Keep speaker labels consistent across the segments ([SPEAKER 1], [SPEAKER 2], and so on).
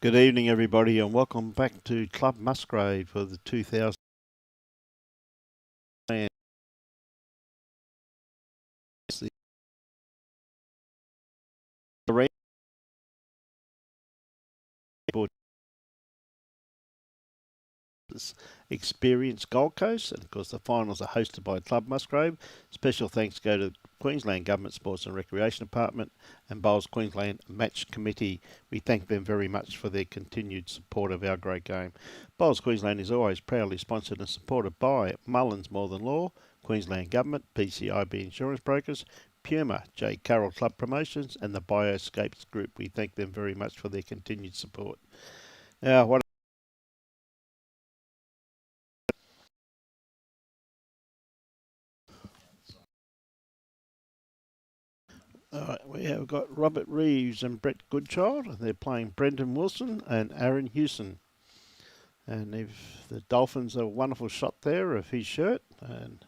[SPEAKER 1] Good evening, everybody, and welcome back to Club Musgrave for the 2000. Experience Gold Coast, and of course the finals are hosted by Club Musgrave. Special thanks go to Queensland Government Sports and Recreation Department and Bowls Queensland Match Committee. We thank them very much for their continued support of our great game. Bowls Queensland is always proudly sponsored and supported by Mullins More Than Law, Queensland Government, PCIB Insurance Brokers, Puma, J. Carroll Club Promotions, and the Bioscapes Group. We thank them very much for their continued support. Now, what we have got Robert Reeves and Brett Goodchild, and they're playing Brendan Wilson and Aaron Hewson. And if the Dolphins, a wonderful shot there of his shirt, and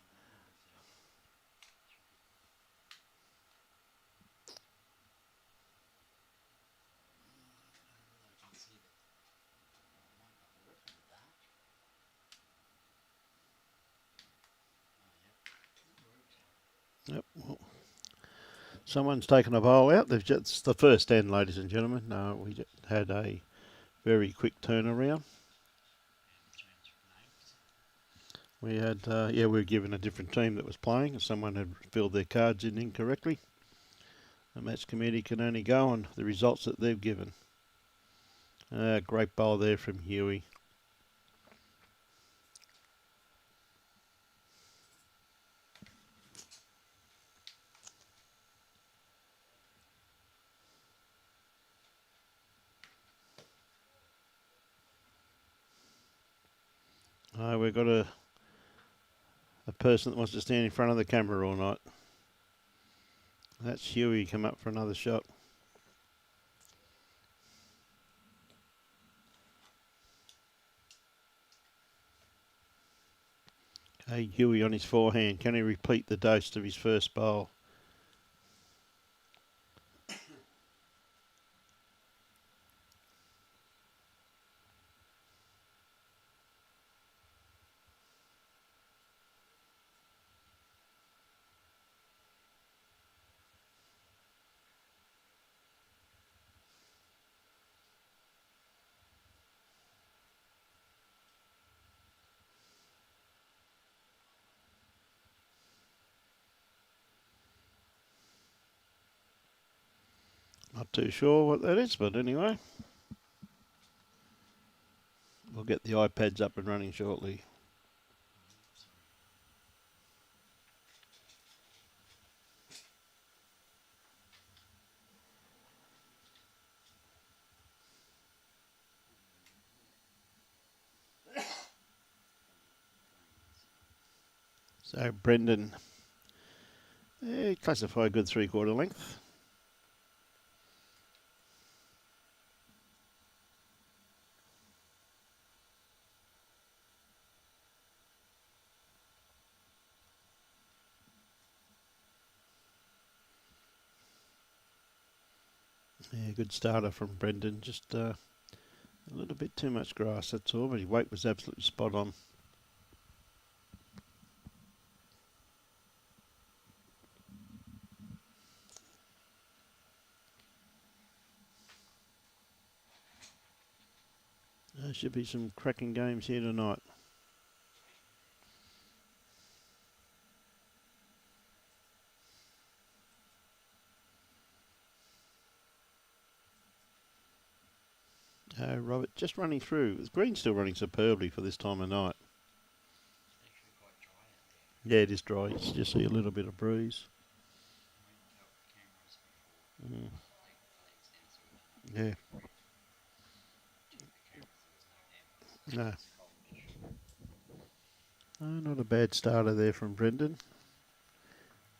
[SPEAKER 1] yep, well, someone's taken a bowl out. They've just the first end, ladies and gentlemen. We just had a very quick turnaround. We had, we were given a different team that was playing, and someone had filled their cards in incorrectly. The match committee can only go on the results that they've given. Great bowl there from Huey. We've got a person that wants to stand in front of the camera all night. That's Huey come up for another shot. Okay, Huey on his forehand. Can he repeat the dose of his first bowl? Not too sure what that is, but anyway. We'll get the iPads up and running shortly. So Brendan, classify a good 3/4 length. Yeah, good starter from Brendan. Just a little bit too much grass, that's all, but his weight was absolutely spot on. There should be some cracking games here tonight. Robert, just running through. The green's still running superbly for this time of night. Yeah, it is dry. You just see a little bit of breeze. Yeah. No. Not a bad starter there from Brendan.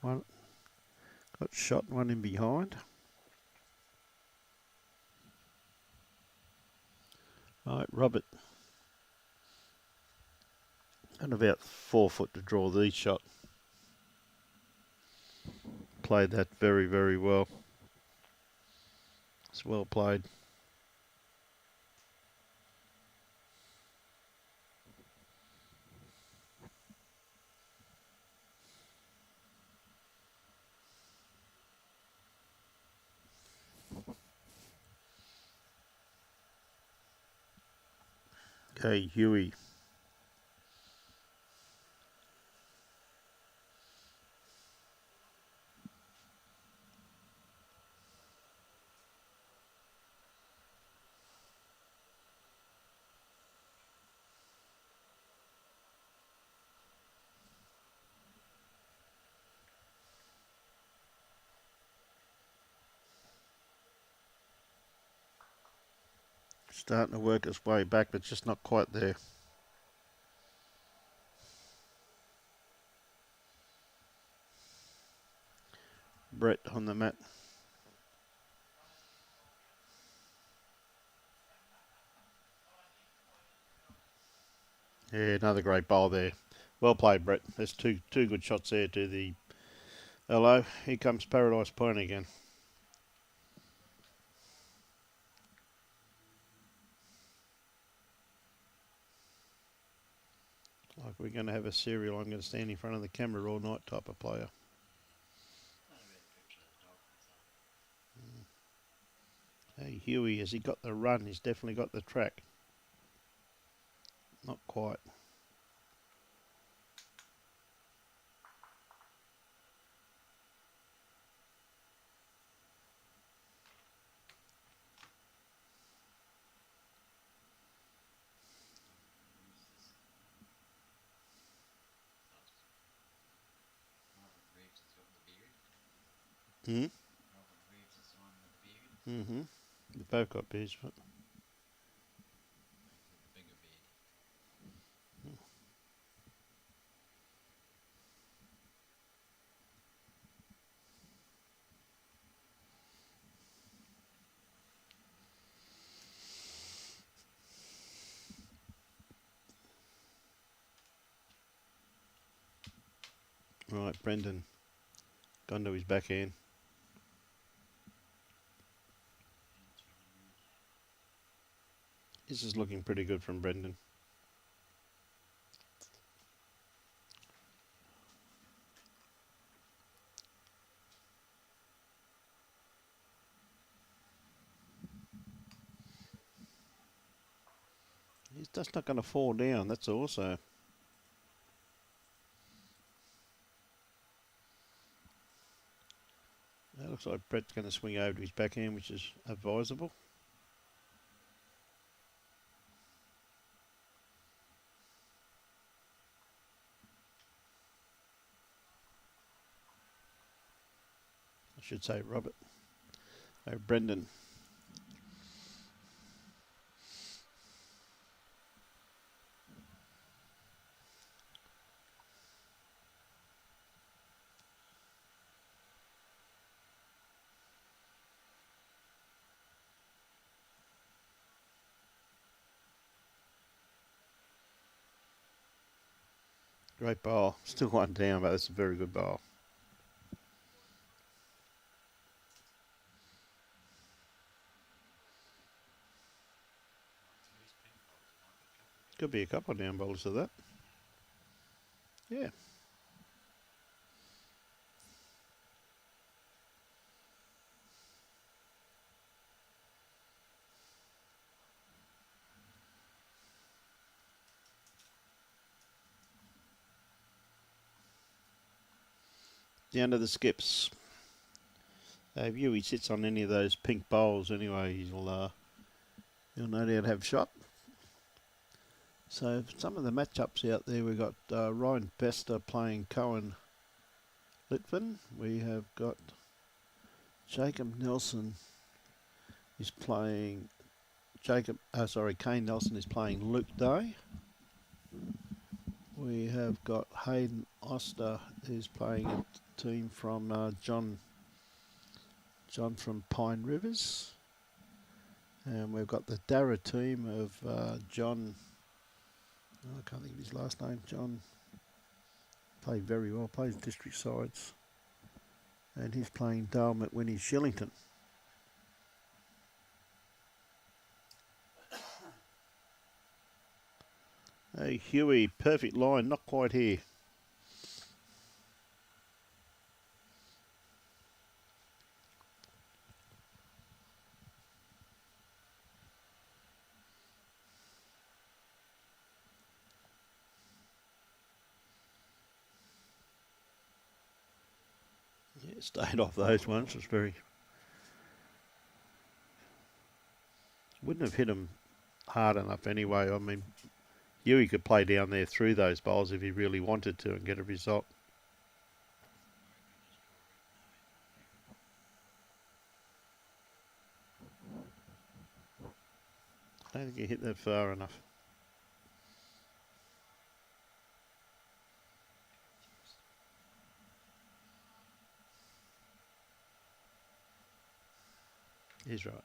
[SPEAKER 1] One got shot, one in behind. Right, Robert. And about 4 foot to draw the shot. Played that very, very well. It's well played. Hey, Huey. Starting to work its way back, but just not quite there. Brett on the mat. Yeah, another great bowl there. Well played, Brett. There's two good shots there to the hello. Here comes Paradise Point again. Like we're going to have a serial, I'm going to stand in front of the camera all night type of player. Hey, Huey, has he got the run? He's definitely got the track. Not quite. Hmm? Mm-hmm. They both got beards, but... Right, Brendan. Gone to his backhand. This is looking pretty good from Brendan. He's just not going to fall down, that's also. That looks like Brett's going to swing over to his backhand, which is advisable. I should say Robert. Oh, Brendan. Great bowl. Still one down, but that's a very good bowl. Could be a couple of down bowlers of that. Yeah. Down to the skips. If Huey sits on any of those pink bowls anyway, he'll no doubt have shot. So some of the matchups out there, we've got Ryan Bester playing Cohen Litvin. We have got Jacob Nelson is playing Kane Nelson is playing Luke Day. We have got Hayden Oster who's playing a team from John from Pine Rivers. And we've got the Darra team of John, I can't think of his last name, John, played very well, plays district sides. And he's playing Dale McWhinney Shillington. Hey Huey, perfect line, not quite here. Stayed off those ones. Was very. Wouldn't have hit him hard enough anyway. I mean, Huey could play down there through those bowls if he really wanted to and get a result. I don't think he hit that far enough. He's right.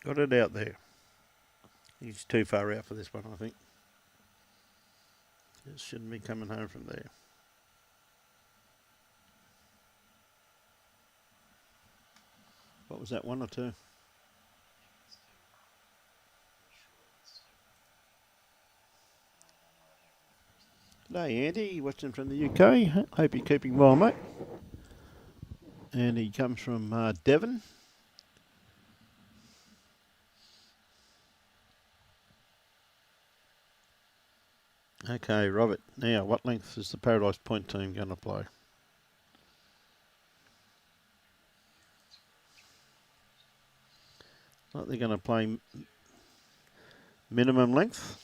[SPEAKER 1] Got it out there. He's too far out for this one, I think. Just shouldn't be coming home from there. What was that, 1 or 2? G'day Andy, watching from the UK. Hope you're keeping well, mate. And he comes from Devon. Okay, Robert. Now, what length is the Paradise Point team going to play? Like they're going to play minimum length.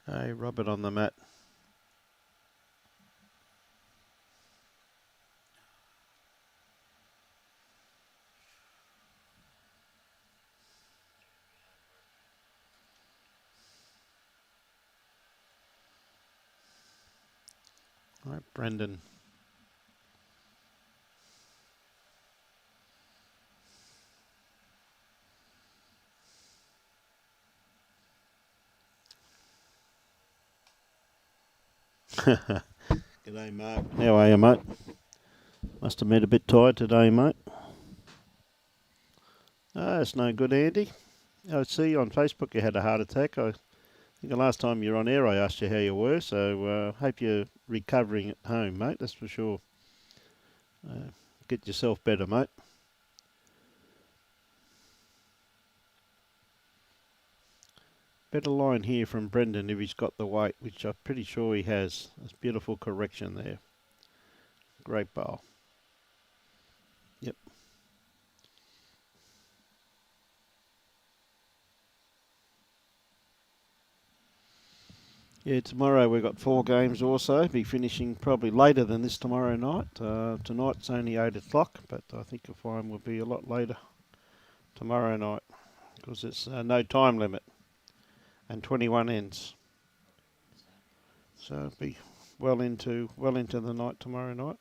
[SPEAKER 1] Hey, Robert on the mat. All right, Brendan. G'day, Mark. How are you, mate? Must have been a bit tired today, mate. It's no good, Andy. I see on Facebook you had a heart attack. I think the last time you were on air I asked you how you were, so hope you're recovering at home, mate, that's for sure. Get yourself better, mate. Better line here from Brendan if he's got the weight, which I'm pretty sure he has. That's beautiful correction there. Great bowl. Yep. Yeah, tomorrow we've got 4 games also. Be finishing probably later than this tomorrow night. Tonight's only 8 o'clock, but I think you'll find we'll be a lot later tomorrow night because it's no time limit and 21 ends. So it'll be well into the night tomorrow night.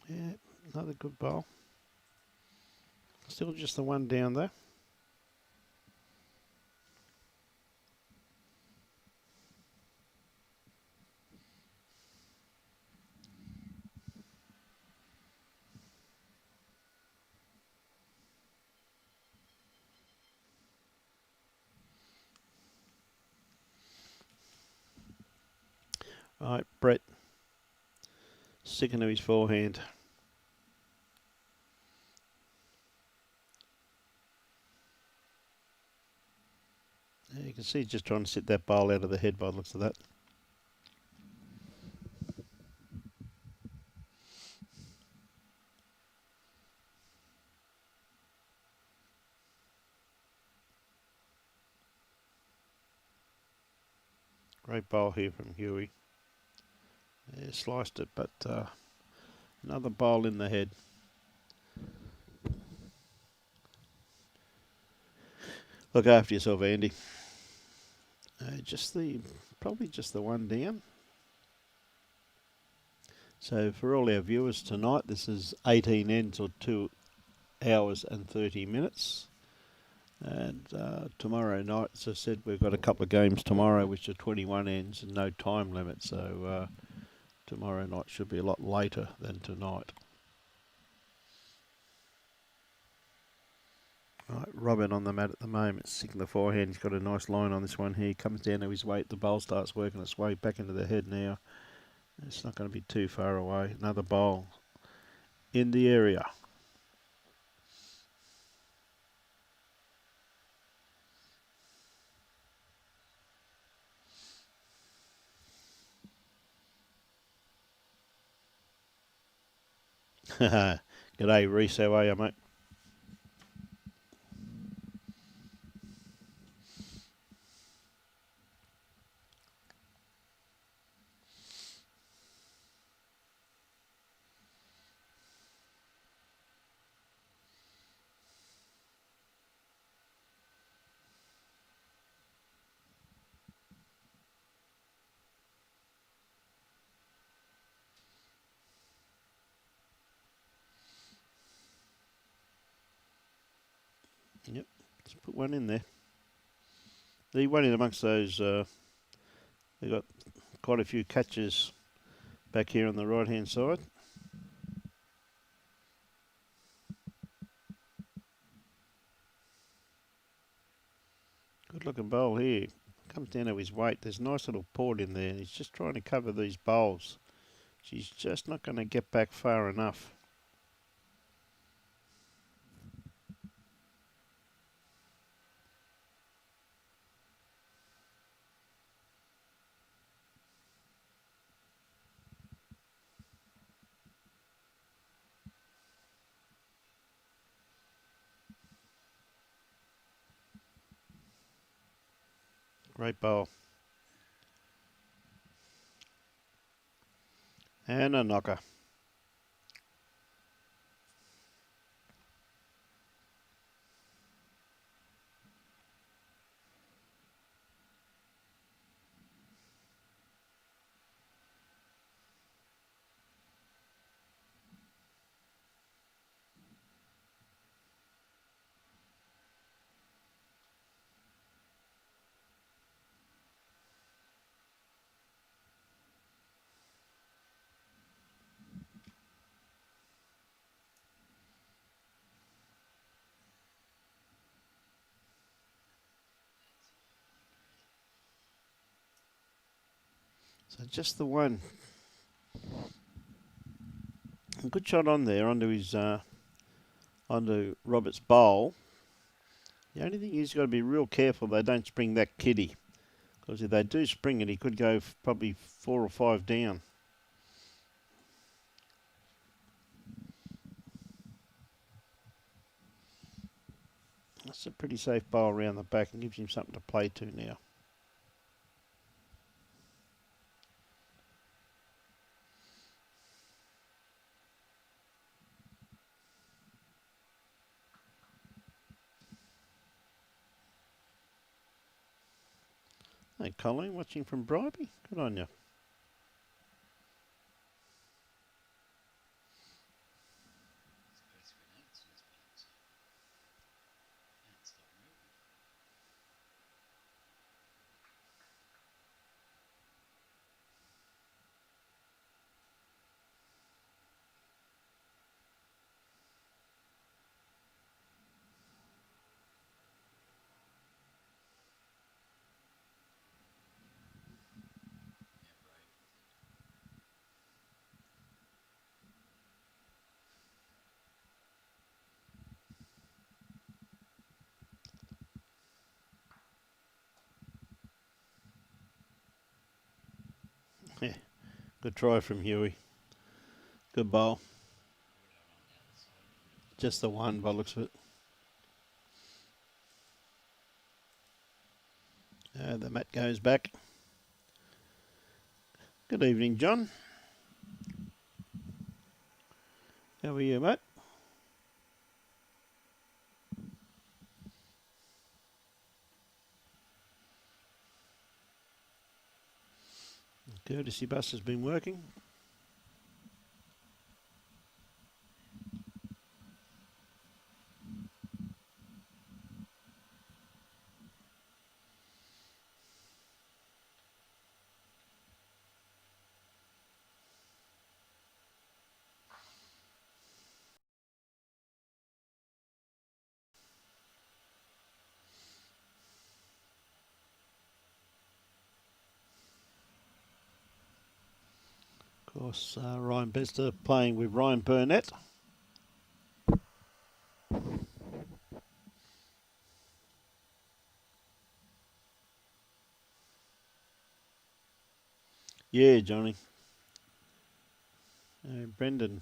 [SPEAKER 1] Yeah, another good bowl. Still just the one down there. All right, Brett. Sticking to his forehand. You can see he's just trying to sit that bowl out of the head by the looks of that. Great bowl here from Huey. Yeah, sliced it, but another bowl in the head. Look after yourself, Andy. Probably just the one down. So for all our viewers tonight, this is 18 ends or 2 hours and 30 minutes. And tomorrow night, as I said, we've got a couple of games tomorrow which are 21 ends and no time limit. So Tomorrow night should be a lot later than tonight. Right, Robin on the mat at the moment, sick in the forehand. He's got a nice line on this one here. Comes down to his weight. The bowl starts working its way back into the head now. It's not going to be too far away. Another bowl in the area. G'day, Reese. How are you, mate? Yep, let's put one in there. The one in amongst those, they've got quite a few catches back here on the right-hand side. Good looking bowl here. Comes down to his weight. There's a nice little port in there, and he's just trying to cover these bowls. She's just not going to get back far enough. Great bowl. And a knocker. So just the one. A good shot on there onto his onto Robert's bowl. The only thing is, got to be real careful they don't spring that kiddie, because if they do spring it, he could go probably 4 or 5 down. That's a pretty safe bowl around the back and gives him something to play to now. Hey, Colleen, watching from Bribey. Good on you. Yeah, good try from Huey. Good bowl. Just the one by the looks of it. The mat goes back. Good evening, John. How are you, mate? Courtesy bus has been working. Of course, Ryan Bester playing with Ryan Burnett. Yeah, Johnny. Brendan.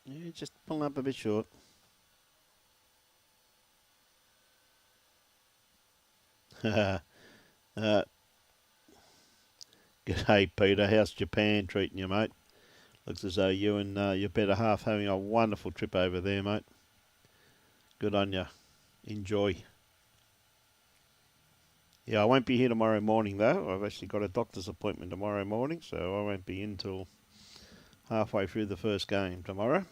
[SPEAKER 1] Yeah, just pulling up a bit short. G'day, Peter. How's Japan treating you, mate? Looks as though you and your better half having a wonderful trip over there, mate. Good on you. Enjoy. Yeah, I won't be here tomorrow morning, though. I've actually got a doctor's appointment tomorrow morning, so I won't be in till halfway through the first game tomorrow.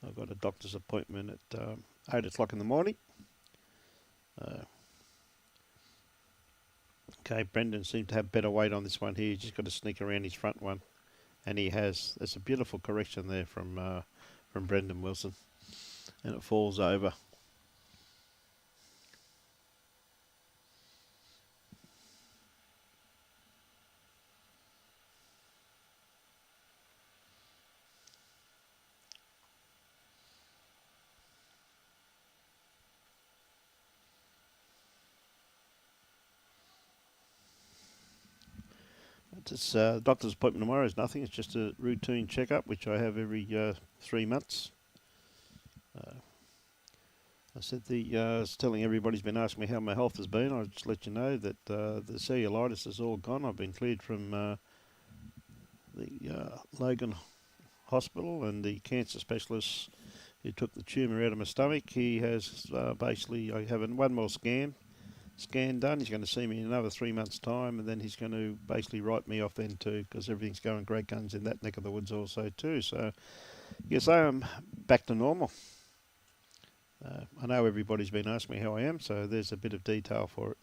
[SPEAKER 1] I've got a doctor's appointment at 8 o'clock in the morning. Okay, Brendan seemed to have better weight on this one here. He's just got to sneak around his front one. And he has. There's a beautiful correction there from Brendan Wilson. And it falls over. It's doctor's appointment tomorrow is nothing. It's just a routine checkup, which I have every 3 months. I said I was telling everybody who's been asking me how my health has been. I'll just let you know that the cellulitis is all gone. I've been cleared from the Logan Hospital, and the cancer specialist who took the tumour out of my stomach, he has basically, I have one more scan done. He's going to see me in another 3 months' time, and then he's going to basically write me off then too, because everything's going great guns in that neck of the woods also too. So yes, I am back to normal. I know everybody's been asking me how I am, so there's a bit of detail for it.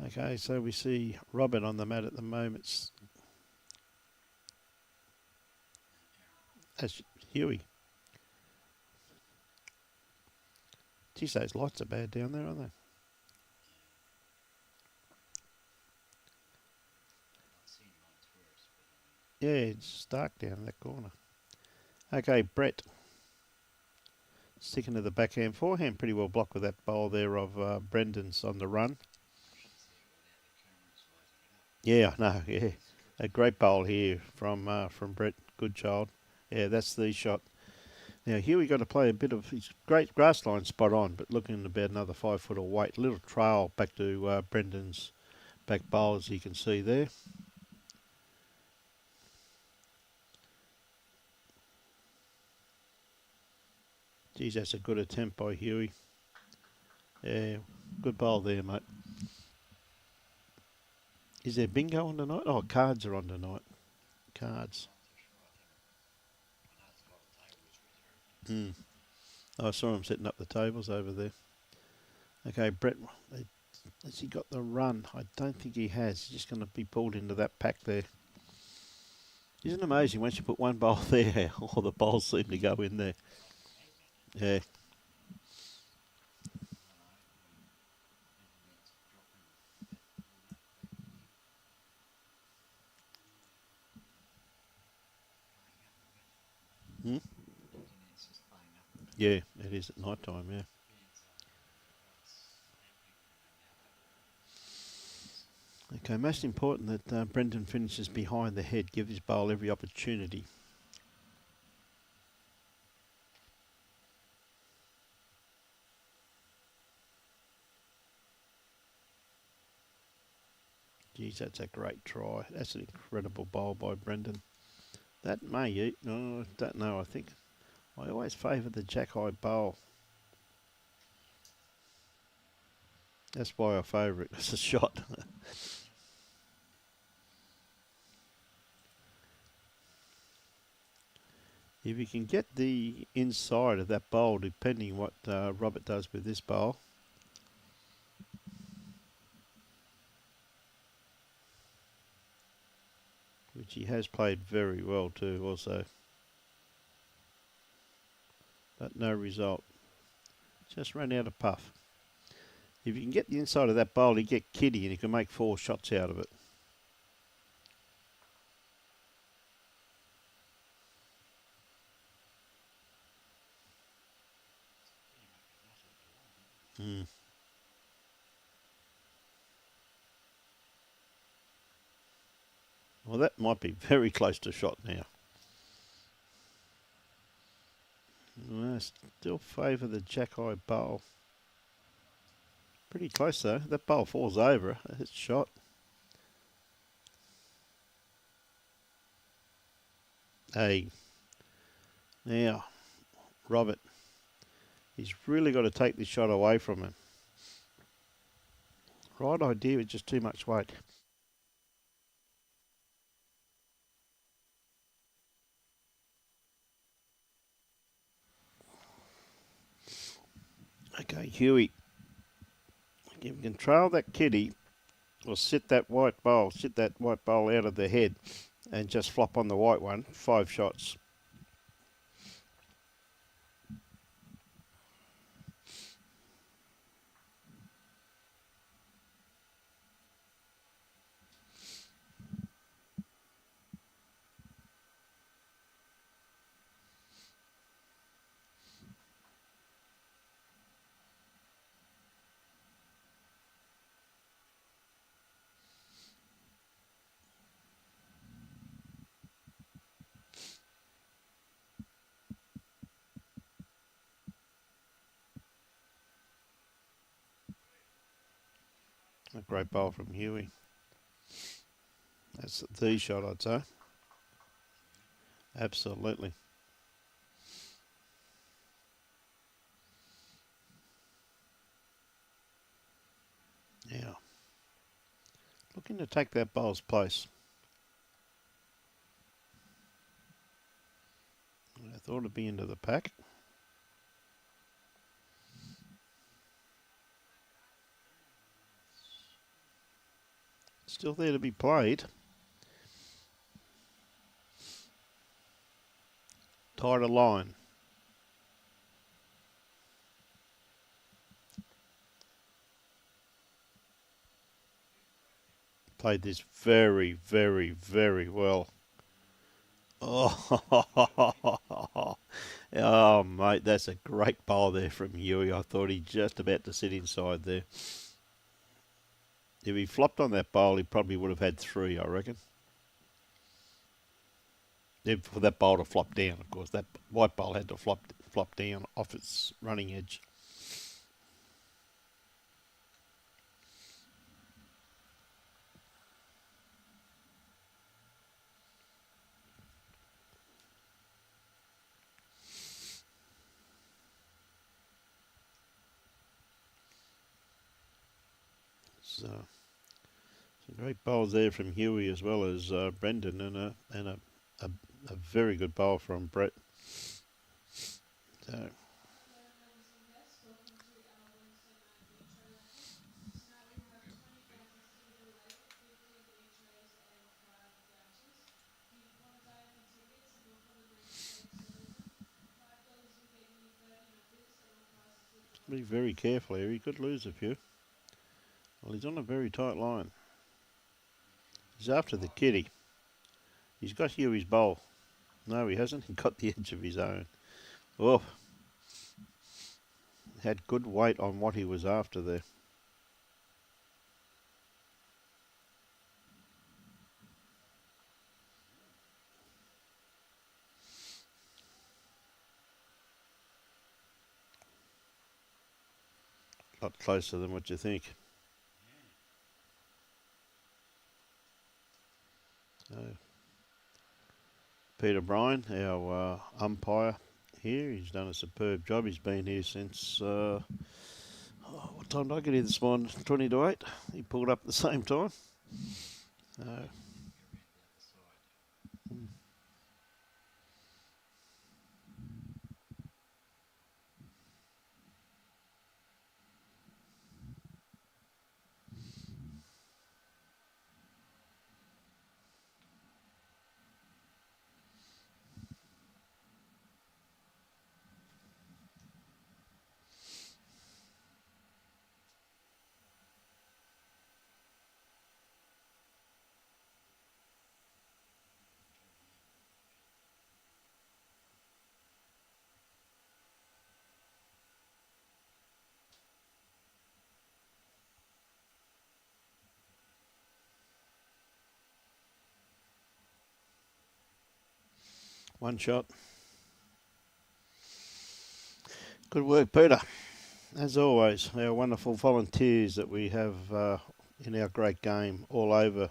[SPEAKER 1] Okay, so we see Robert on the mat at the moment. That's Huey. Geez, those lights are bad down there, aren't they? Yeah, it's dark down in that corner. Okay, Brett. Sticking to the backhand, forehand, pretty well blocked with that bowl there of Brendan's on the run. Yeah, no, yeah. A great bowl here from Brett Goodchild. Yeah, that's the shot. Now here we got to play a bit of his great grass line spot on, but looking about another 5 foot of weight. Little trail back to Brendan's back bowl, as you can see there. Geez, that's a good attempt by Huey. Yeah, good bowl there, mate. Is there bingo on tonight? Oh, cards are on tonight. Cards. I saw him setting up the tables over there. Okay, Brett, has he got the run? I don't think he has. He's just going to be pulled into that pack there. Isn't it amazing once you put one bowl there, all the bowls seem to go in there. Yeah. Hmm? Yeah, it is at night time, yeah. Okay, most important that Brendan finishes behind the head, give his bowl every opportunity. Geez, that's a great try. That's an incredible bowl by Brendan. That may eat. No, I don't know. I think I always favour the jack-high bowl. That's why I favour it. It's a shot. If you can get the inside of that bowl, depending what Robert does with this bowl. Which he has played very well too also. But no result. Just ran out of puff. If you can get the inside of that bowl, you get kiddie and you can make 4 shots out of it. Well, that might be very close to shot now. No, still favour the jack-eye bowl. Pretty close though. That bowl falls over. It's shot. Hey, now, Robert, he's really got to take this shot away from him. Right idea with just too much weight. Okay, Huey, if you can trail that kitty or sit that white bowl out of the head and just flop on the white one, 5 shots. A great bowl from Huey. That's the shot, I'd say. Absolutely. Now, looking to take that bowl's place. I thought it'd be into the pack. Still there to be played. Tighter line. Played this very, very, very well. Oh, oh, mate, that's a great bowl there from Huey. I thought he just about to sit inside there. If he flopped on that bowl, he probably would have had 3, I reckon. For that bowl to flop down, of course. That white bowl had to flop down off its running edge. So, some great bowls there from Huey as well as Brendan, and a very good bowl from Brett. So, be very careful here. He could lose a few. Well, he's on a very tight line. He's after the kitty. He's got Huey's bowl. No, he hasn't. He got the edge of his own. Oh, had good weight on what he was after there. A lot closer than what you think. So, Peter Bryan, our umpire here, he's done a superb job. He's been here since, what time did I get here this morning? 20 to 8. He pulled up at the same time. One shot. Good work, Peter. As always, our wonderful volunteers that we have in our great game all over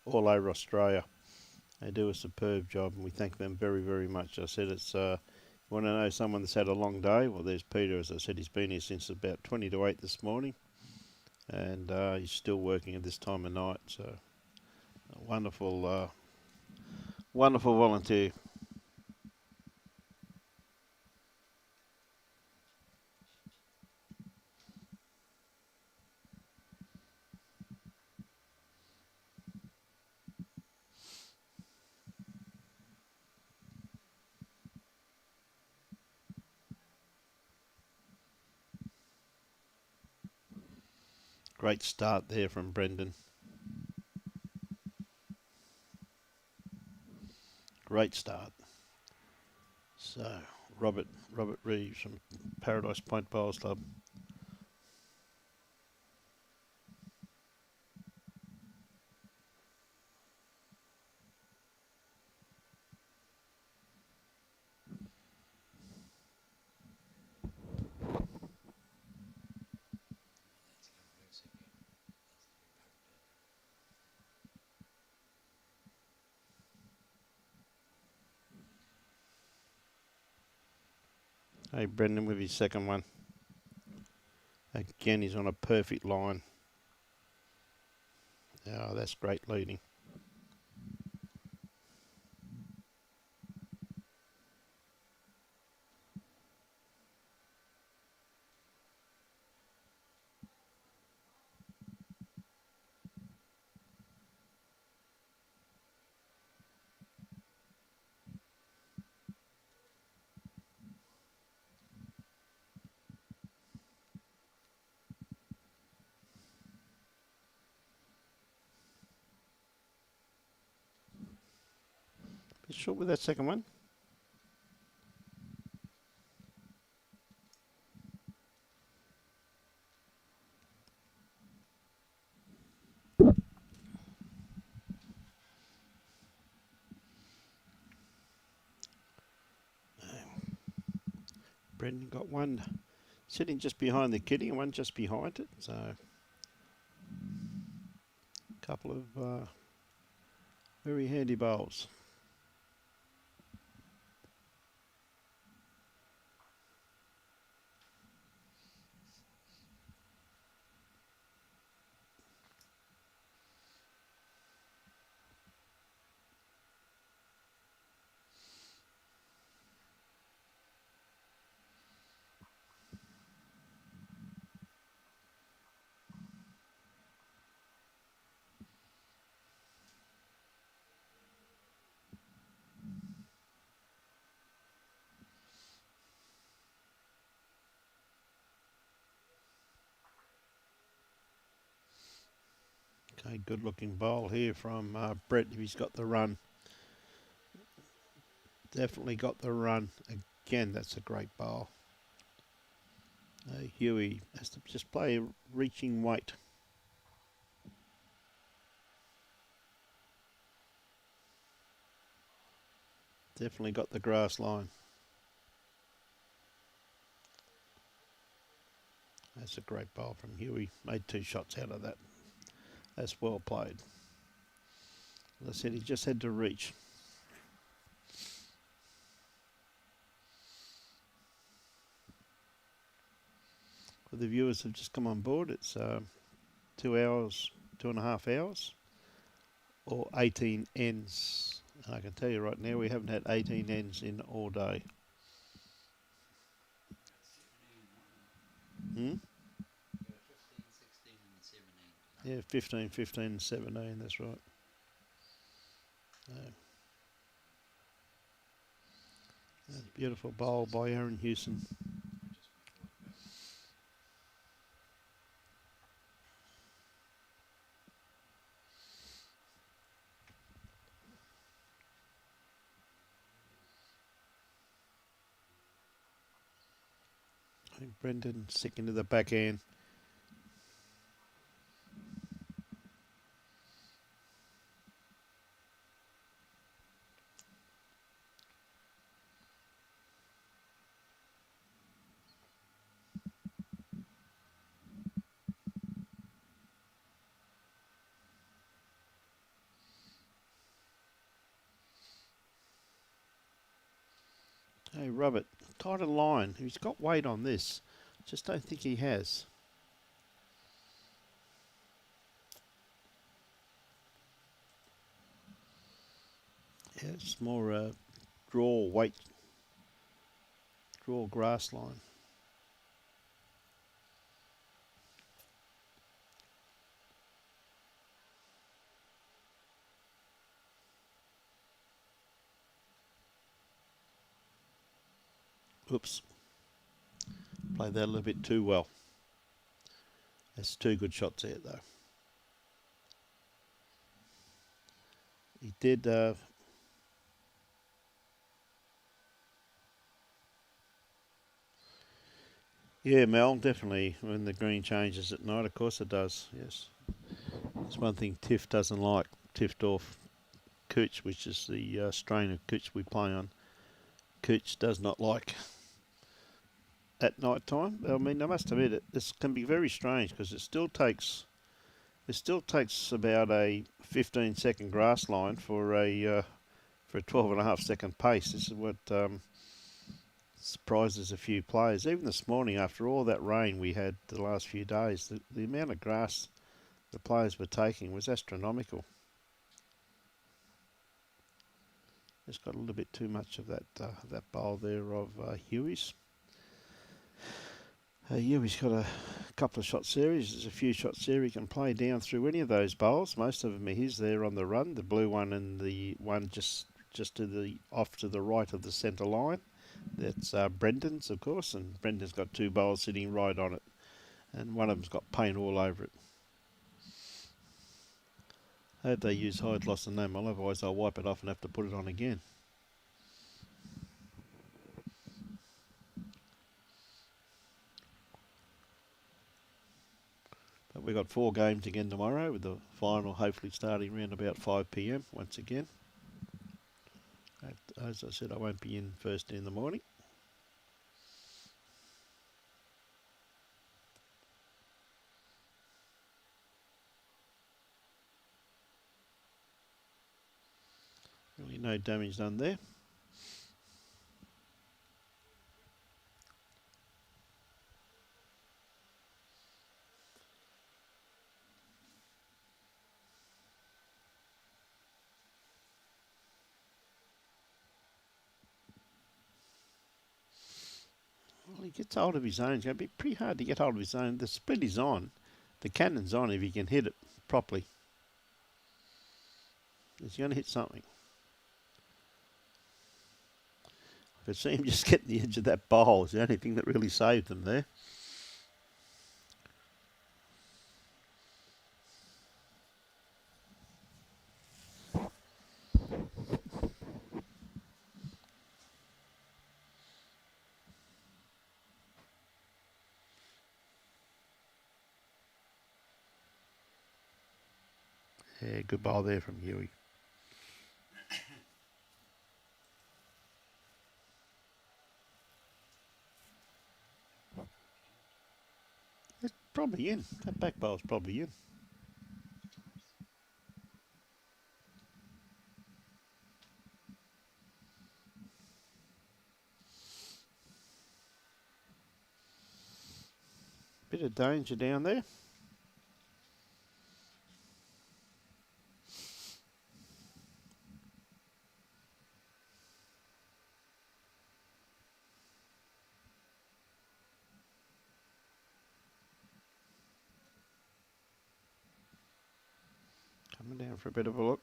[SPEAKER 1] Australia. They do a superb job, and we thank them very, very much. I said it's. You want to know someone that's had a long day? Well, there's Peter. As I said, he's been here since about 20 to 8 this morning, and he's still working at this time of night. So, a wonderful, wonderful volunteer. Great start there from Brendan. Great start. So, Robert Reeves from Paradise Point Bowls Club. Hey, Brendan with his second one. Again, he's on a perfect line. Oh, that's great leading. Bit short with that second one. Brendan got one sitting just behind the kitty and one just behind it. So, a couple of very handy bowls. Okay, good looking bowl here from Brett if he's got the run. Definitely got the run. Again, that's a great bowl. Huey has to just play reaching weight. Definitely got the grass line. That's a great bowl from Huey. Made 2 shots out of that. That's well played. As I said, he just had to reach. For the viewers who have just come on board, it's 2 hours, 2.5 hours, or 18 ends. And I can tell you right now, we haven't had 18 ends in all day. Hmm? Yeah, 15, 15 and 17, that's right. A beautiful bowl by Aaron Hewson. Brendan sick into the backhand. Hey, Robert, tighter line. He's got weight on this. Just don't think he has. Yeah, it's more draw weight, draw grass line. Oops, played that a little bit too well. That's two good shots there though. He did. Yeah, Mel, definitely. When the green changes at night, of course it does. Yes, it's one thing Tiff doesn't like. Tiffed off Cooch, which is the strain of Cooch we play on. Cooch does not like at night time. I mean, I must admit, this can be very strange because it still takes about a 15-second grass line for a 12.5-second pace. This is what surprises a few players. Even this morning, after all that rain we had the last few days, the amount of grass the players were taking was astronomical. Just got a little bit too much of that bowl there of Huey's. Huey's got a couple of shot series. There's a few shots there he can play down through any of those bowls. Most of them are his there on the run. The blue one and the one just to the off to the right of the centre line. That's Brendan's, of course, and Brendan's got two bowls sitting right on it, and one of them's got paint all over it. I hope they use hide gloss and enamel, otherwise I'll wipe it off and have to put it on again. But we've got 4 games again tomorrow, with the final hopefully starting around about 5 p.m. once again. As I said, I won't be in first in the morning. Really no damage done there. Well, he gets hold of his own. It's going to be pretty hard to get hold of his own. The split is on. The cannon's on if he can hit it properly. He's going to hit something. I could see him just getting the edge of that bowl. It's the only thing that really saved them there. Yeah, good bowl there from Huey. It's probably in. That back bowl's probably in. Bit of danger down there. Coming down for a bit of a look.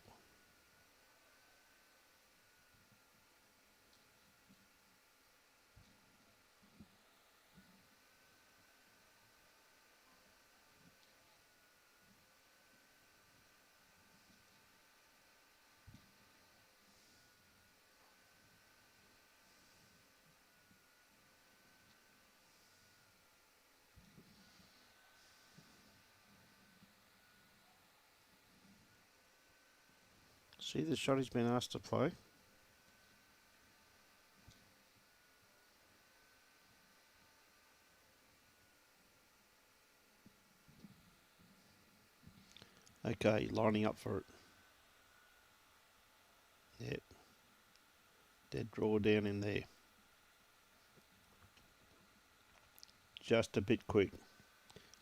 [SPEAKER 1] See the shot he's been asked to play. Okay, lining up for it. Yep. Dead draw down in there. just a bit quick.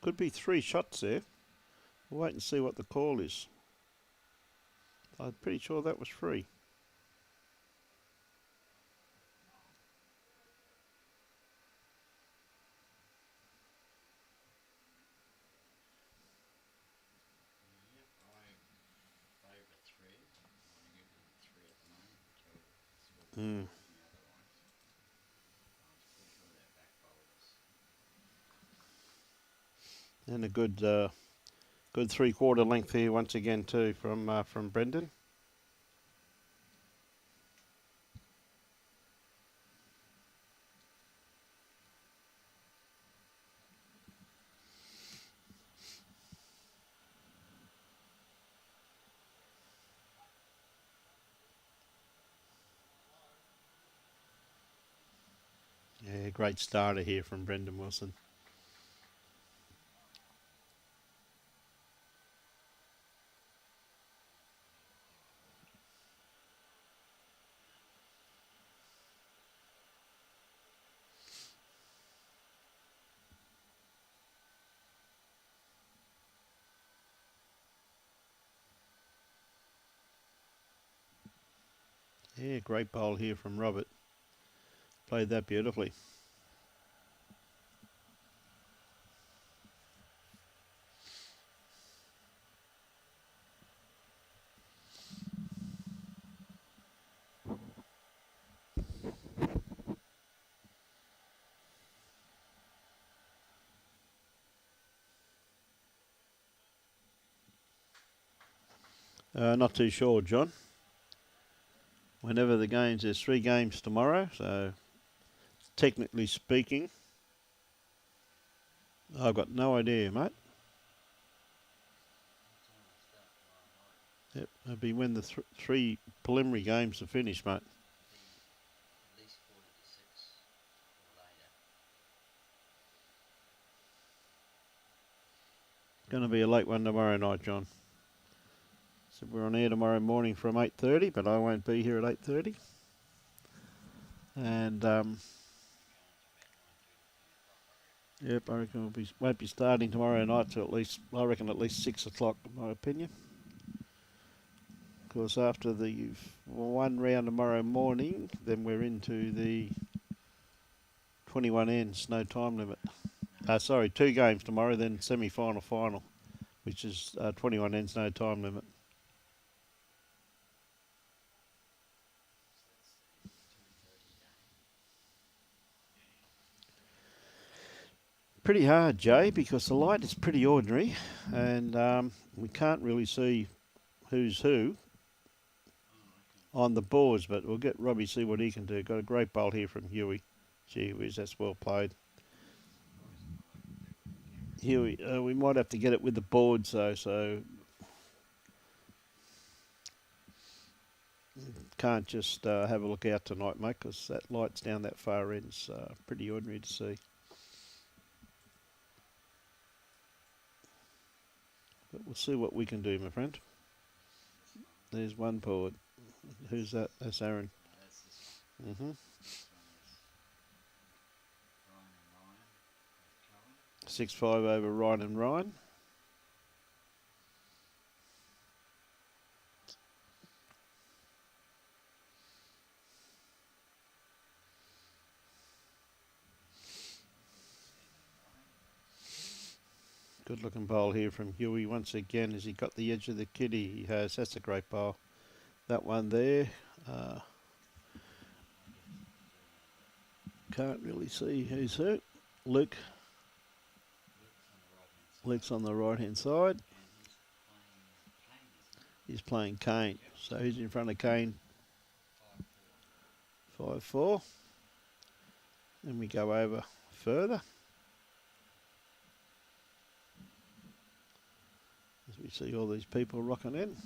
[SPEAKER 1] Could be 3 shots there. We'll wait and see what the call is. I'm pretty sure that was free. Mm. And a good 3/4 length here once again too from Brendan. Yeah, great starter here from Brendan Wilson. Yeah, great bowl here from Robert. Played that beautifully. Not too sure, John. Whenever the games, there's 3 games tomorrow, so technically speaking, I've got no idea, mate. Yep, it'll be when the 3 preliminary games are finished, mate. Going to be a late one tomorrow night, John. So we're on air tomorrow morning from 8:30, but I won't be here at 8:30. And yep, I reckon won't be starting tomorrow night till at least 6 o'clock, in my opinion. Of course, after the 1 round tomorrow morning, then we're into the 21 ends, no time limit. 2 games tomorrow, then semi-final, final, which is 21 ends, no time limit. Pretty hard, Jay, because the light is pretty ordinary, and we can't really see who's who on the boards, but we'll get Robbie see what he can do. Got a great bowl here from Huey. Gee whiz, that's well played. Huey, we might have to get it with the boards though, so can't just have a look out tonight, mate, because that light's down that far end's pretty ordinary to see. But we'll see what we can do, my friend. There's one board. Who's that? That's Aaron. 6-5 over Ryan and Ryan. Good looking bowl here from Huey once again. Has he got the edge of the kitty? He has. That's a great bowl. That one there. Can't really see who's who. Luke's on the right hand side. He's playing Kane. So he's in front of Kane. 5-4. Then we go over further. As we see all these people rocking in.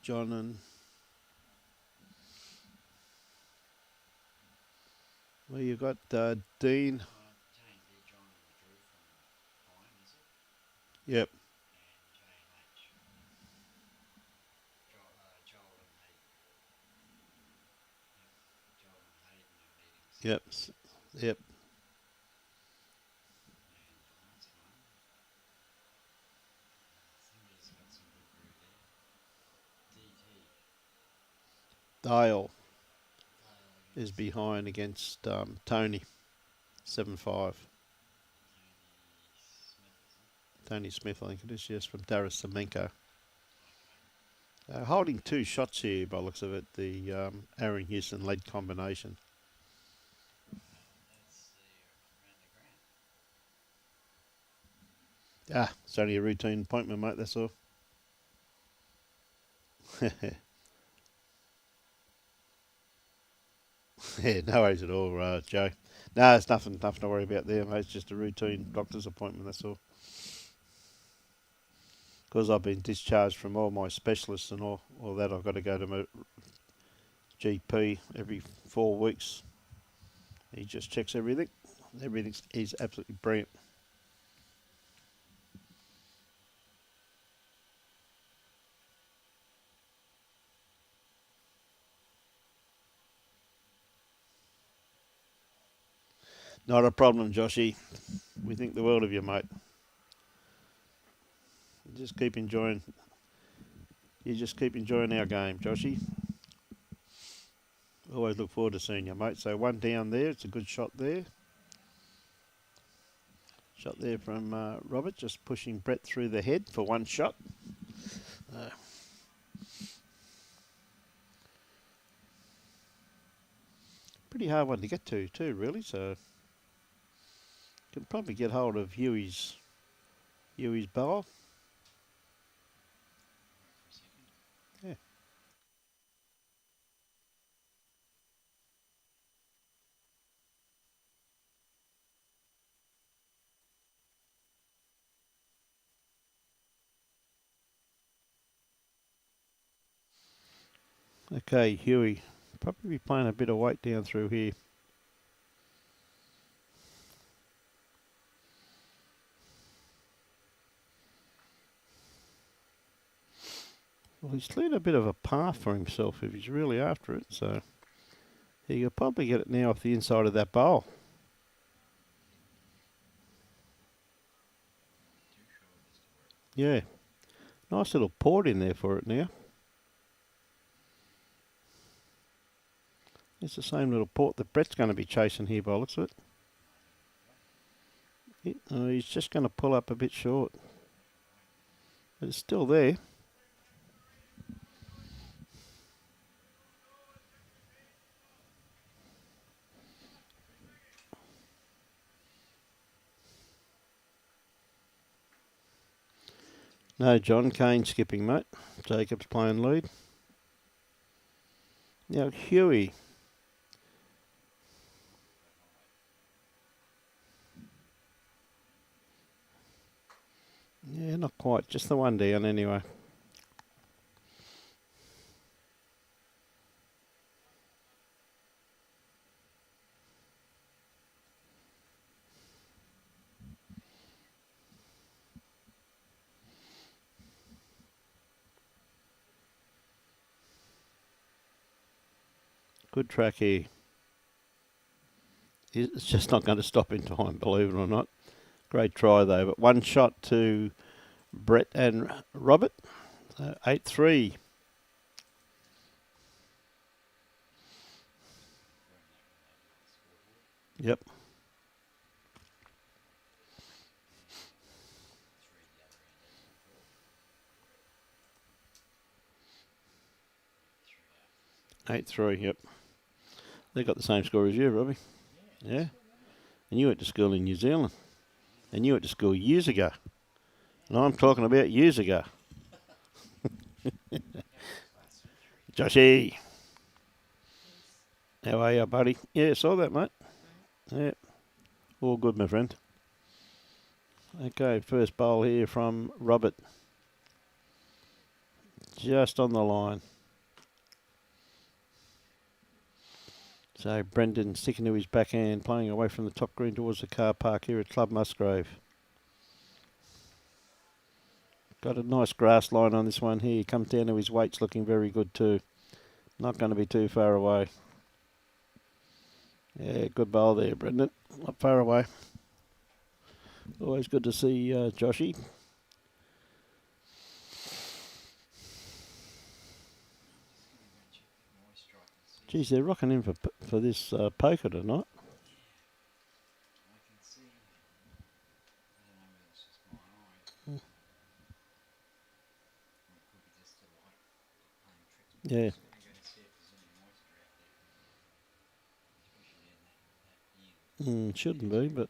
[SPEAKER 1] John and... Well, you got Dean. Yep. Yep. Yep. Dale is behind against Tony, 7-5. Tony Smith, I think it is, yes, from Daris Semenko. Holding 2 shots here by the looks of it, the Aaron Hewson lead combination. It's only a routine appointment, mate, that's all. Yeah, no worries at all, Joe. No, it's nothing to worry about there, mate. It's just a routine doctor's appointment, that's all. Because I've been discharged from all my specialists and all that, I've got to go to my GP every 4 weeks. He just checks everything. Everything is absolutely brilliant. Not a problem, Joshy. We think the world of you, mate. You just keep enjoying our game, Joshy. Always look forward to seeing you, mate. So 1 down there. It's a good shot there. Shot there from Robert, just pushing Brett through the head for 1 shot. Pretty hard one to get to too, really. So can probably get hold of Huey's bowl. Yeah. Okay, Huey. Probably be playing a bit of weight down through here. Well, he's cleared a bit of a path for himself if he's really after it, so he could probably get it now off the inside of that bowl. Yeah. Nice little port in there for it now. It's the same little port that Brett's going to be chasing here by the looks of it. He's just going to pull up a bit short. But it's still there. No, John Kane skipping, mate. Jacob's playing lead. Now, Huey. Yeah, not quite. Just the 1 down anyway. Good track here. It's just not going to stop in time, believe it or not. Great try though, but 1 shot to Brett and Robert. 8-3. Yep. Eight three, yep. They got the same score as you, Robbie. Yeah. And you went to school in New Zealand. And you went to school years ago. And I'm talking about years ago. Joshy. How are you, buddy? Yeah, saw that, mate. Yeah. All good, my friend. Okay, first bowl here from Robert. Just on the line. So Brendan sticking to his backhand, playing away from the top green towards the car park here at Club Musgrave. Got a nice grass line on this one here. Comes down to his weights, looking very good too. Not going to be too far away. Yeah, good bowl there, Brendan. Not far away. Always good to see Joshy. Geez, they're rocking in for this poker tonight. Yeah. Shouldn't be, but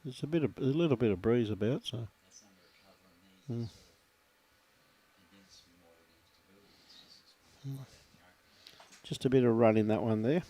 [SPEAKER 1] there's a little bit of breeze about, so. Just a bit of run in that one there.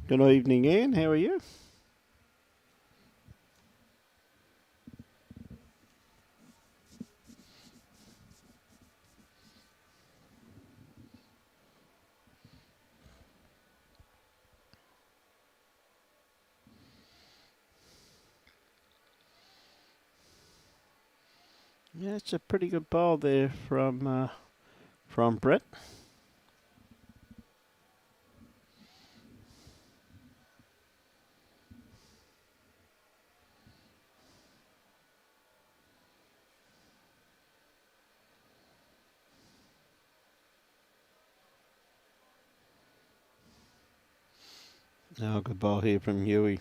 [SPEAKER 1] Good evening, Anne. How are you? Yeah, it's a pretty good bowl there from Brett. Now, good bowl here from Huey.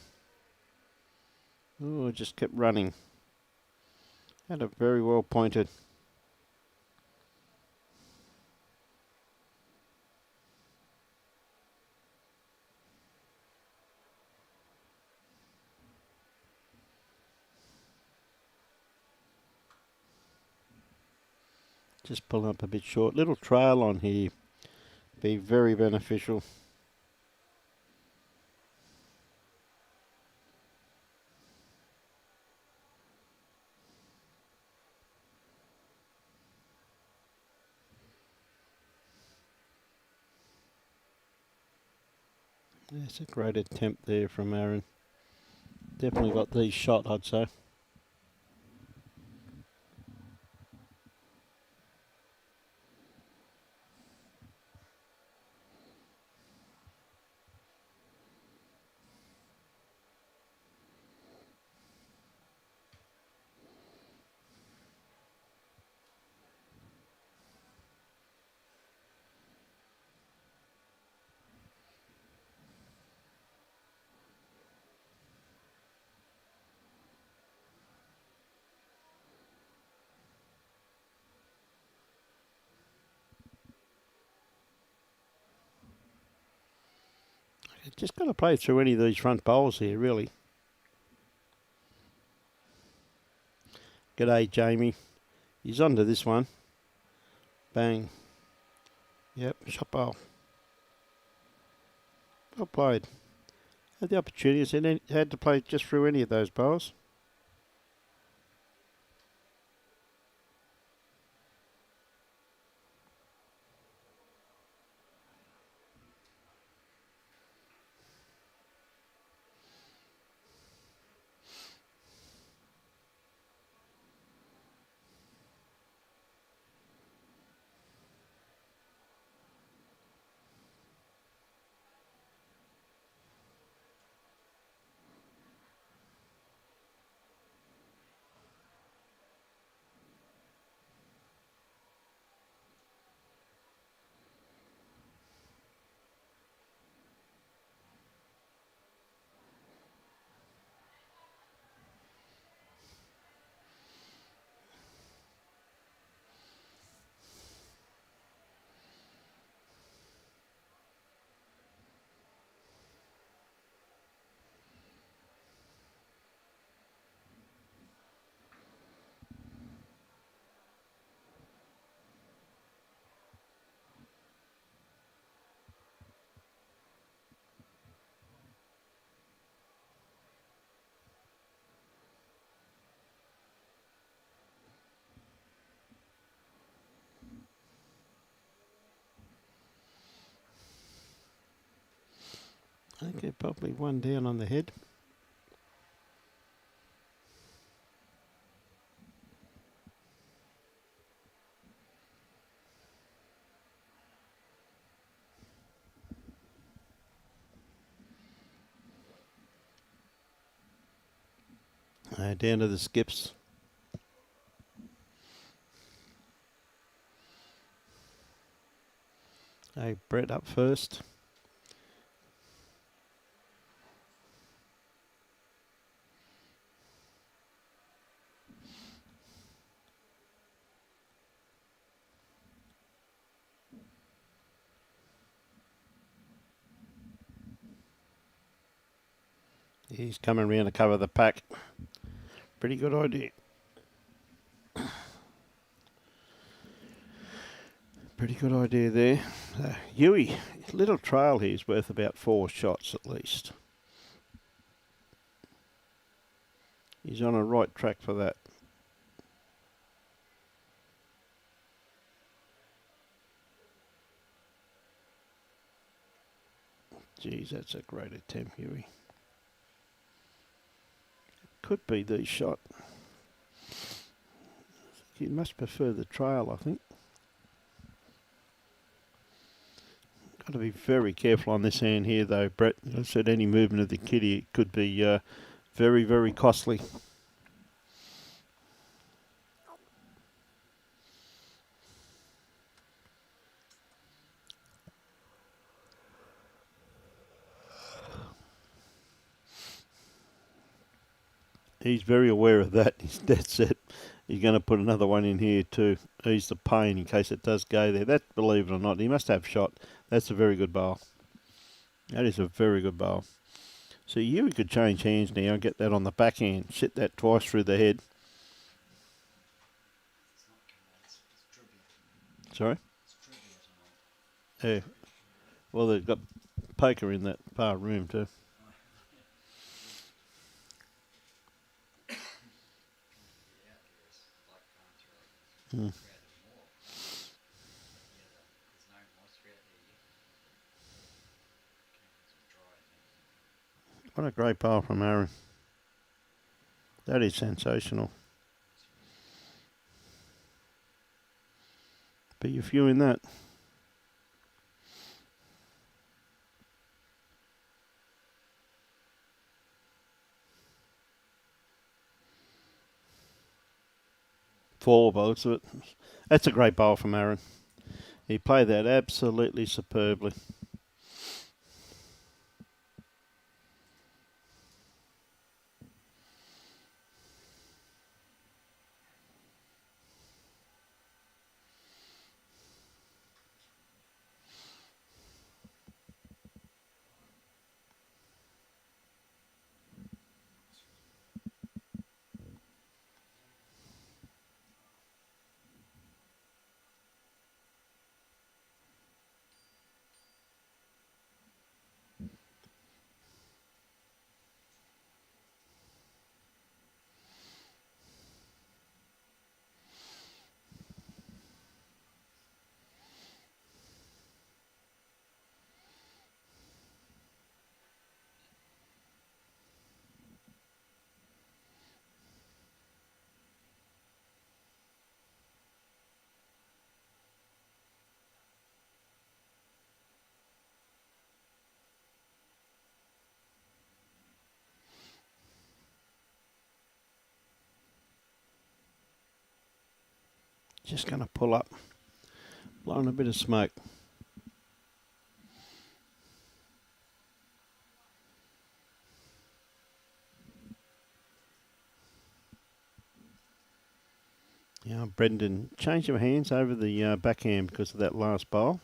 [SPEAKER 1] Oh, just kept running. Had it very well pointed. Just pulling up a bit short. Little trail on here. Be very beneficial. That's a great attempt there from Aaron. Definitely got these shot, I'd say. Just got to play through any of these front bowls here, really. G'day, Jamie. He's onto this one. Bang. Yep, shot bowl. Well played. Had the opportunities and had to play just through any of those bowls. Okay, probably one down on the head. Down to the skips. Brett up first. He's coming round to cover the pack. Pretty good idea. Pretty good idea there. Huey, little trail here is worth about 4 shots at least. He's on a right track for that. Geez, that's a great attempt, Huey. Could be the shot. He must prefer the trail, I think. Got to be very careful on this hand here, though, Brett. As I said, any movement of the kitty could be very, very costly. He's very aware of that. He's dead set. He's going to put another one in here to ease the pain in case it does go there. That, believe it or not, he must have shot. That's a very good bowl. That is a very good bowl. So you could change hands now and get that on the backhand. Sit that twice through the head. Sorry? Yeah. Well, they've got poker in that far room too. What a great bowl from Aaron. That is sensational. Be a few in that. Four bowls of it. That's a great bowl from Aaron. He played that absolutely superbly. Just going to pull up, blowing a bit of smoke. Yeah, Brendan changed your hands over the backhand because of that last bowl.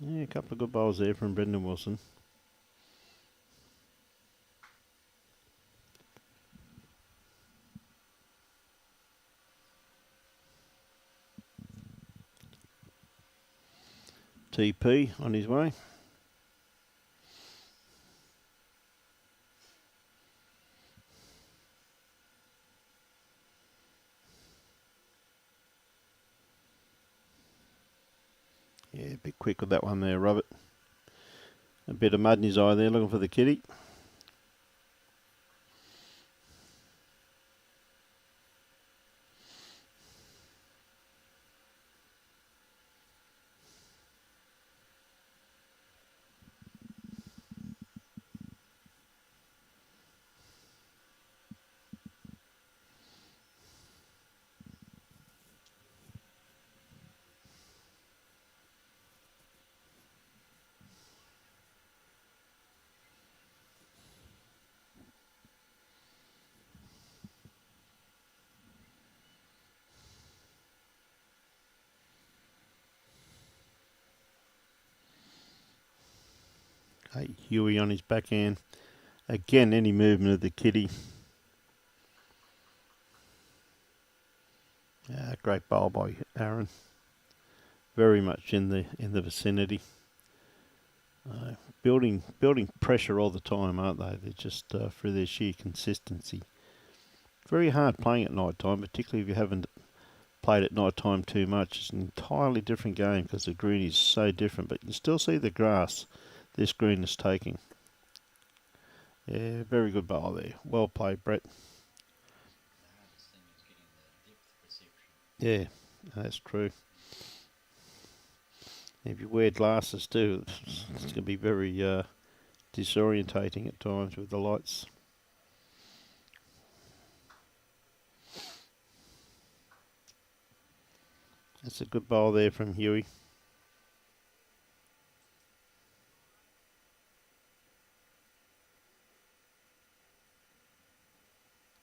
[SPEAKER 1] Yeah, a couple of good bowls there from Brendan Wilson. TP on his way. Yeah, a bit quick with that one there, Robert. A bit of mud in his eye there, looking for the kitty. Hey, Huey on his backhand. Again, any movement of the kitty. Great bowl by Aaron. Very much in the vicinity. Building pressure all the time, aren't they? They're just through their sheer consistency. Very hard playing at night time, particularly if you haven't played at night time too much. It's an entirely different game because the green is so different, but you can still see the grass this green is taking. Yeah, very good bowl there. Well played, Brett. Yeah, that's true. If you wear glasses too, it's going to be very disorientating at times with the lights. That's a good bowl there from Huey.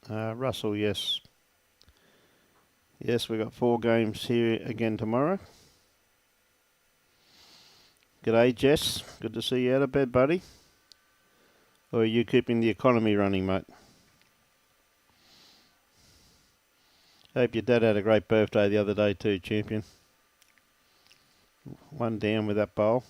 [SPEAKER 1] Russell, yes. Yes, we've got 4 games here again tomorrow. G'day, Jess. Good to see you out of bed, buddy. Or are you keeping the economy running, mate? Hope your dad had a great birthday the other day too, champion. 1 down with that bowl.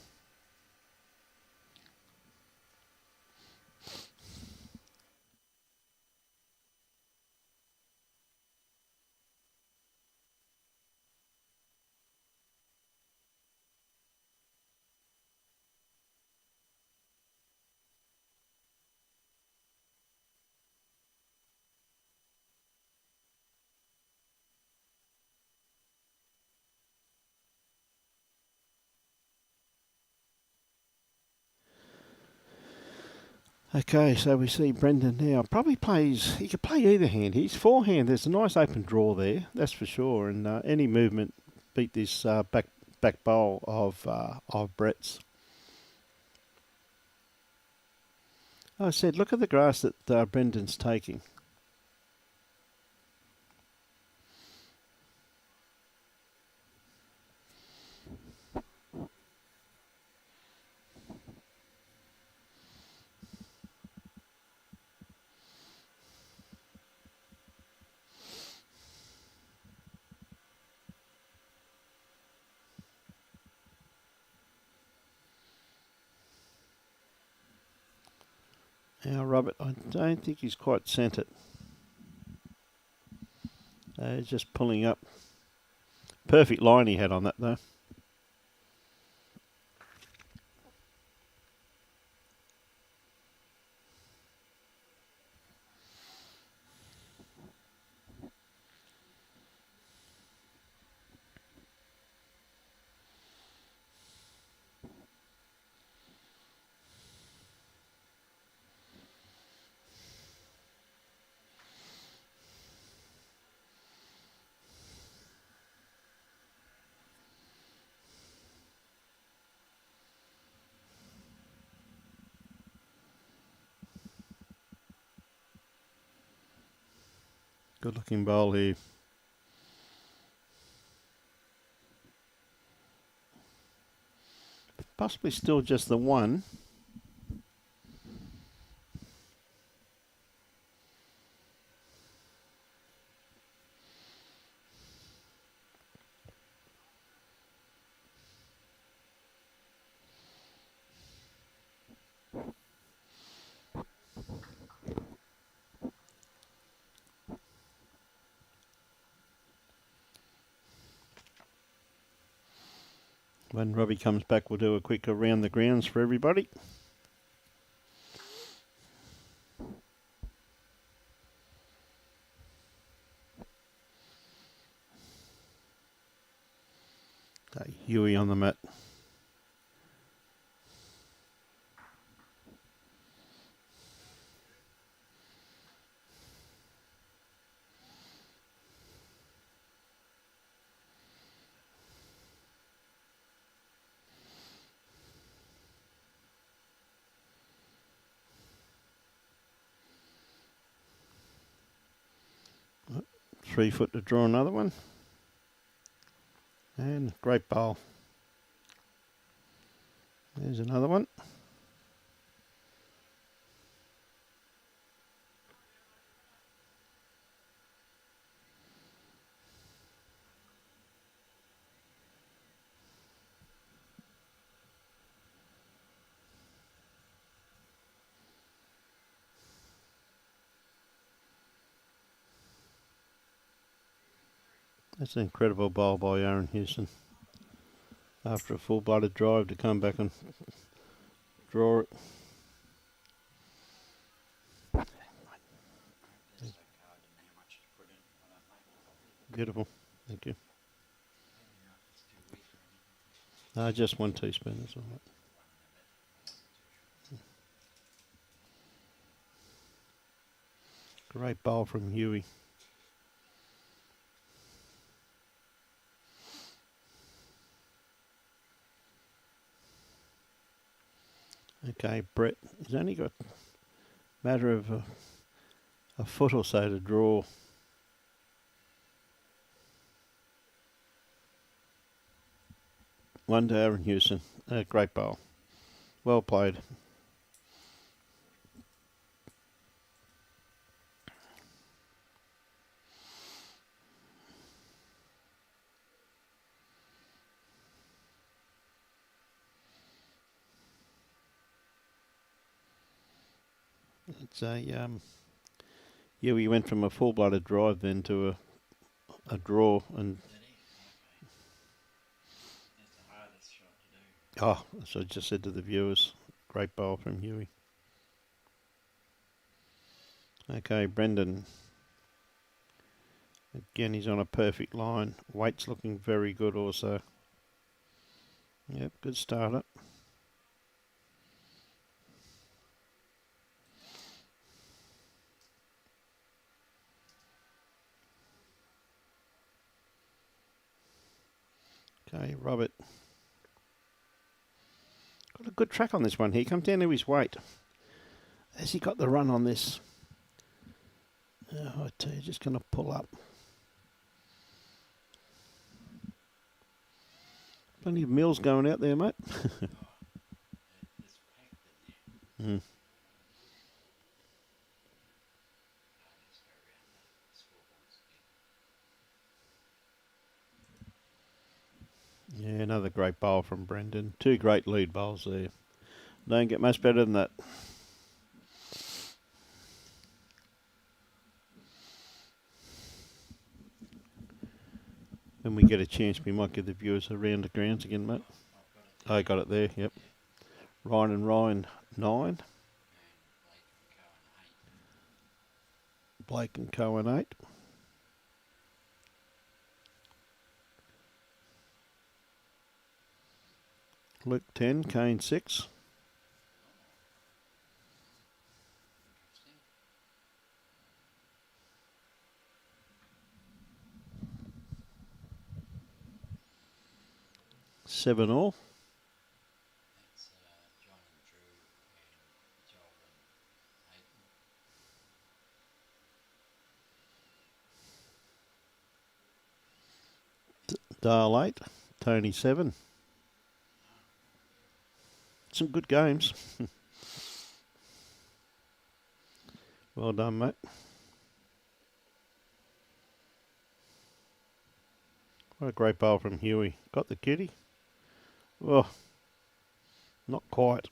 [SPEAKER 1] Okay, so we see Brendan now. Probably plays, he could play either hand. He's forehand. There's a nice open draw there, that's for sure. And any movement beat this back bowl of Brett's. I said, look at the grass that Brendan's taking. Now, Robert, I don't think he's quite sent it. Just pulling up. Perfect line he had on that, though. Good looking bowl here. Possibly still just the one. When Robbie comes back, we'll do a quick around the grounds for everybody. Huey on the mat. Oh, 3 foot to draw another one. And great bowl. There's another one. That's an incredible bowl by Aaron Hewson. After a full-blooded drive to come back and draw it. Beautiful. Thank you. Just 1 teaspoon, that's all right. Great bowl from Huey. Okay, Brett, he's only got a matter of a foot or so to draw. One to Aaron Hewson. Great bowl. Well played. It's a yeah, we went from a full-blooded drive then to a draw, and as I just said to the viewers, great bowl from Huey. Okay, Brendan. Again, he's on a perfect line. Weight's looking very good also. Yep, good starter. Okay, Robert. Got a good track on this one. He comes down to his weight. Has he got the run on this? I tell you, just going to pull up. Plenty of mills going out there, mate. Mm. Yeah, another great bowl from Brendan. 2 great lead bowls there. Don't get much better than that. When we get a chance, we might give the viewers a round of grounds again, mate. I got it there, yep. Ryan and Ryan, 9. Blake and Cohen, 8. Luke, 10. Kane, 6. Seven all. Dale 8. Tony 7. Some good games. Well done, mate. What a great bowl from Huey. Got the kitty. Oh, not quite.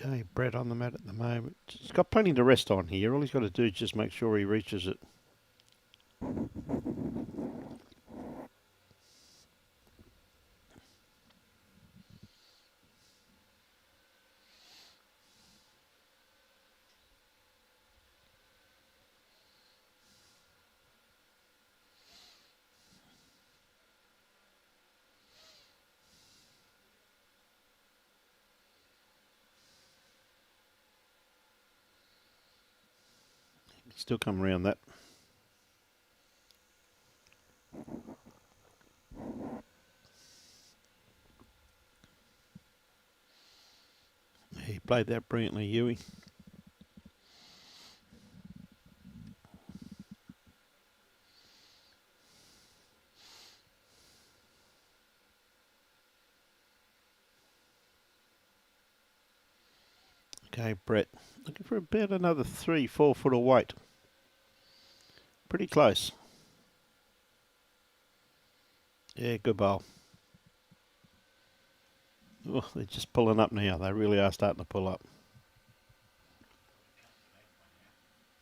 [SPEAKER 1] Okay, Brett on the mat at the moment. He's got plenty to rest on here. All he's got to do is just make sure he reaches it. Still come around that. He played that brilliantly, Huey. Okay, Brett. Looking for about another 3-4 foot of weight. Pretty close. Yeah, good bowl. Oh, they're just pulling up now. They really are starting to pull up.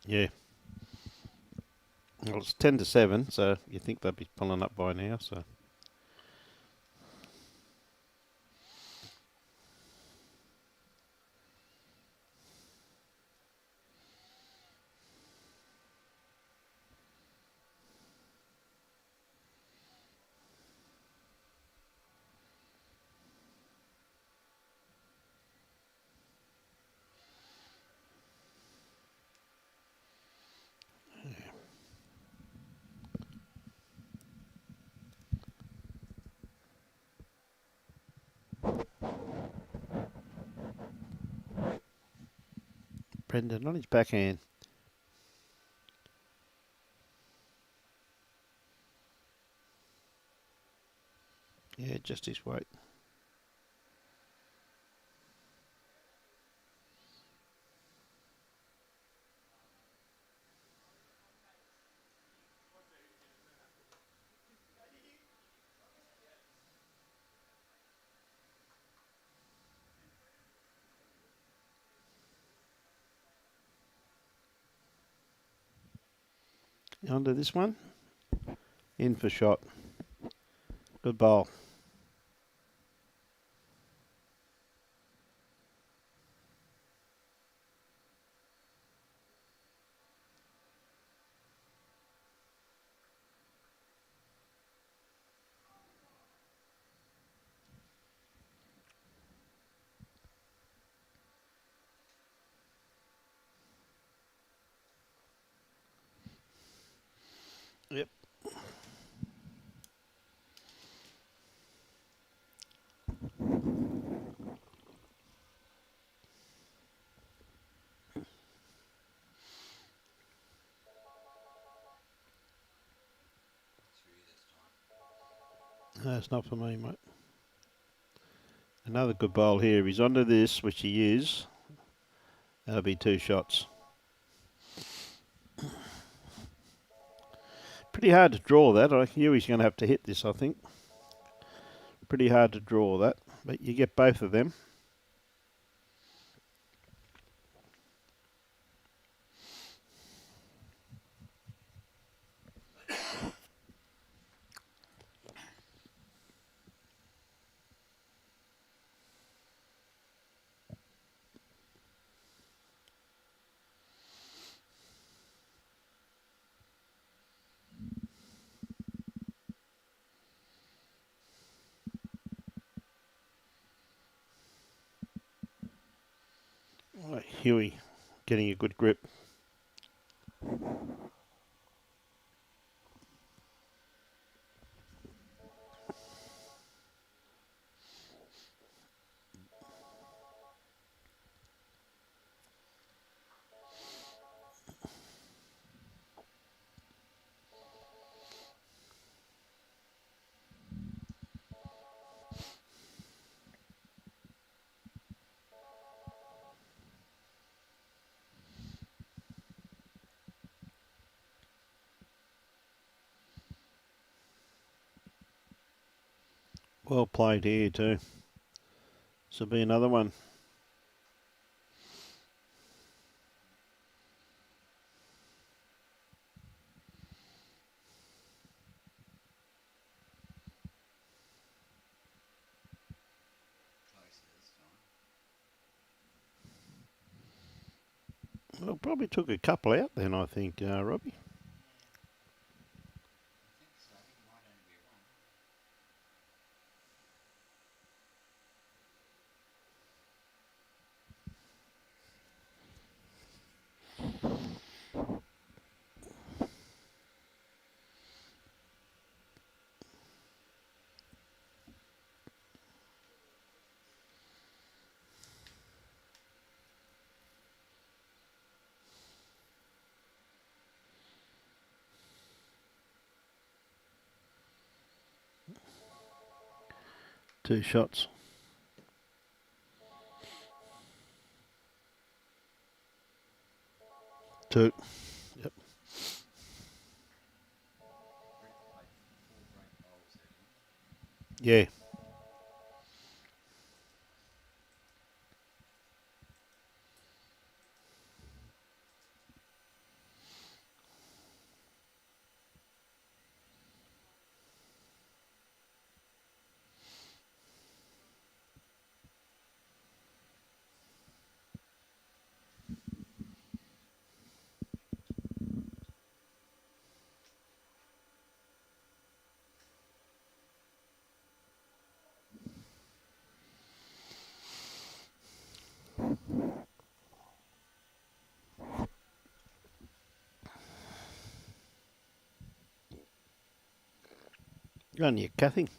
[SPEAKER 1] Yeah. Well, it's 10-7, so you think they'd be pulling up by now, so. Brendan on his backhand. Yeah, just his weight. Onto this one. In for shot. Good bowl. Yep. No, it's not for me, mate. Another good bowl here. If he's onto this, which he is, that'll be 2 shots. Pretty hard to draw that. I knew he's going to have to hit this, I think. Pretty hard to draw that, but you get both of them. Right, Huey getting a good grip. Well played here too. This will be another one. Well, probably took a couple out then, I think, Robbie. 2 shots. Two. Yep. Yeah. Good on you, Kathy.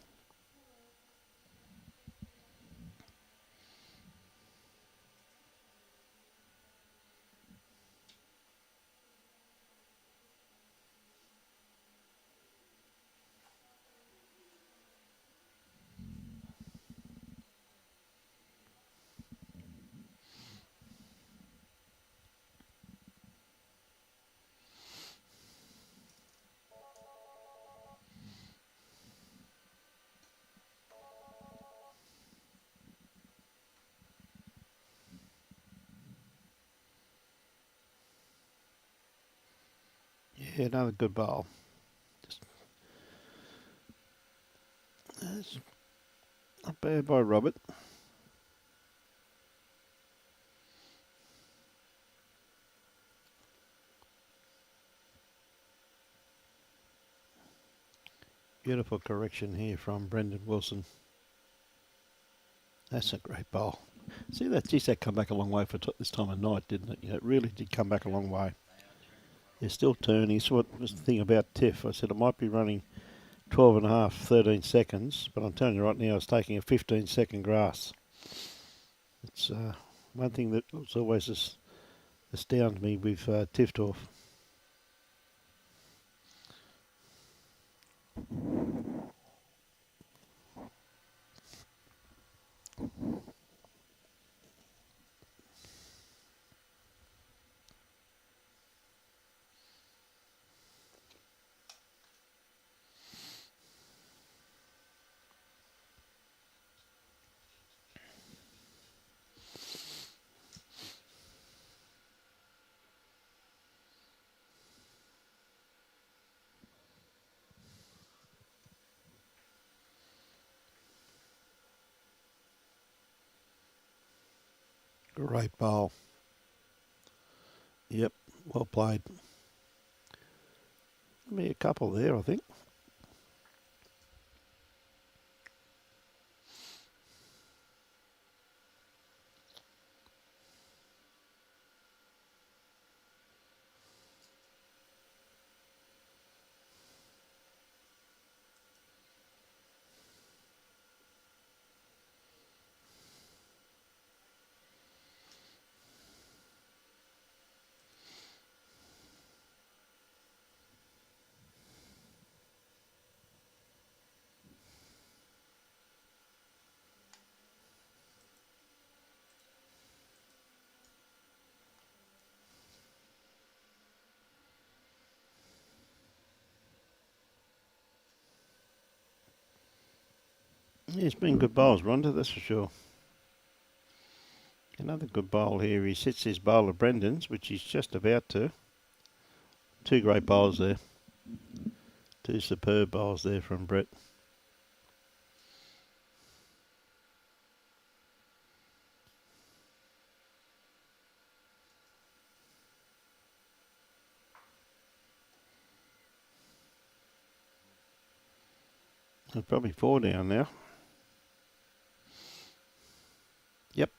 [SPEAKER 1] Yeah, another good bowl. That's not bad by Robert. Beautiful correction here from Brendan Wilson. That's a great bowl. See, that come back a long way for this time of night, didn't it? It really did come back a long way. They're still turning. So what was the thing about Tiff? I said it might be running 12 and a half, 13 seconds, but I'm telling you right now, it's taking a 15-second grass. It's one thing that was always astounded me with Tiftorf. Great bowl. Yep, well played. Maybe a couple there, I think. Yeah, it's been good bowls, Rhonda, that's for sure. Another good bowl here. He sits his bowl of Brendan's, which he's just about to. 2 great bowls there. 2 superb bowls there from Brett. There's probably 4 down now. Yep.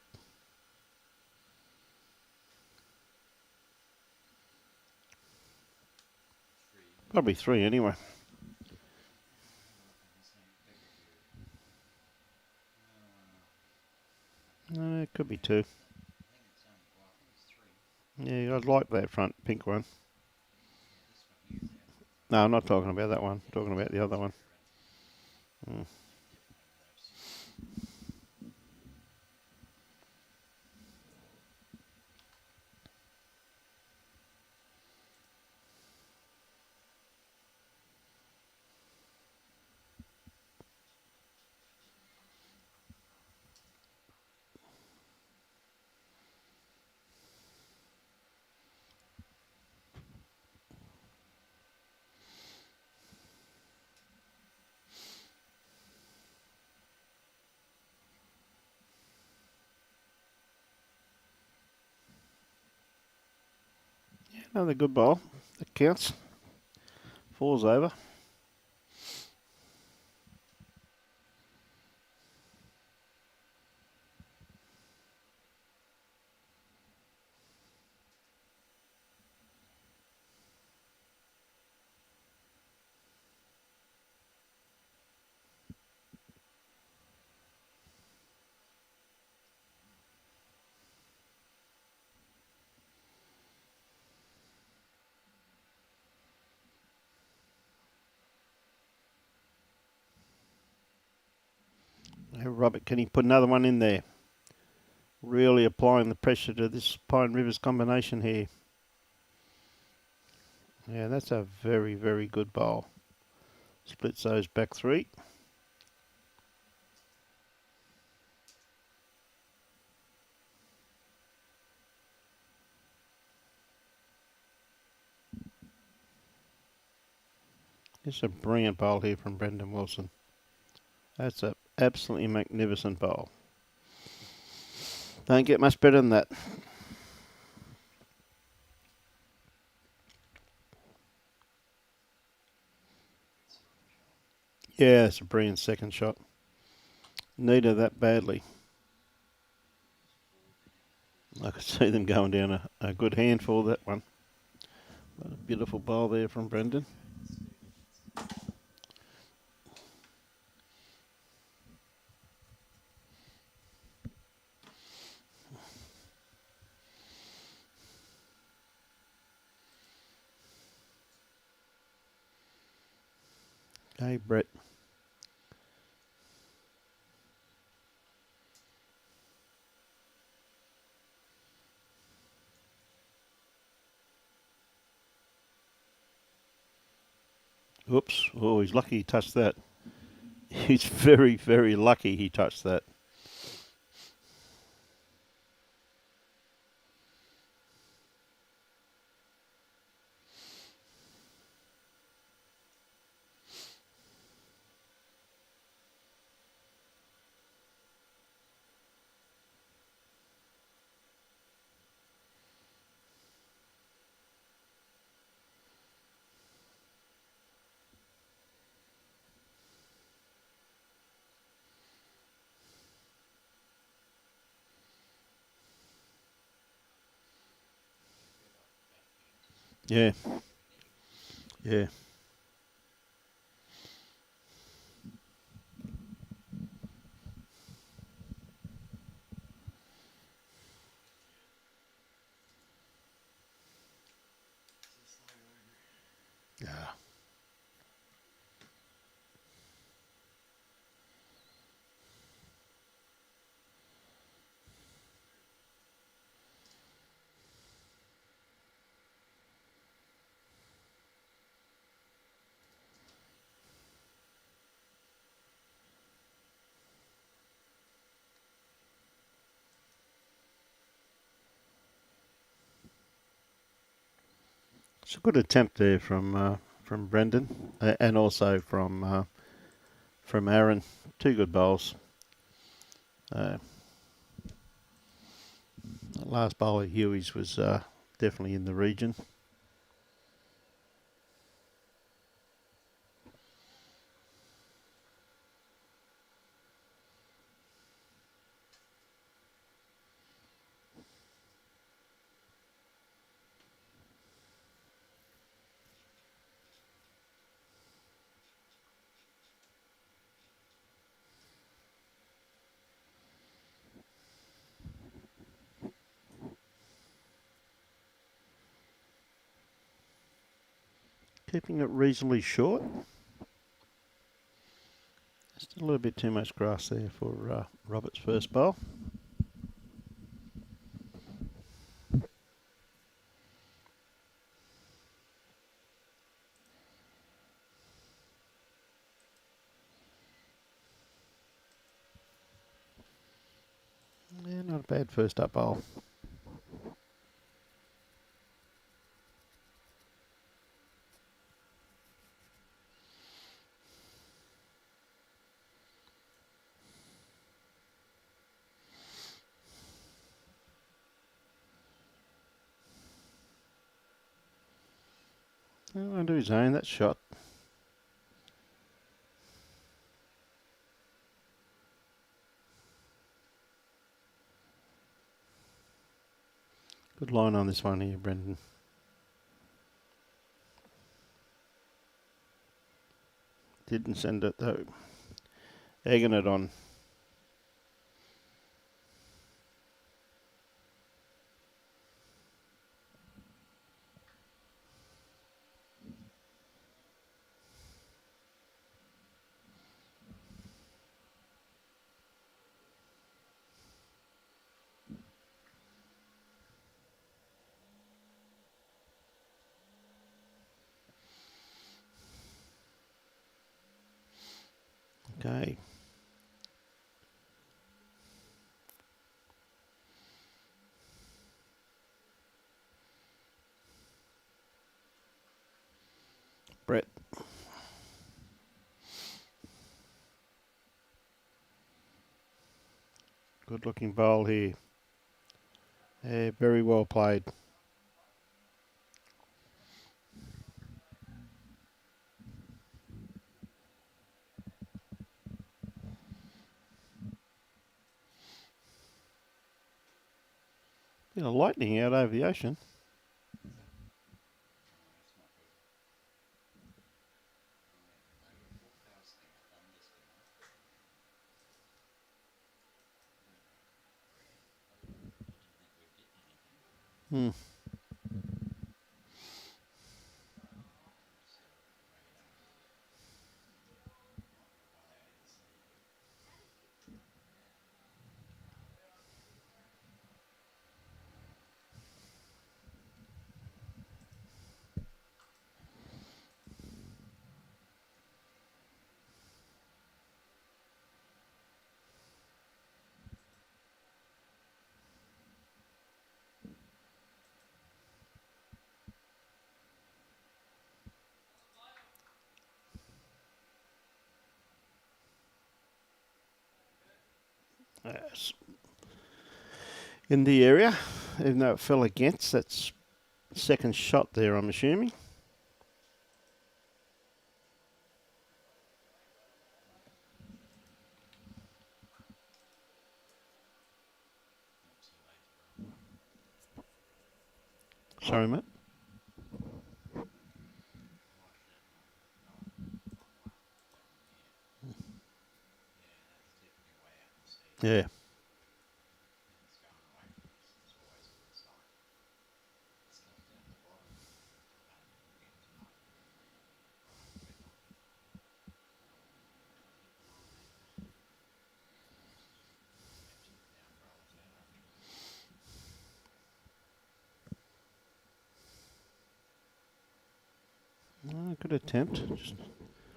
[SPEAKER 1] Probably 3 anyway. It could be 2. Yeah, I'd like that front pink one. No, I'm not talking about that one. I'm talking about the other one. Another good bowl. That counts. 4's over. Hey, Robert, can he put another one in there? Really applying the pressure to this Pine Rivers combination here. Yeah, that's a very, very good bowl. Splits those back 3. It's a brilliant bowl here from Brendan Wilson. That's an absolutely magnificent bowl. Don't get much better than that. Yeah, it's a brilliant second shot. Needed that badly. I could see them going down a good handful, that one. What a beautiful bowl there from Brendan. Hey, Brett. Oops. Oh, he's lucky he touched that. He's very, very lucky he touched that. Yeah. Yeah. Yeah. It's a good attempt there from Brendan and also from Aaron. 2 good bowls. Last bowl of Huey's was definitely in the region. Keeping it reasonably short. Just a little bit too much grass there for Robert's first bowl. Yeah, not a bad first up bowl. Under his own, that shot. Good line on this one here, Brendan. Didn't send it though. Egging it on. Okay. Brett. Good looking bowl here. Yeah, very well played. Bit of lightning out over the ocean. Yes. In the area, even though it fell against, that's second shot there, I'm assuming. Sorry, mate. Yeah. Good attempt. Just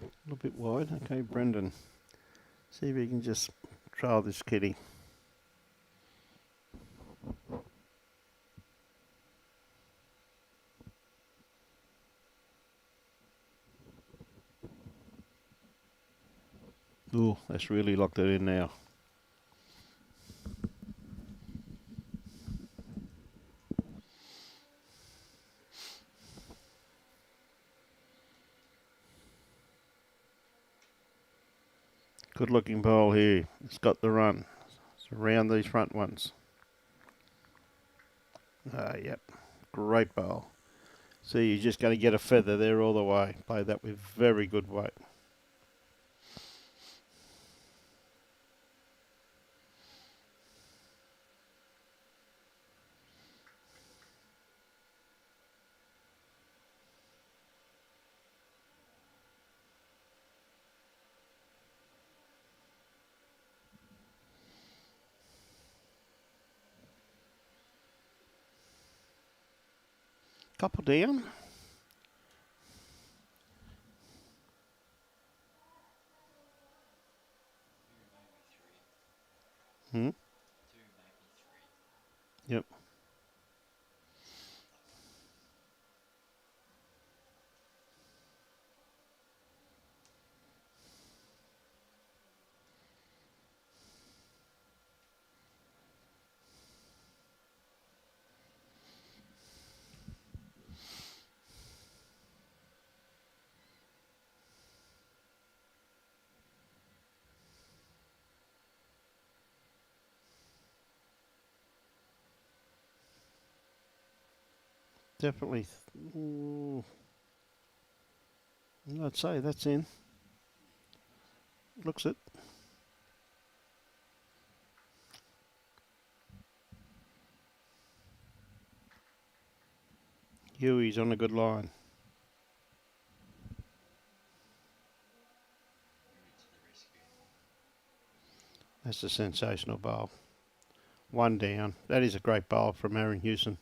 [SPEAKER 1] a little bit wide. Okay, Brendan. See if he can just trail this kitty. Ooh, that's really locked it in now. Good looking bowl here. It's got the run. It's around these front ones. Yep. Great bowl. See, you're just going to get a feather there all the way. Play that with very good weight. Couple down. Yep. Definitely. I'd say that's in. Looks it. Huey's on a good line. That's a sensational bowl. One down. That is a great bowl from Aaron Hewson.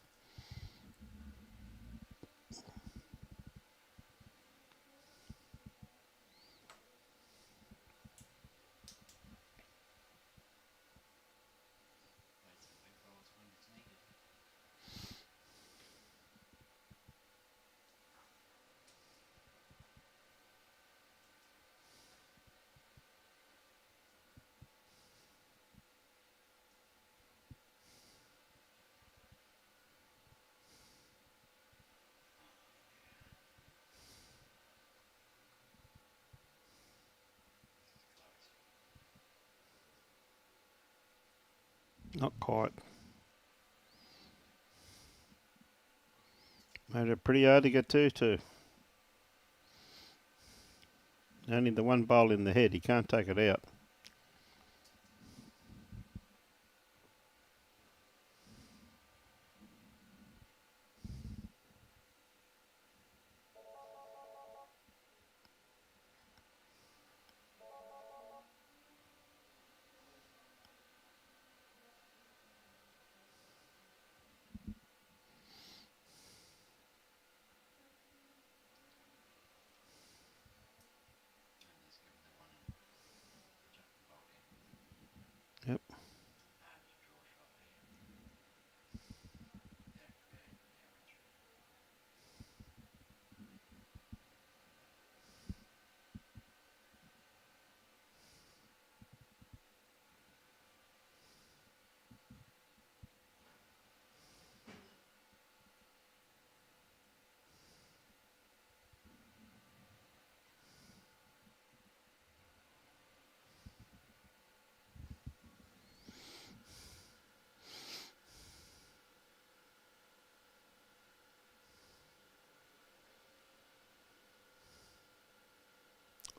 [SPEAKER 1] Not quite. Made it pretty hard to get to. Only the one bowl in the head. He can't take it out. Yep.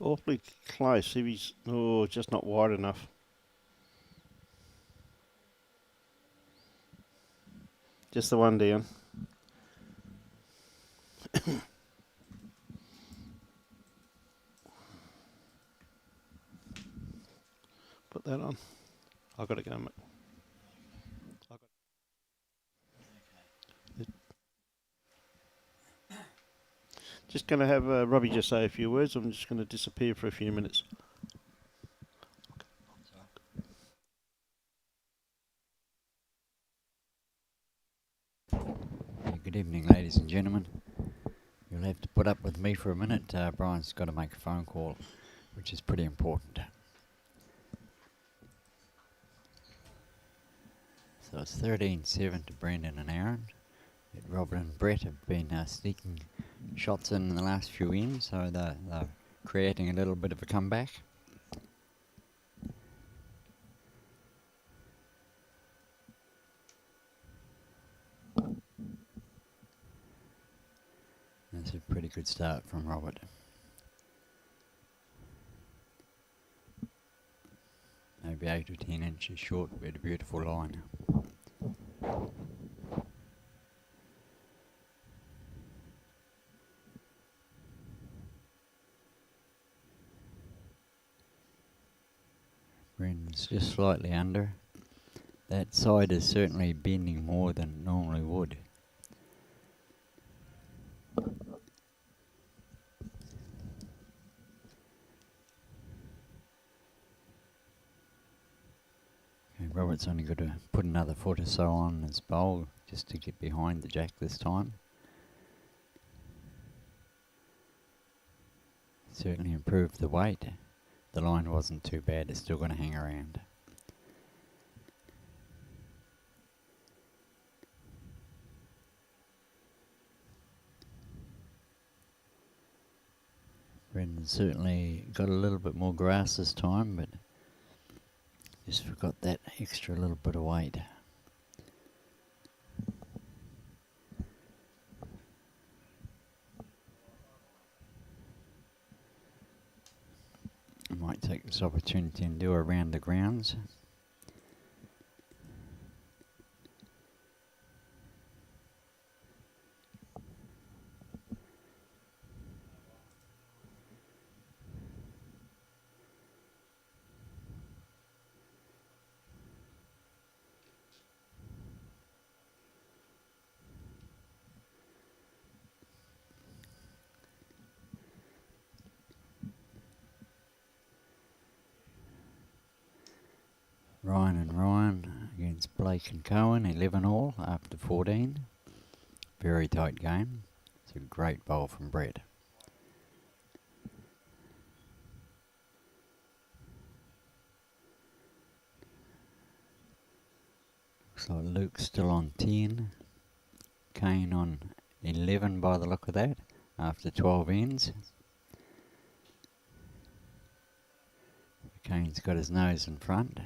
[SPEAKER 1] Awfully close. If he's just not wide enough. Just the one down. Put that on. I've got to go, mate. Just going to have Robbie just say a few words. I'm just going to disappear for a few minutes.
[SPEAKER 2] Good evening, ladies and gentlemen. You'll have to put up with me for a minute. Brian's got to make a phone call, which is pretty important. So it's 13-7 to Brendan and Aaron. Robert and Brett have been sneaking shots in the last few ends, so they're creating a little bit of a comeback. That's a pretty good start from Robert. Maybe 8 or 10 inches short, but a beautiful line. Brendan's just slightly under. That side is certainly bending more than it normally would. Okay, Robert's only got to put another foot or so on his bowl just to get behind the jack this time. Certainly improved the weight. The line wasn't too bad, it's still going to hang around. Brendan certainly got a little bit more grass this time, but just forgot that extra little bit of weight. take this opportunity and do around the grounds. Ryan and Ryan against Blake and Cohen, 11 all after 14. Very tight game. It's a great bowl from Brett. Looks like Luke's still on 10. Kane on 11 by the look of that after 12 ends. Kane's got his nose in front.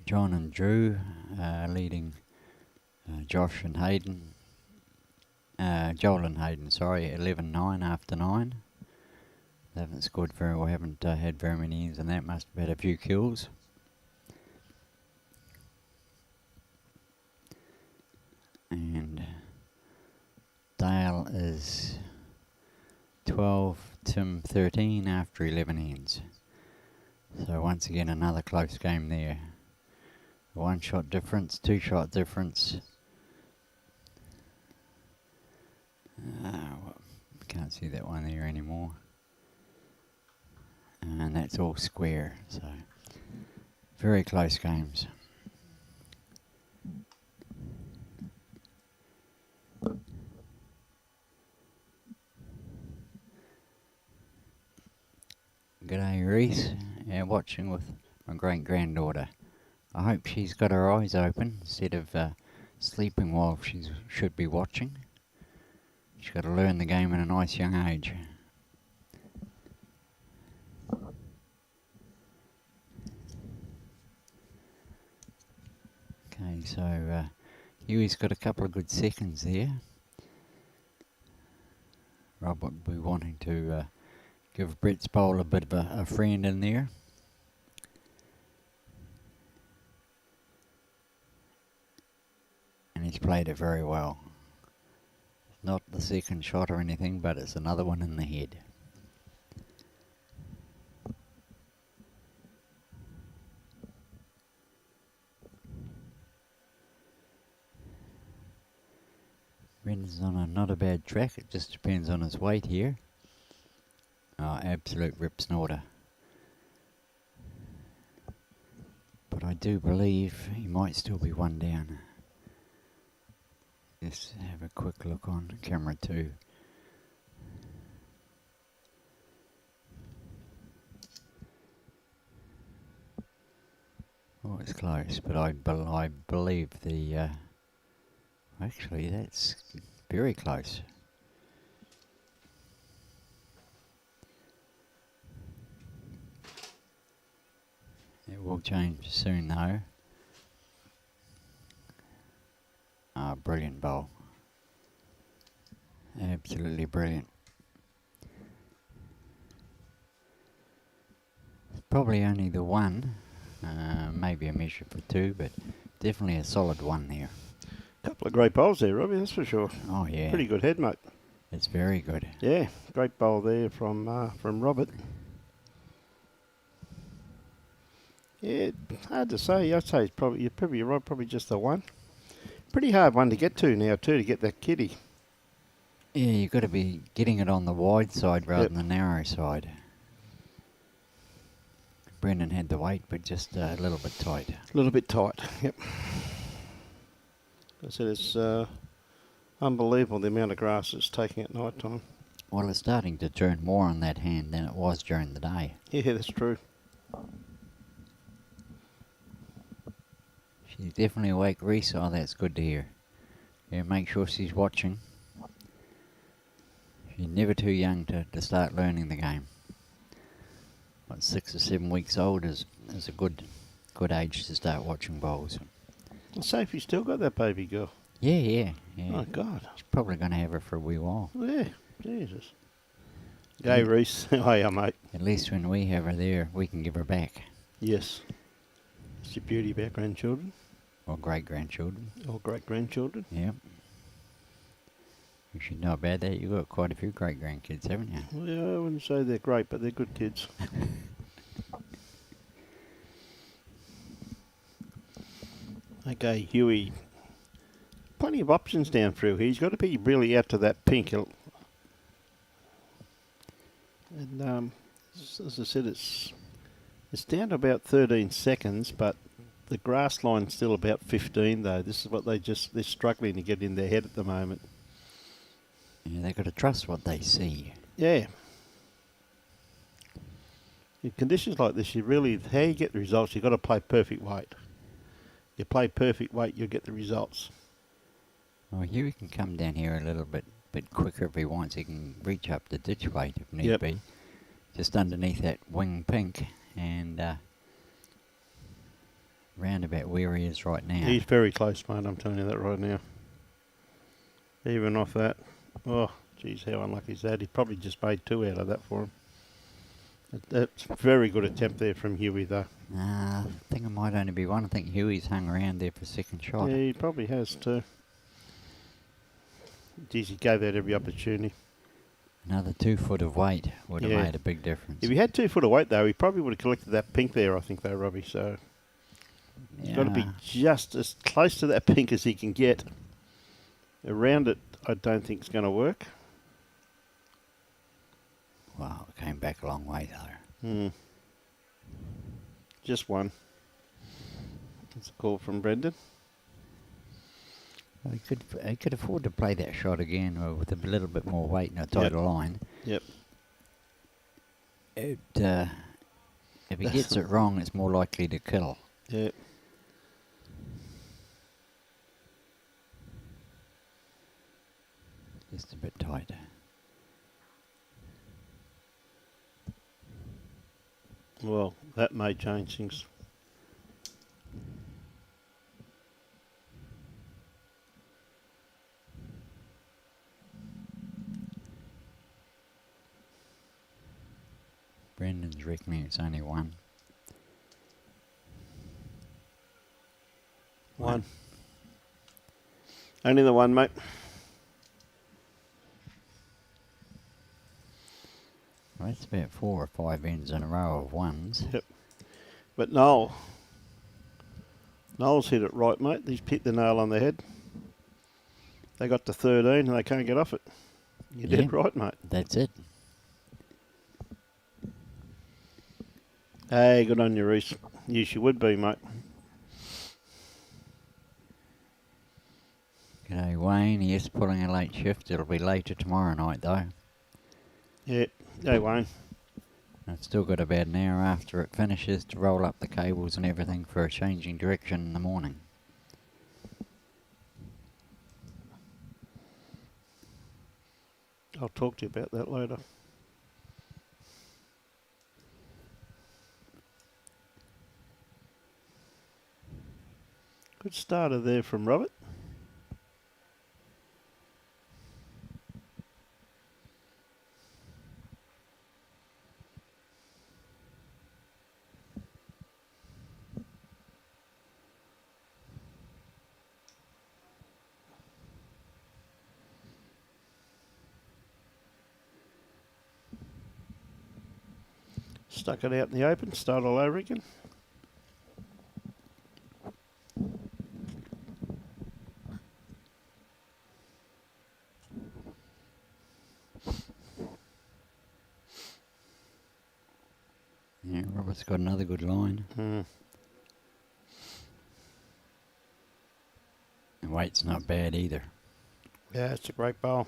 [SPEAKER 2] John and Drew leading Josh and Hayden. Joel and Hayden, sorry, 11-9 after 9. They haven't scored very well, haven't had very many ends, and that must have had a few kills. And Dale is 12, Tim 13 after 11 ends. So once again another close game there. 1 shot difference, 2 shot difference. Can't see that one there anymore. And that's all square, so very close games. G'day Reese, watching with my great-granddaughter. I hope she's got her eyes open instead of sleeping while she should be watching. She's got to learn the game at a nice young age. Okay, so Huey's got a couple of good seconds there. Rob would be wanting to give Brett's bowl a bit of a friend in there. And he's played it very well. Not the second shot or anything, but it's another one in the head. Brendan's on not a bad track, it just depends on his weight here. Oh, absolute rip snorter. But I do believe he might still be one down. Just have a quick look on camera 2. Oh, it's close, but I believe the... actually, that's very close. It will change soon, though. Ah, brilliant bowl. Absolutely brilliant. It's probably only the one, maybe a measure for 2, but definitely a solid one there.
[SPEAKER 1] Couple of great bowls there, Robbie, that's for sure.
[SPEAKER 2] Oh yeah.
[SPEAKER 1] Pretty good head, mate.
[SPEAKER 2] It's very good.
[SPEAKER 1] Yeah, great bowl there from Robert. Yeah, hard to say. I'd say you're probably right, probably just the one. Pretty hard one to get to now too, to get that kitty.
[SPEAKER 2] Yeah, you've got to be getting it on the wide side rather than the narrow side. Brendan had the weight, but just a little bit tight.
[SPEAKER 1] A little bit tight, yep. I said it's unbelievable the amount of grass it's taking at night time.
[SPEAKER 2] Well, it's starting to turn more on that hand than it was during the day.
[SPEAKER 1] Yeah, that's true.
[SPEAKER 2] She's definitely awake, Reese. Oh, that's good to hear. Yeah, make sure she's watching. She's never too young to start learning the game. What, 6 or 7 weeks old is a good age to start watching bowls.
[SPEAKER 1] Well, Sophie's still got that baby girl.
[SPEAKER 2] Yeah.
[SPEAKER 1] Oh, God.
[SPEAKER 2] She's probably going to have her for a wee while.
[SPEAKER 1] Yeah, Jesus. Go, Reese. How are you, mate?
[SPEAKER 2] At least when we have her there, we can give her back.
[SPEAKER 1] Yes. It's your beauty about grandchildren.
[SPEAKER 2] Or great-grandchildren.
[SPEAKER 1] Or great-grandchildren.
[SPEAKER 2] Yep. You should know about that. You've got quite a few great-grandkids, haven't you?
[SPEAKER 1] Well, yeah, I wouldn't say they're great, but they're good kids. Okay, Huey. Plenty of options down through here. He's got to be really out to that pink. And as I said, it's down to about 13 seconds, but the grass line's still about 15 though. This is what they're struggling to get in their head at the moment.
[SPEAKER 2] Yeah, they've got to trust what they see.
[SPEAKER 1] Yeah. In conditions like this, how you get the results, you've got to play perfect weight. You play perfect weight, you'll get the results.
[SPEAKER 2] Well, Huey can come down here a little bit quicker if he wants. He can reach up to ditch weight if need be. Just underneath that wing pink and round about where he is right now.
[SPEAKER 1] He's very close, mate, I'm telling you that right now. Even off that. Oh, geez, how unlucky is that? He probably just made 2 out of that for him. That's a very good attempt there from Huey, though.
[SPEAKER 2] I think it might only be one. I think Huey's hung around there for second shot.
[SPEAKER 1] Yeah, he probably has too. Geez, he gave that every opportunity.
[SPEAKER 2] Another 2 foot of weight would have made a big difference.
[SPEAKER 1] If he had 2 foot of weight, though, he probably would have collected that pink there, I think, though, Robbie. So he's got to be just as close to that pink as he can get. Around it, I don't think it's going to work.
[SPEAKER 2] Wow, it came back a long way, though.
[SPEAKER 1] Just one. That's a call from Brendan.
[SPEAKER 2] Well, he could afford to play that shot again with a little bit more weight and a tighter line.
[SPEAKER 1] Yep.
[SPEAKER 2] If he gets it wrong, it's more likely to kill.
[SPEAKER 1] Yep.
[SPEAKER 2] Just a bit tighter.
[SPEAKER 1] Well, that may change things.
[SPEAKER 2] Brendan's reckoning it's only one.
[SPEAKER 1] One. Only the one, mate.
[SPEAKER 2] Well, that's about 4 or 5 ends in a row of ones.
[SPEAKER 1] Yep. But Noel's hit it right, mate. He's hit the nail on the head. They got to 13 and they can't get off it. You're dead right, mate.
[SPEAKER 2] That's it.
[SPEAKER 1] Hey, good on you, Reese. Yes, you would be, mate.
[SPEAKER 2] G'day, Wayne. He is pulling a late shift. It'll be later tomorrow night, though.
[SPEAKER 1] Yeah. Hey, Wayne.
[SPEAKER 2] I've still got about an hour after it finishes to roll up the cables and everything for a changing direction in the morning.
[SPEAKER 1] I'll talk to you about that later. Good starter there from Robert. Stuck it out in the open, start all over again.
[SPEAKER 2] Yeah, Robert's got another good line. The weight's not bad either.
[SPEAKER 1] Yeah, it's a great bowl.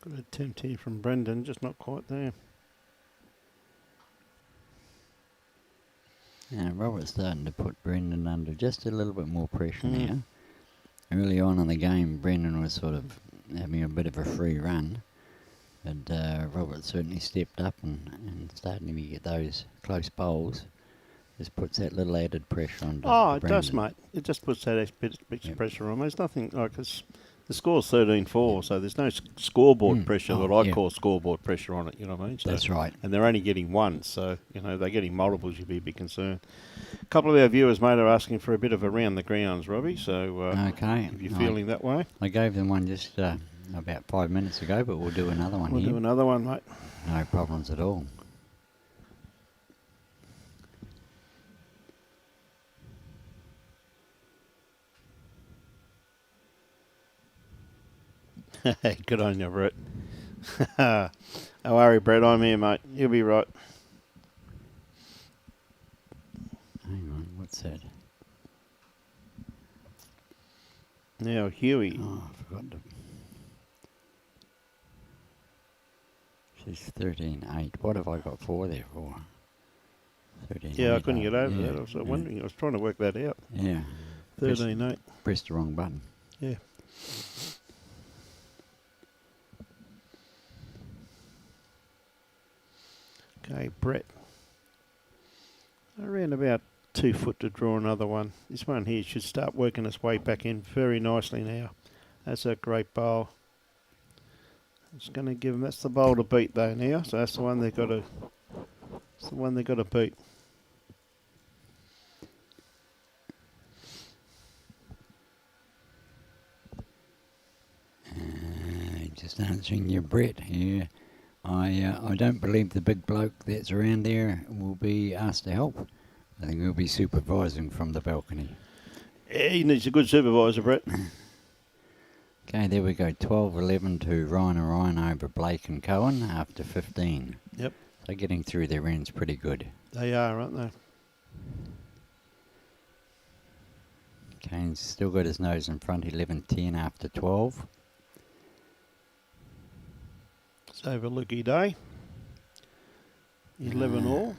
[SPEAKER 1] Good attempt here from Brendan, just not quite there.
[SPEAKER 2] Yeah, Robert's starting to put Brendan under just a little bit more pressure now. Early on in the game, Brendan was sort of having a bit of a free run. And Robert certainly stepped up and starting to get those close bowls. Just puts that little added pressure on
[SPEAKER 1] Oh, it does,
[SPEAKER 2] Brandon.
[SPEAKER 1] mate. It just puts that extra
[SPEAKER 2] Yep.
[SPEAKER 1] pressure on. There's nothing like the score's 13-4, so there's no scoreboard pressure that I call scoreboard pressure on it. You know what I mean? So,
[SPEAKER 2] That's right.
[SPEAKER 1] And they're only getting one, so they're getting multiples. You'd be a bit concerned. A couple of our viewers, mate, are asking for a bit of around the grounds, Robbie. So,
[SPEAKER 2] Okay.
[SPEAKER 1] if you're feeling that way,
[SPEAKER 2] I gave them one just about 5 minutes ago, but we'll do another one
[SPEAKER 1] we'll
[SPEAKER 2] here.
[SPEAKER 1] do another one, mate.
[SPEAKER 2] No problems at all.
[SPEAKER 1] Hey, good on you, Brett. Don't worry, Brett. I'm here, mate. You'll be right.
[SPEAKER 2] Hang on, what's that?
[SPEAKER 1] Now, Huey.
[SPEAKER 2] Oh, I forgot to... She's 13.8. What have I got 4 there for? 13.
[SPEAKER 1] Yeah, I couldn't get over that. I was wondering. I was trying to work that out.
[SPEAKER 2] Yeah.
[SPEAKER 1] 13-8.
[SPEAKER 2] Pressed the wrong button.
[SPEAKER 1] Yeah. Okay, Brett. Around about 2 foot to draw another one. This one here should start working its way back in very nicely now. That's a great bowl. It's going to give them. That's the bowl to beat though now. So that's the one they've got to. It's the one they've got to beat.
[SPEAKER 2] Just answering your Brett here. I don't believe the big bloke that's around there will be asked to help. I think we'll be supervising from the balcony.
[SPEAKER 1] Yeah, he needs a good supervisor, Brett.
[SPEAKER 2] Okay, there we go. 12-11 to Ryan over Blake and Cohen after 15.
[SPEAKER 1] Yep.
[SPEAKER 2] So getting through their ends pretty good.
[SPEAKER 1] They are, aren't they?
[SPEAKER 2] Kane's still got his nose in front. 11-10 after 12.
[SPEAKER 1] It's over Lukey Day. 11 all.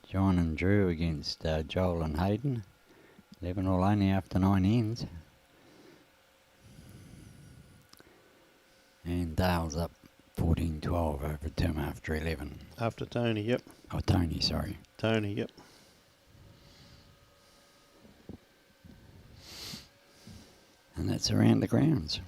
[SPEAKER 2] John and Drew against Joel and Hayden. 11 all only after 9 ends. And Dale's up 14-12 over Tim after 11.
[SPEAKER 1] After Tony, yep.
[SPEAKER 2] Oh, Tony, sorry.
[SPEAKER 1] Tony, yep.
[SPEAKER 2] And that's around the grounds.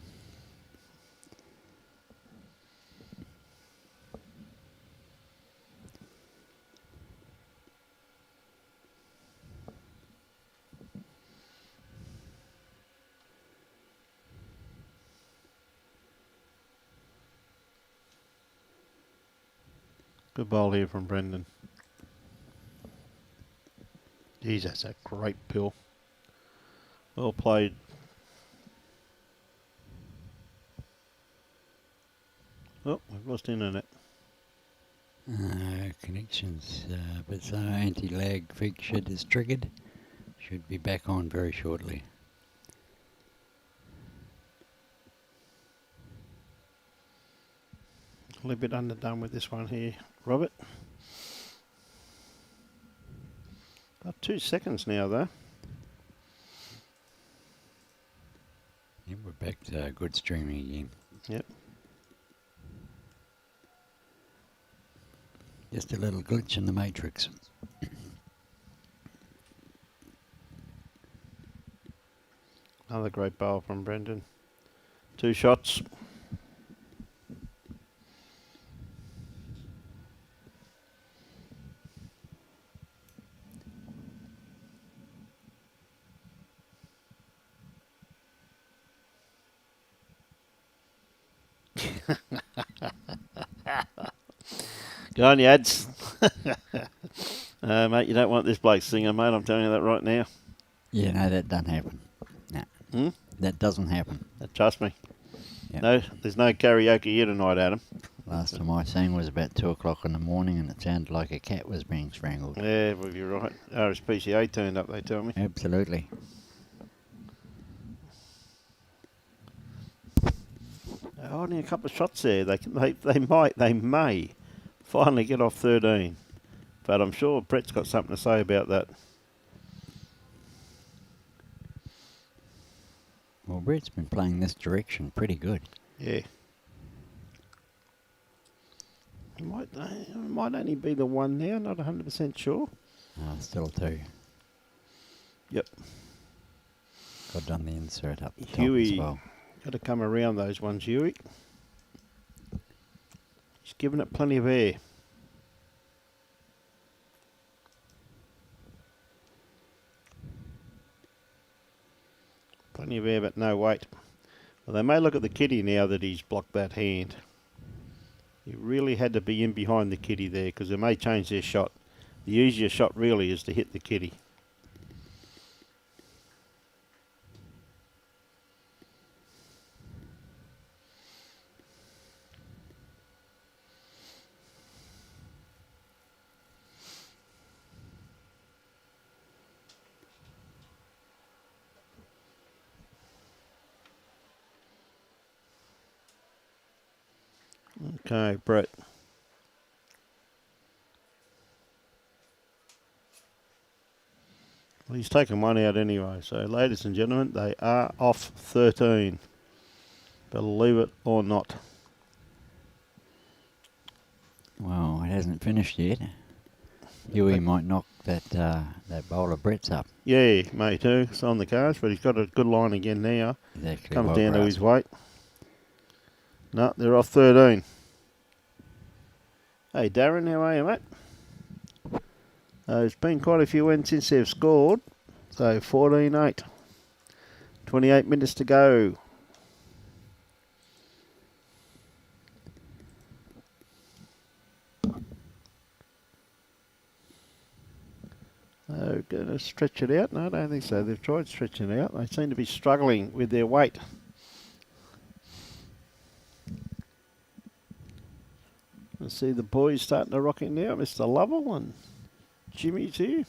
[SPEAKER 1] Good bowl here from Brendan. Geez, that's a great pill. Well played. Oh, we've lost internet.
[SPEAKER 2] Connections, but so anti-lag feature is triggered. Should be back on very shortly.
[SPEAKER 1] A little bit underdone with this one here, Robert. Got 2 seconds now, though.
[SPEAKER 2] Yeah, we're back to good streaming again.
[SPEAKER 1] Yep.
[SPEAKER 2] Just a little glitch in the matrix.
[SPEAKER 1] Another great bowl from Brendan. 2 shots. Good on you, Ads. Mate, you don't want this bloke singing, mate. I'm telling you that right now.
[SPEAKER 2] Yeah, no, that doesn't happen. No. That doesn't happen.
[SPEAKER 1] Trust me.
[SPEAKER 2] Yep.
[SPEAKER 1] No, there's no karaoke here tonight, Adam.
[SPEAKER 2] Last time I sang was about 2 o'clock in the morning and it sounded like a cat was being strangled.
[SPEAKER 1] Yeah, well, you're right. RSPCA turned up, they tell me.
[SPEAKER 2] Absolutely.
[SPEAKER 1] Only a couple of shots there. They may finally get off 13. But I'm sure Brett's got something to say about that.
[SPEAKER 2] Well, Brett's been playing this direction pretty good.
[SPEAKER 1] Yeah. Might only be the one now, not 100% sure.
[SPEAKER 2] Still 2.
[SPEAKER 1] Yep.
[SPEAKER 2] Got done the insert up the top
[SPEAKER 1] Huey,
[SPEAKER 2] as well.
[SPEAKER 1] got to come around those ones, Huey. He's giving it plenty of air. Plenty of air, but no weight. Well, they may look at the kitty now that he's blocked that hand. He really had to be in behind the kitty there because they may change their shot. The easier shot really is to hit the kitty. Okay, Brett. Well, he's taken one out anyway. So, ladies and gentlemen, they are off 13. Believe it or not.
[SPEAKER 2] Well, it hasn't finished yet. Huey might knock that bowl of Brett's up.
[SPEAKER 1] Yeah, may too. It's on the cards, but he's got a good line again now. Comes down to his weight. No, they're off 13. Hey, Darren, how are you, mate? It's been quite a few wins since they've scored. So 14-8. 28 minutes to go. They're going to stretch it out. No, I don't think so. They've tried stretching it out. They seem to be struggling with their weight. I see the boys starting to rock in now. Mr. Lovell and Jimmy's here.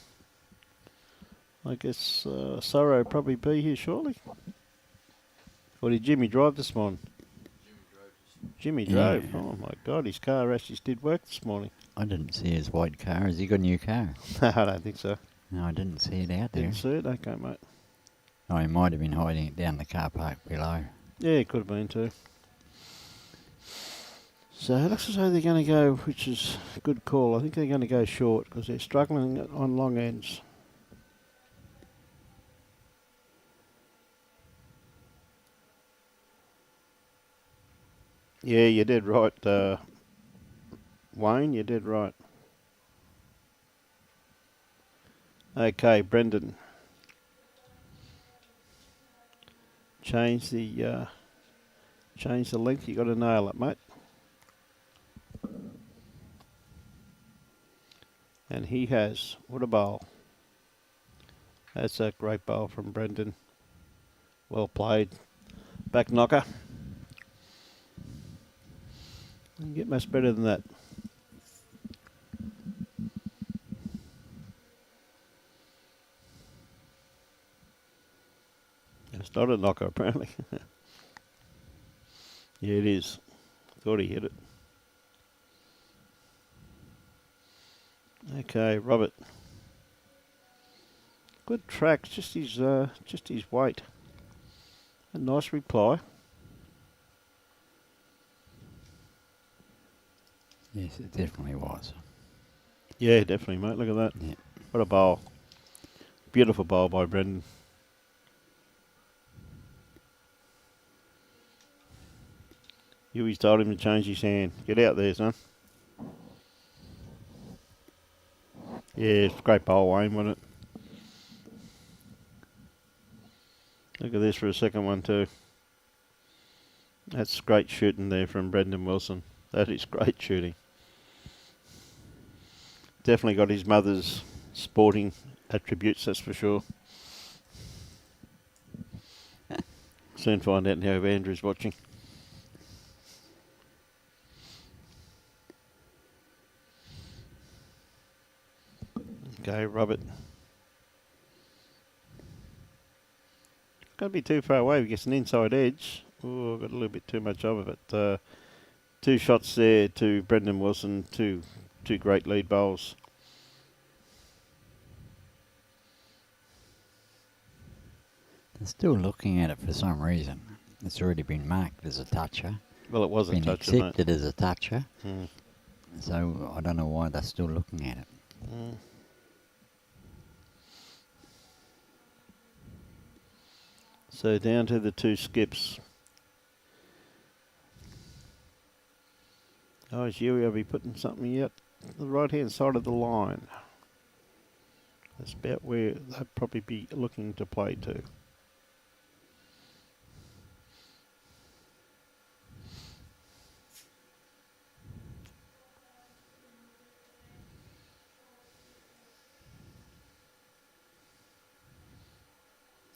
[SPEAKER 1] I guess Sorrow probably be here shortly. Or did Jimmy drive this morning? Jimmy drove.
[SPEAKER 2] Yeah.
[SPEAKER 1] Oh my God, his car actually did work this morning.
[SPEAKER 2] I didn't see his white car. Has he got a new car?
[SPEAKER 1] No, I don't think so.
[SPEAKER 2] No, I didn't see it out there.
[SPEAKER 1] Didn't see it? Okay, mate.
[SPEAKER 2] Oh, he might have been hiding it down the car park below.
[SPEAKER 1] Yeah, it could have been too. So it looks as though they're going to go, which is a good call. I think they're going to go short because they're struggling on long ends. Yeah, you did right, Wayne. You did right. Okay, Brendan. Change the length. You got to nail it, mate. And he has. What a bowl. That's a great bowl from Brendan. Well played. Back knocker. You can get much better than that. It's not a knocker, apparently. Yeah, it is. Thought he hit it. Okay, Robert. Good track, just his weight. A nice reply.
[SPEAKER 2] Yes, it definitely was.
[SPEAKER 1] Yeah, definitely, mate. Look at that.
[SPEAKER 2] Yeah.
[SPEAKER 1] What a bowl. Beautiful bowl by Brendan. Huey's told him to change his hand. Get out there, son. Yeah, it's a great bowl, Wayne, wasn't it? Look at this for a second one too. That's great shooting there from Brendan Wilson. That is great shooting. Definitely got his mother's sporting attributes, that's for sure. Soon find out now if Andrew's watching. Okay, Robert. Got to be too far away. We get an inside edge. Oh, got a little bit too much of it. But 2 shots there to Brendan Wilson. Two great lead bowls.
[SPEAKER 2] They're still looking at it for some reason. It's already been marked as a toucher.
[SPEAKER 1] Well, it was a
[SPEAKER 2] been
[SPEAKER 1] toucher, mate.
[SPEAKER 2] accepted as a toucher. So I don't know why they're still looking at it.
[SPEAKER 1] So down to the 2 skips. Oh, is Huey will be putting something out the right hand side of the line. That's about where they'd probably be looking to play to.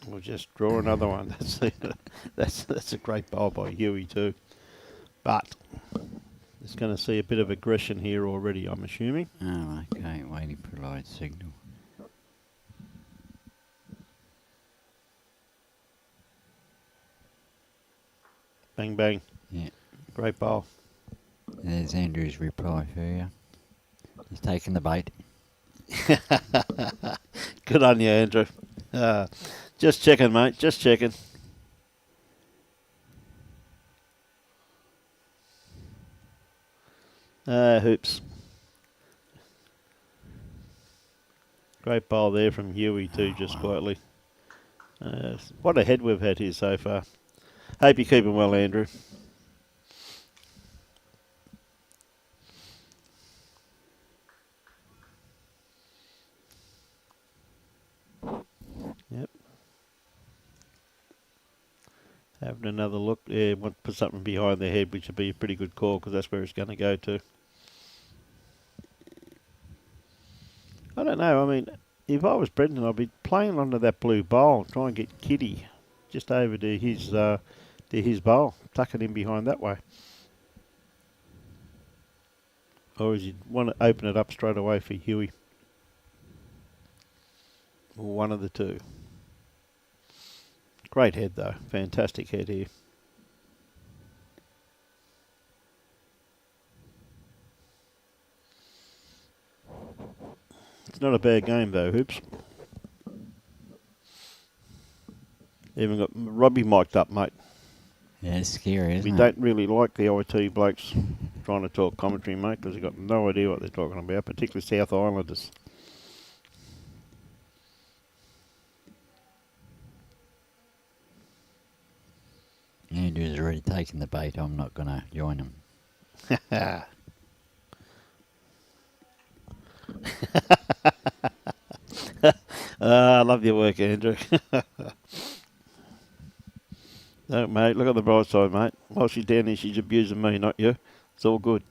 [SPEAKER 1] We'll just draw another one. That's a great bowl by Huey too. But it's going to see a bit of aggression here already, I'm assuming.
[SPEAKER 2] Oh, okay, waiting for light signal.
[SPEAKER 1] Bang, bang.
[SPEAKER 2] Yeah.
[SPEAKER 1] Great bowl.
[SPEAKER 2] There's Andrew's reply for you. He's taking the bait.
[SPEAKER 1] Good on you, Andrew. Just checking, mate. Just checking. Hoops. Great bowl there from Huey too, just quietly. What a head we've had here so far. Hope you're keeping well, Andrew. Yep. Having another look. Yeah, want to put something behind their head, which would be a pretty good call because that's where it's going to go to. I don't know. I mean, if I was Brendan, I'd be playing under that blue bowl, try and get Kitty just over to his bowl, tuck it in behind that way. Or is you want to open it up straight away for Huey? Or one of the two. Great head though, fantastic head here. It's not a bad game though, Hoops. Even got Robbie mic'd up, mate.
[SPEAKER 2] Yeah, it's scary, isn't
[SPEAKER 1] We
[SPEAKER 2] it?
[SPEAKER 1] don't really like the IT blokes trying to talk commentary, mate, because they've got no idea what they're talking about, particularly South Islanders.
[SPEAKER 2] Andrew's already taken the bait. I'm not going to join him.
[SPEAKER 1] I love your work, Andrew. No, mate, look at the bright side, mate. While she's down there, she's abusing me, not you. It's all good.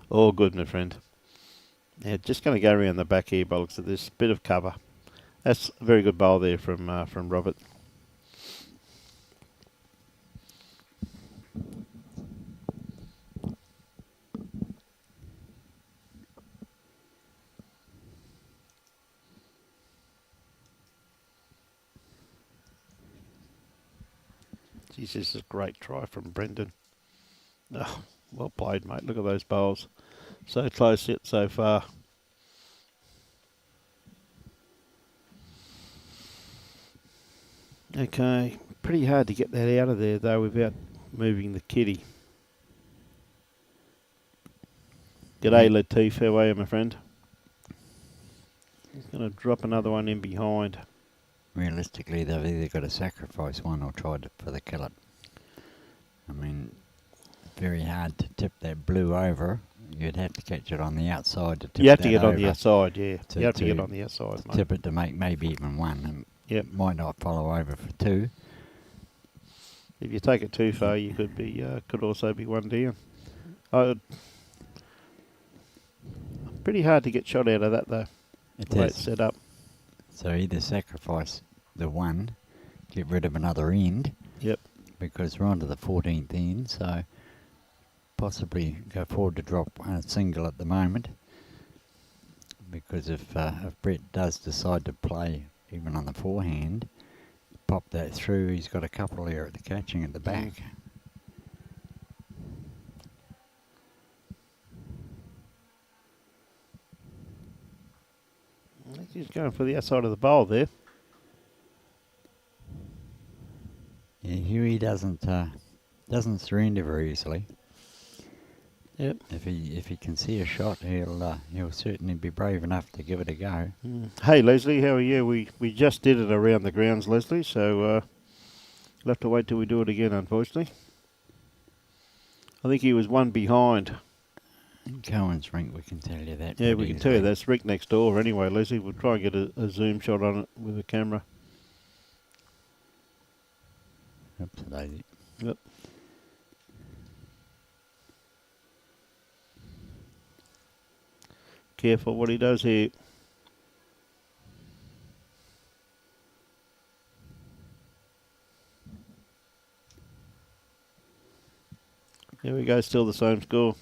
[SPEAKER 1] All good, my friend. Yeah, just going to go around the back here by the looks of this. Bit of cover. That's a very good bowl there from Robert. Jeez, this is a great try from Brendan. Oh, well played, mate. Look at those bowls. So close yet so far. Okay, pretty hard to get that out of there, though, without moving the kitty. G'day, Latif. How are you, my friend? He's going to drop another one in behind.
[SPEAKER 2] Realistically, they've either got to sacrifice one or try for the kill it. I mean, very hard to tip that blue over. You'd have to catch it on the outside to tip
[SPEAKER 1] You have to
[SPEAKER 2] that
[SPEAKER 1] get on
[SPEAKER 2] over
[SPEAKER 1] the outside, yeah.
[SPEAKER 2] to-
[SPEAKER 1] You have to
[SPEAKER 2] to-
[SPEAKER 1] get on the outside,
[SPEAKER 2] to
[SPEAKER 1] mate.
[SPEAKER 2] tip it to make maybe even one. And
[SPEAKER 1] Yep.
[SPEAKER 2] might not follow over for two.
[SPEAKER 1] If you take it too far, you could also be one down. Pretty hard to get shot out of that, though.
[SPEAKER 2] It
[SPEAKER 1] The way
[SPEAKER 2] is.
[SPEAKER 1] it's set up.
[SPEAKER 2] So either sacrifice the one, get rid of another end.
[SPEAKER 1] Yep.
[SPEAKER 2] Because we're on to the 14th end, so possibly go forward to drop a single at the moment. Because if Brett does decide to play even on the forehand, pop that through, he's got a couple here at the catching at the back.
[SPEAKER 1] I think he's going for the outside of the bowl there.
[SPEAKER 2] Yeah, Huey doesn't surrender very easily.
[SPEAKER 1] Yep.
[SPEAKER 2] If he can see a shot, he'll certainly be brave enough to give it a go.
[SPEAKER 1] Hey Leslie, how are you? We just did it around the grounds, Leslie, so we'll have to wait till we do it again, unfortunately. I think he was one behind.
[SPEAKER 2] In Cohen's rink, we can tell you that.
[SPEAKER 1] Yeah,
[SPEAKER 2] pretty
[SPEAKER 1] we can tell you
[SPEAKER 2] easily.
[SPEAKER 1] that's Rick next door anyway, Leslie. We'll try and get a zoom shot on it with a camera.
[SPEAKER 2] Absolutely.
[SPEAKER 1] Yep. Careful what he does here. There we go, still the same score.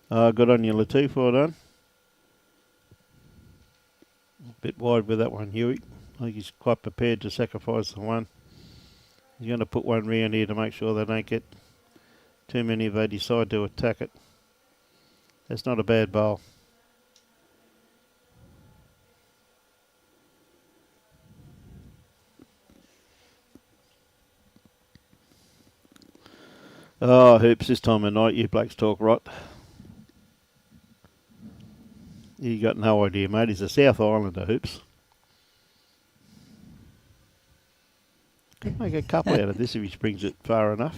[SPEAKER 1] Good on you, Latif, well done. A bit wide with that one, Huey. I think he's quite prepared to sacrifice the one. He's going to put one round here to make sure they don't get too many if they decide to attack it. That's not a bad bowl. Oh, hoops, this time of night, you blokes talk rot. You got no idea, mate. He's a South Islander, hoops. Could make a couple out of this if he springs it far enough.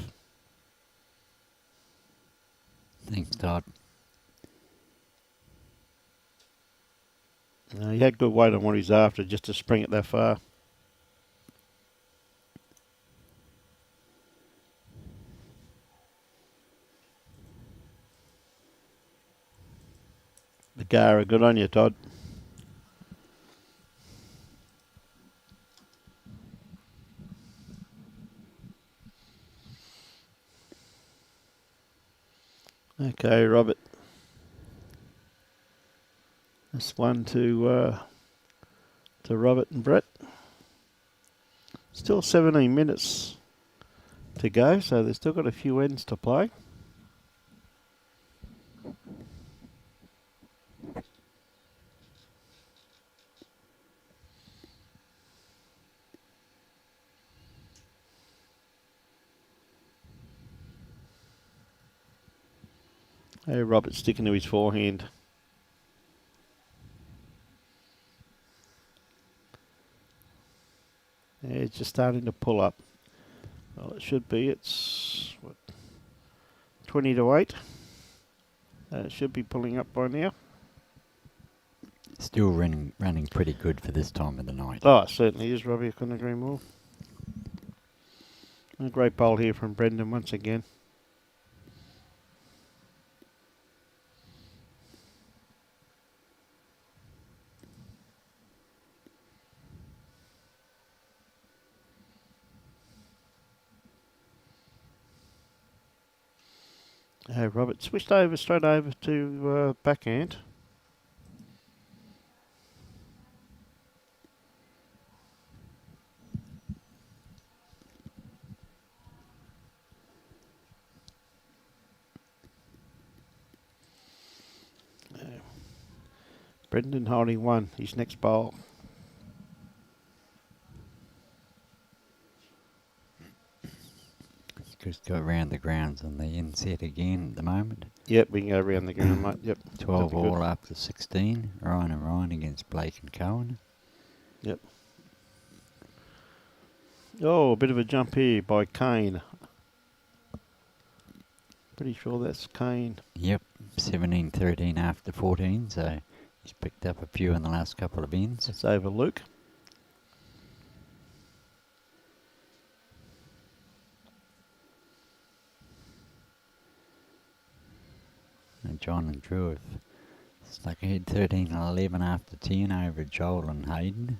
[SPEAKER 2] Thanks, Todd.
[SPEAKER 1] He had good weight on what he's after just to spring it that far. The Gara, good on you, Todd. Okay, Robert. That's one to Robert and Brett. Still 17 minutes to go, so they've still got a few ends to play. Hey, Robert's sticking to his forehand. Yeah, it's just starting to pull up. Well, it should be. It's, what, 20 to 8. It should be pulling up by now.
[SPEAKER 2] Still running pretty good for this time of the night.
[SPEAKER 1] Oh, it certainly is, Robbie. I couldn't agree more. A great bowl here from Brendan once again. Robert switched over straight over to backhand. Brendan holding one, his next bowl.
[SPEAKER 2] Just go around the grounds on the inset again at the moment.
[SPEAKER 1] Yep, we can go around the ground, mate. Yep.
[SPEAKER 2] 12
[SPEAKER 1] That'd be
[SPEAKER 2] all
[SPEAKER 1] good.
[SPEAKER 2] after 16. Ryan and Ryan against Blake and Cohen.
[SPEAKER 1] Yep. Oh, a bit of a jump here by Kane. Pretty sure that's Kane.
[SPEAKER 2] Yep, 17-13 after 14, so he's picked up a few in the last couple of ends.
[SPEAKER 1] It's over Luke.
[SPEAKER 2] And John and Drew have stuck ahead 13-11 after 10 over Joel and Hayden.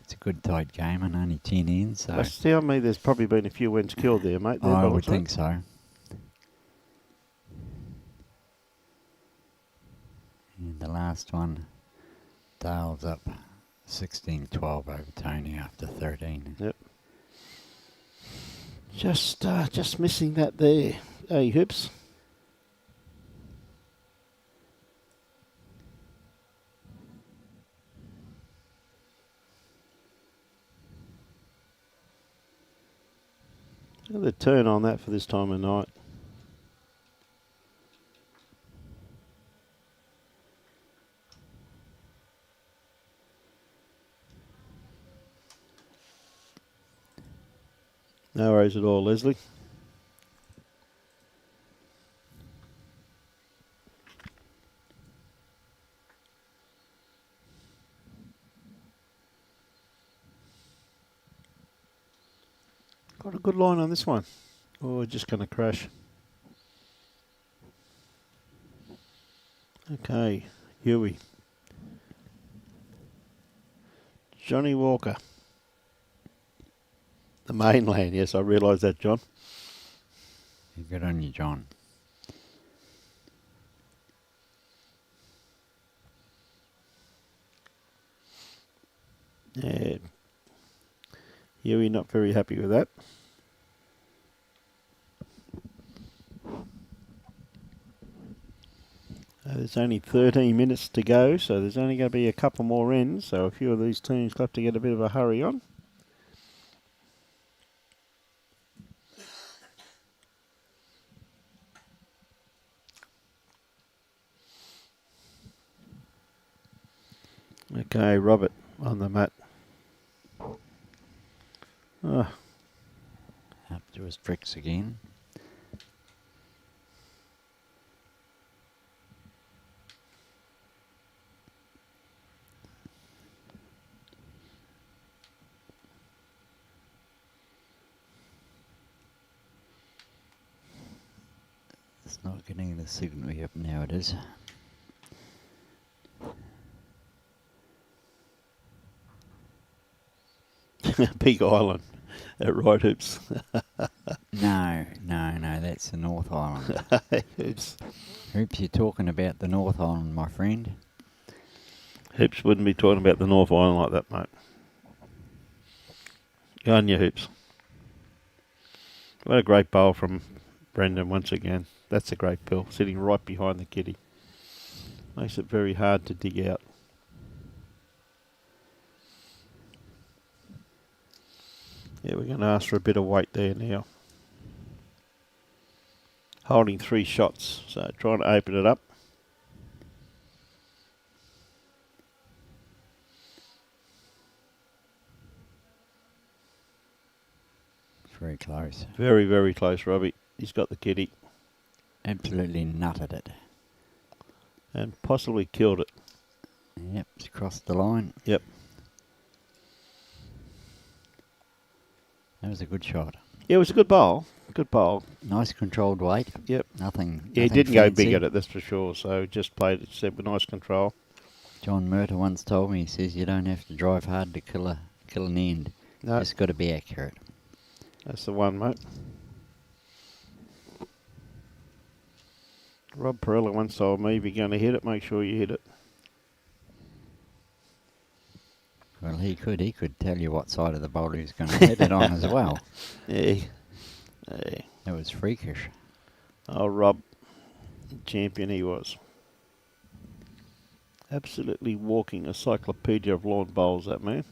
[SPEAKER 2] It's a good tight game and only 10 ends, so
[SPEAKER 1] That's tell me there's probably been a few wins killed there, mate. There,
[SPEAKER 2] I
[SPEAKER 1] by
[SPEAKER 2] would
[SPEAKER 1] looks of it.
[SPEAKER 2] think so. And the last one, Dale's up 16-12 over Tony after 13.
[SPEAKER 1] Yep. Just missing that there. Hey, Hoops. Look at the turn on that for this time of night. No worries at all, Leslie. Got a good line on this one. Oh, we're just going to crash. Okay, Huey. Johnny Walker. The mainland, yes, I realise that, John.
[SPEAKER 2] Good on you, John.
[SPEAKER 1] Yeah. Huey not very happy with that. There's only 13 minutes to go, so there's only going to be a couple more ends, so a few of these teams will have to get a bit of a hurry on. Okay, Robert on the mat. Oh,
[SPEAKER 2] Up to his tricks again. It's not getting the signal yet. Now it is.
[SPEAKER 1] Big Island at right hoops.
[SPEAKER 2] No, that's the North Island.
[SPEAKER 1] Hoops.
[SPEAKER 2] Hoops, you're talking about the North Island, my friend.
[SPEAKER 1] Hoops wouldn't be talking about the North Island like that, mate. Go on, your Hoops. What a great bowl from Brendan once again. That's a great bill, sitting right behind the kitty. Makes it very hard to dig out. Yeah, we're going to ask for a bit of weight there now. Holding 3 shots, so trying to open it up.
[SPEAKER 2] Very close.
[SPEAKER 1] Very, very close, Robbie. He's got the kitty.
[SPEAKER 2] Absolutely nutted it.
[SPEAKER 1] And possibly killed it.
[SPEAKER 2] Yep, it's crossed the line.
[SPEAKER 1] Yep.
[SPEAKER 2] That was a good shot.
[SPEAKER 1] Yeah, it was a good bowl. Good bowl.
[SPEAKER 2] Nice controlled weight.
[SPEAKER 1] Yep.
[SPEAKER 2] Nothing.
[SPEAKER 1] Yeah, he
[SPEAKER 2] nothing
[SPEAKER 1] didn't go
[SPEAKER 2] fancy.
[SPEAKER 1] big at it, that's for sure. So just played it, said with nice control.
[SPEAKER 2] John Murtagh once told me, he says, you don't have to drive hard to kill an end.
[SPEAKER 1] No,
[SPEAKER 2] It's got to be accurate.
[SPEAKER 1] that's the one, mate. Rob Perella once told me, if you're going to hit it, make sure you hit it.
[SPEAKER 2] Well, he could tell you what side of the bowl he was going to hit it on as well.
[SPEAKER 1] Yeah. Yeah.
[SPEAKER 2] It was freakish.
[SPEAKER 1] Oh, Rob, champion he was. Absolutely walking encyclopedia of lawn bowls, that man.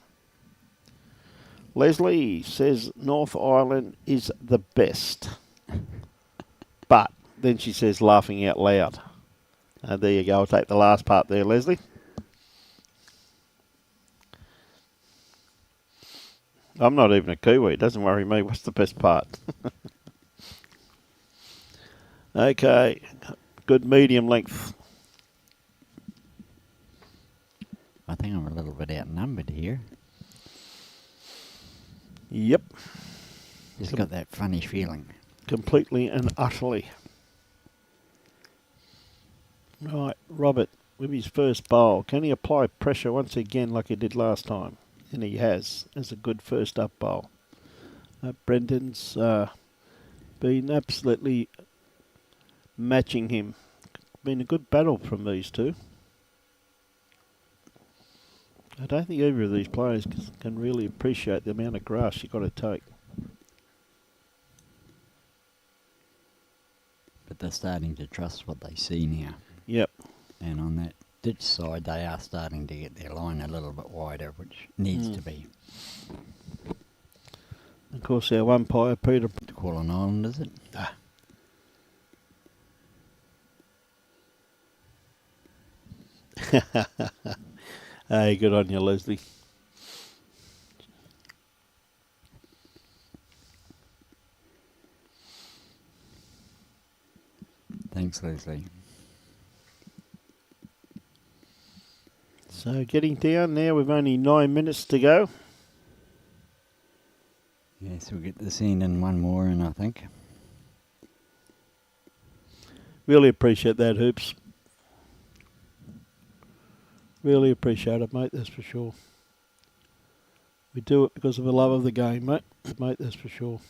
[SPEAKER 1] Leslie says North Island is the best. But then she says laughing out loud. There you go. I'll take the last part there, Leslie. I'm not even a Kiwi. It doesn't worry me. What's the best part? Okay. Good medium length.
[SPEAKER 2] I think I'm a little bit outnumbered here.
[SPEAKER 1] Yep.
[SPEAKER 2] Just got that funny feeling.
[SPEAKER 1] Completely and utterly. Right, Robert, with his first bowl, can he apply pressure once again like he did last time? And he has, as a good first up bowl. Brendan's been absolutely matching him. Been a good battle from these two. I don't think either of these players can really appreciate the amount of grass you've got to take.
[SPEAKER 2] But they're starting to trust what they see now.
[SPEAKER 1] Yep.
[SPEAKER 2] And on that ditch side, they are starting to get their line a little bit wider, which needs to be.
[SPEAKER 1] Of course, our umpire, Peter.
[SPEAKER 2] Call an island, is it?
[SPEAKER 1] Hey, good on you, Leslie.
[SPEAKER 2] Thanks, Leslie.
[SPEAKER 1] So getting down now, we've only 9 minutes to go.
[SPEAKER 2] Yes, we'll get this in one more, and I think.
[SPEAKER 1] Really appreciate that, Hoops. Really appreciate it, mate, that's for sure. We do it because of the love of the game, mate. Mate, that's for sure.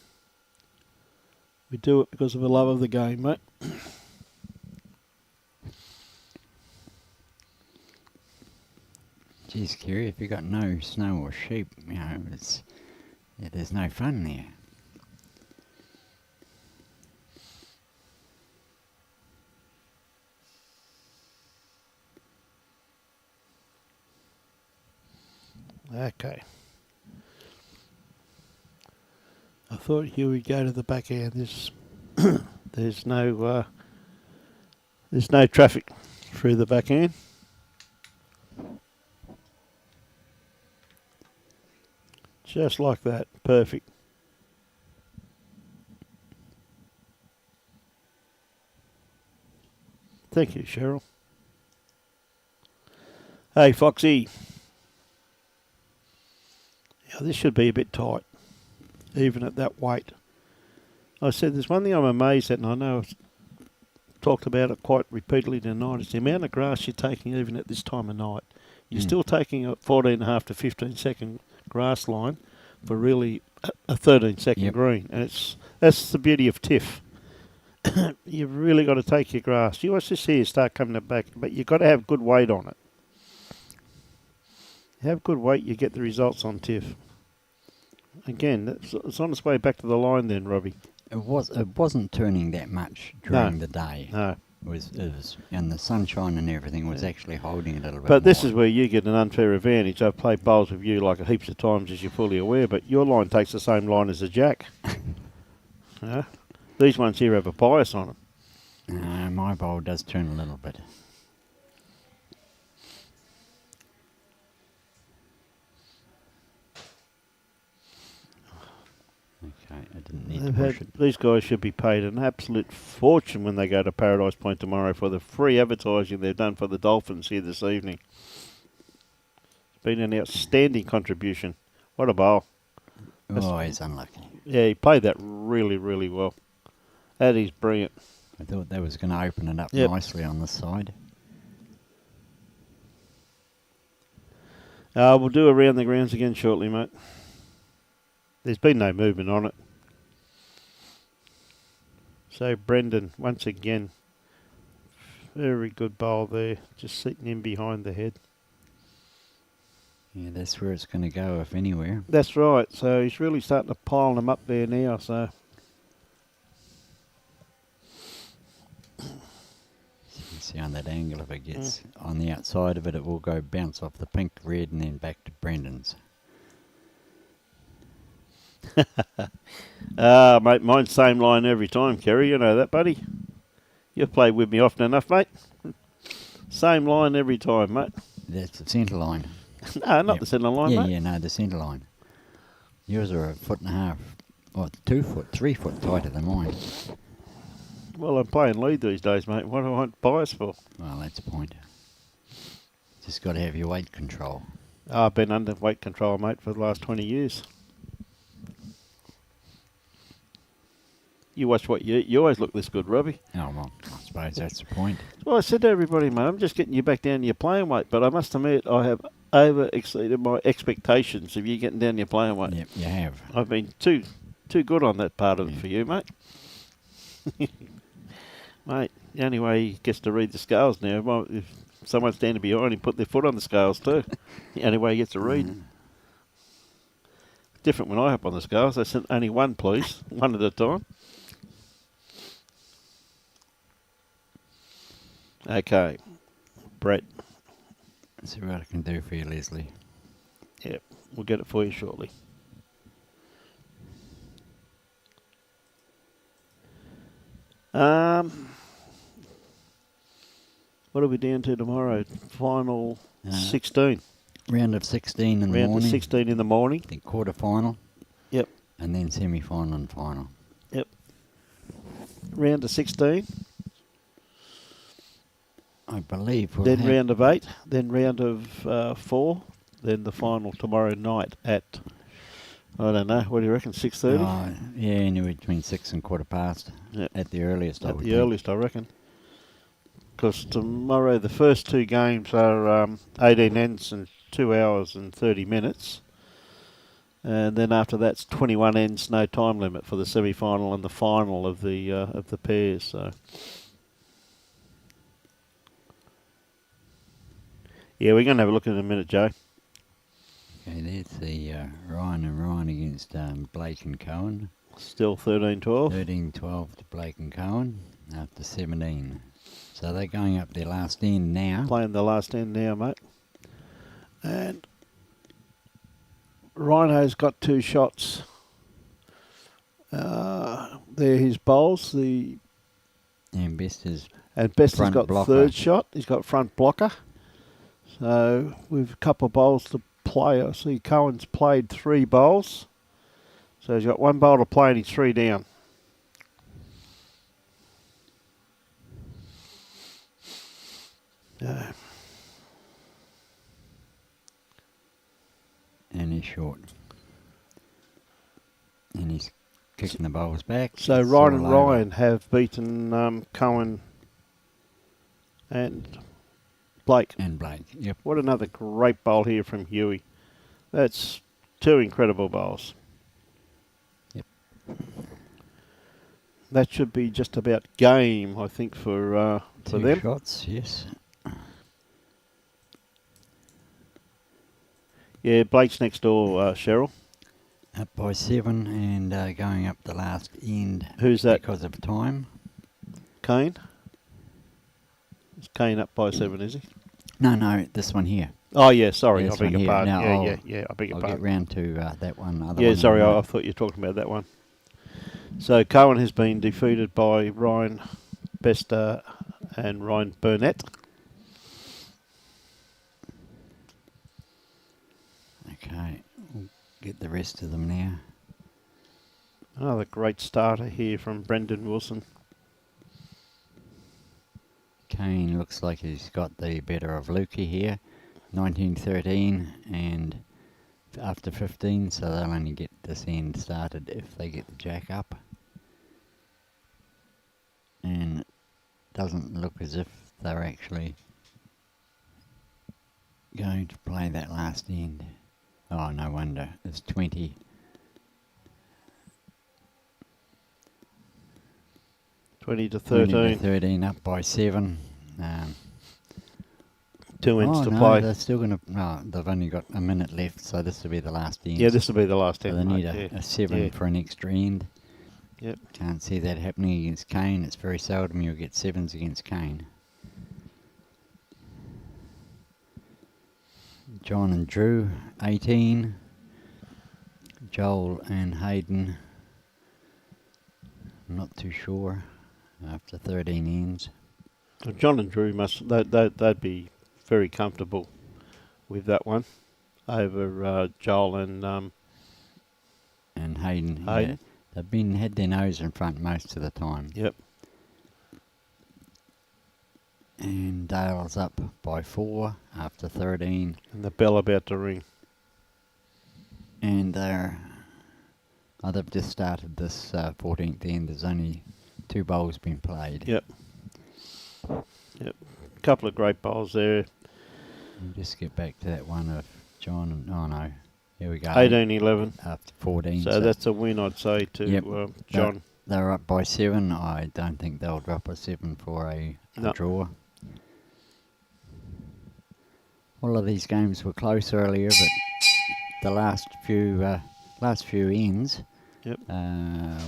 [SPEAKER 1] We do it because of the love of the game, mate.
[SPEAKER 2] Geez, Kerry, if you got no snow or sheep, you know, there's no fun there.
[SPEAKER 1] Okay. I thought here we go to the backhand. There's no traffic through the backhand. Just like that. Perfect. Thank you, Cheryl. Hey, Foxy. Yeah, this should be a bit tight, even at that weight. I said there's one thing I'm amazed at, and I know I've talked about it quite repeatedly tonight, is the amount of grass you're taking even at this time of night. You're still taking a 14.5 to 15 second grass line for really a 13 second green. And that's the beauty of TIFF. You've really got to take your grass. You watch this here start coming back, but you've got to have good weight on it. Have good weight, you get the results on TIFF. Again, it's on its way back to the line then, Robbie.
[SPEAKER 2] It wasn't turning that much during the day.
[SPEAKER 1] No.
[SPEAKER 2] It was, and the sunshine and everything was actually holding it a little bit
[SPEAKER 1] But this
[SPEAKER 2] more.
[SPEAKER 1] is where you get an unfair advantage. I've played bowls with you like a heaps of times, as you're fully aware, but your line takes the same line as a jack. These ones here have a bias on them.
[SPEAKER 2] My bowl does turn a little bit. Okay, I didn't need to push it.
[SPEAKER 1] These guys should be paid an absolute fortune when they go to Paradise Point tomorrow for the free advertising they've done for the Dolphins here this evening. It's been an outstanding contribution. What a bowl.
[SPEAKER 2] He's unlucky.
[SPEAKER 1] Yeah, he played that really, really well. That is brilliant.
[SPEAKER 2] I thought that was going to open it up nicely on this side.
[SPEAKER 1] We'll do around the grounds again shortly, mate. There's been no movement on it. So Brendan, once again, very good bowl there, just sitting in behind the head.
[SPEAKER 2] Yeah, that's where it's going to go, if anywhere.
[SPEAKER 1] That's right. So he's really starting to pile them up there now. So
[SPEAKER 2] you can see on that angle, if it gets on the outside of it, it will go bounce off the pink, red, and then back to Brendan's.
[SPEAKER 1] Mate, mine's same line every time, Kerry. You know that, buddy. You've played with me often enough, mate. Same line every time, mate.
[SPEAKER 2] That's the centre line.
[SPEAKER 1] No, not the centre line, mate.
[SPEAKER 2] Yeah, no, the centre line. Yours are 1.5 foot, or 2 foot, 3 foot tighter than mine.
[SPEAKER 1] Well, I'm playing lead these days, mate. What do I want bias for?
[SPEAKER 2] Well, that's the point. Just got to have your weight control.
[SPEAKER 1] I've been under weight control, mate, for the last 20 years. You watch what you eat. You always look this good, Robbie.
[SPEAKER 2] Oh, well, I suppose that's the point.
[SPEAKER 1] Well, I said to everybody, mate, I'm just getting you back down to your playing weight, but I must admit I have over-exceeded my expectations of you getting down to your playing weight.
[SPEAKER 2] Yep, you have.
[SPEAKER 1] I've been too good on that part of it for you, mate. Mate, the only way he gets to read the scales now, well, if someone's standing behind him, put their foot on the scales too. The only way he gets to read. Different when I hop on the scales. I said only one, please, one at a time. Okay, Brett.
[SPEAKER 2] Let's see what I can do for you, Leslie.
[SPEAKER 1] Yep, we'll get it for you shortly. What are we down to tomorrow? Final
[SPEAKER 2] Uh,
[SPEAKER 1] 16.
[SPEAKER 2] Round of 16 in the
[SPEAKER 1] Round
[SPEAKER 2] morning.
[SPEAKER 1] of 16 in the morning.
[SPEAKER 2] The quarter final.
[SPEAKER 1] Yep.
[SPEAKER 2] And then semi-final and final.
[SPEAKER 1] Yep. Round of 16.
[SPEAKER 2] I believe we'll
[SPEAKER 1] Then
[SPEAKER 2] have
[SPEAKER 1] round of 8. Then round of 4. Then the final tomorrow night at, I don't know, what do you reckon, 6:30?
[SPEAKER 2] yeah, anywhere between 6 and quarter past.
[SPEAKER 1] Yep.
[SPEAKER 2] At the earliest, I
[SPEAKER 1] At
[SPEAKER 2] would
[SPEAKER 1] the
[SPEAKER 2] think.
[SPEAKER 1] earliest, I reckon. Because tomorrow the first two games are 18 ends and 2 hours and 30 minutes. And then after that's 21 ends, no time limit for the semi-final and the final of the pairs. So, yeah, we're going to have a look in a minute, Joe.
[SPEAKER 2] Okay, there's the Ryan and Ryan against Blake and Cohen.
[SPEAKER 1] Still 13-12.
[SPEAKER 2] 13-12 to Blake and Cohen after 17. So they're going up their last end now.
[SPEAKER 1] Playing the last end now, mate. And Rhino's got 2 shots. They're his bowls.
[SPEAKER 2] And Best has
[SPEAKER 1] Best got
[SPEAKER 2] blocker.
[SPEAKER 1] third shot. He's got front blocker. So we've a couple of bowls to play. I see Cohen's played 3 bowls. So he's got 1 bowl to play and he's 3 down.
[SPEAKER 2] And he's short. And he's kicking the bowls back.
[SPEAKER 1] So
[SPEAKER 2] It's
[SPEAKER 1] Ryan
[SPEAKER 2] all
[SPEAKER 1] and
[SPEAKER 2] over.
[SPEAKER 1] Ryan have beaten Cohen and Blake.
[SPEAKER 2] And Blake, yep.
[SPEAKER 1] What another great bowl here from Huey. That's 2 incredible bowls.
[SPEAKER 2] Yep.
[SPEAKER 1] That should be just about game, I think, for
[SPEAKER 2] 2
[SPEAKER 1] them.
[SPEAKER 2] shots, yes.
[SPEAKER 1] Yeah, Blake's next door, Cheryl.
[SPEAKER 2] Up by 7 and going up the last end.
[SPEAKER 1] Who's that?
[SPEAKER 2] Because of time.
[SPEAKER 1] Kane? Is Kane up by 7, is he?
[SPEAKER 2] No, this one here.
[SPEAKER 1] Oh, yeah, sorry,
[SPEAKER 2] Yeah,
[SPEAKER 1] I
[SPEAKER 2] this
[SPEAKER 1] beg
[SPEAKER 2] one
[SPEAKER 1] your
[SPEAKER 2] here.
[SPEAKER 1] pardon.
[SPEAKER 2] Now
[SPEAKER 1] I beg your
[SPEAKER 2] I'll
[SPEAKER 1] pardon.
[SPEAKER 2] get round to that one. Other
[SPEAKER 1] Yeah,
[SPEAKER 2] one
[SPEAKER 1] sorry,
[SPEAKER 2] in a
[SPEAKER 1] I
[SPEAKER 2] minute.
[SPEAKER 1] thought you were talking about that one. So Cohen has been defeated by Ryan Bester and Ryan Burnett.
[SPEAKER 2] Okay, we'll get the rest of them now.
[SPEAKER 1] Another great starter here from Brendan Wilson.
[SPEAKER 2] Kane looks like he's got the better of Lukey here. 1913 and after 15, so they'll only get this end started if they get the jack up. And it doesn't look as if they're actually going to play that last end. Oh, no wonder. It's 20.
[SPEAKER 1] 20 to 13.
[SPEAKER 2] 20 to 13 up by 7.
[SPEAKER 1] 2 ends to
[SPEAKER 2] no,
[SPEAKER 1] play.
[SPEAKER 2] they're still going to... No, they've only got a minute left, so this will be the last end.
[SPEAKER 1] Yeah, this will be the last
[SPEAKER 2] so
[SPEAKER 1] end.
[SPEAKER 2] they need
[SPEAKER 1] mate,
[SPEAKER 2] a 7
[SPEAKER 1] yeah.
[SPEAKER 2] for an extra end.
[SPEAKER 1] Yep.
[SPEAKER 2] Can't see that happening against Kane. It's very seldom you'll get 7s against Kane. John and Drew, 18. Joel and Hayden, I'm not too sure, after 13 ends.
[SPEAKER 1] Well, John and Drew they'd be very comfortable with that one over Joel and
[SPEAKER 2] Hayden.
[SPEAKER 1] Hayden.
[SPEAKER 2] Yeah, they've had their nose in front most of the time.
[SPEAKER 1] Yep.
[SPEAKER 2] And Dale's up by 4 after 13.
[SPEAKER 1] And the bell about to ring.
[SPEAKER 2] And they've just started this 14th end. There's only 2 bowls been played.
[SPEAKER 1] Yep. Couple of great bowls there.
[SPEAKER 2] We'll just get back to that one of John and... Oh, no. Here we go.
[SPEAKER 1] 18-11.
[SPEAKER 2] After 14.
[SPEAKER 1] So that's a win, I'd say, to
[SPEAKER 2] Yep.
[SPEAKER 1] John.
[SPEAKER 2] They're up by 7. I don't think they'll drop a 7 for a
[SPEAKER 1] No.
[SPEAKER 2] draw. All of these games were close earlier, but the last few ends,
[SPEAKER 1] Yep.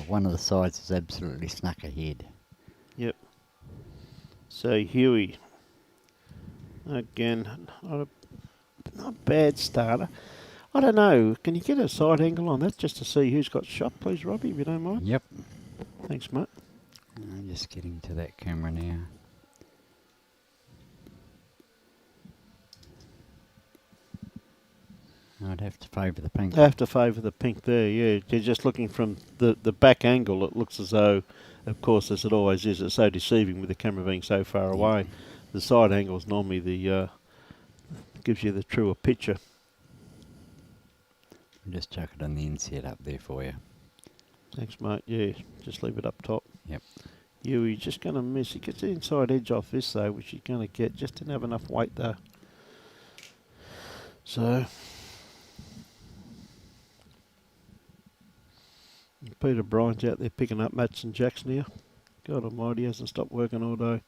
[SPEAKER 2] one of the sides has absolutely snuck ahead.
[SPEAKER 1] Yep. So Huey, again, not a bad starter. I don't know. Can you get a side angle on that just to see who's got shot, please, Robbie, if you don't mind?
[SPEAKER 2] Yep.
[SPEAKER 1] Thanks, mate.
[SPEAKER 2] I'll just getting to that camera now. I'd have to favour the pink.
[SPEAKER 1] I have to favour the pink there, yeah. You're just looking from the back angle. It looks as though, of course, as it always is, it's so deceiving with the camera being so far away. The side angle is normally the gives you the truer picture.
[SPEAKER 2] I'll just chuck it on the inset up there for you.
[SPEAKER 1] Thanks, mate. Yeah, just leave it up top.
[SPEAKER 2] Yep.
[SPEAKER 1] He's just going to miss. He gets the inside edge off this, though, which he's going to get. Just didn't have enough weight, though. So... Peter Bryan's out there picking up Mats and Jackson here. God almighty, hasn't stopped working all day.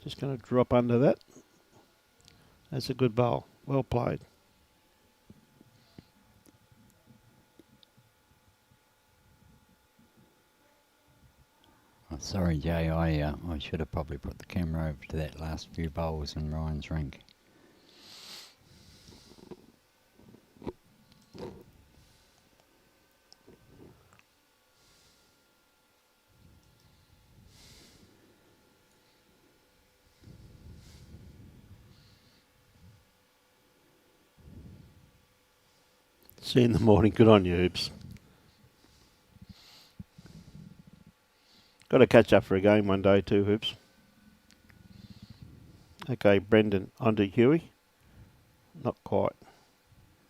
[SPEAKER 1] Just going to drop under that. That's a good bowl. Well played.
[SPEAKER 2] Oh, sorry, Jay. I should have probably put the camera over to that last few bowls in Ryan's rink.
[SPEAKER 1] See you in the morning. Good on you, Hoops. Got to catch up for a game one day too, Hoops. Okay, Brendan onto Huey. Not quite.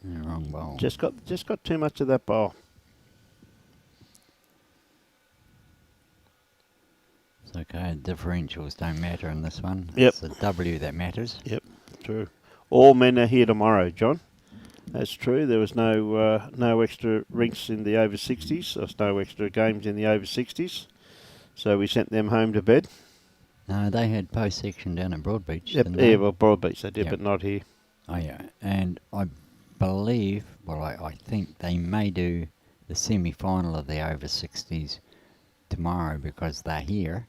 [SPEAKER 2] Yeah, wrong bowl.
[SPEAKER 1] Just got too much of that bowl.
[SPEAKER 2] It's okay. Differentials don't matter in this one.
[SPEAKER 1] Yep.
[SPEAKER 2] It's the W that matters.
[SPEAKER 1] Yep, true. All men are here tomorrow, John. That's true. There was no extra rinks in the over 60s. There was no extra games in the over 60s. So we sent them home to bed.
[SPEAKER 2] No, they had post section down at Broadbeach.
[SPEAKER 1] Yep,
[SPEAKER 2] Didn't they?
[SPEAKER 1] yeah, well, Broadbeach they did,
[SPEAKER 2] Yep.
[SPEAKER 1] but not here.
[SPEAKER 2] Oh yeah, and I believe, well, I think they may do the semi-final of the over 60s tomorrow because they're here.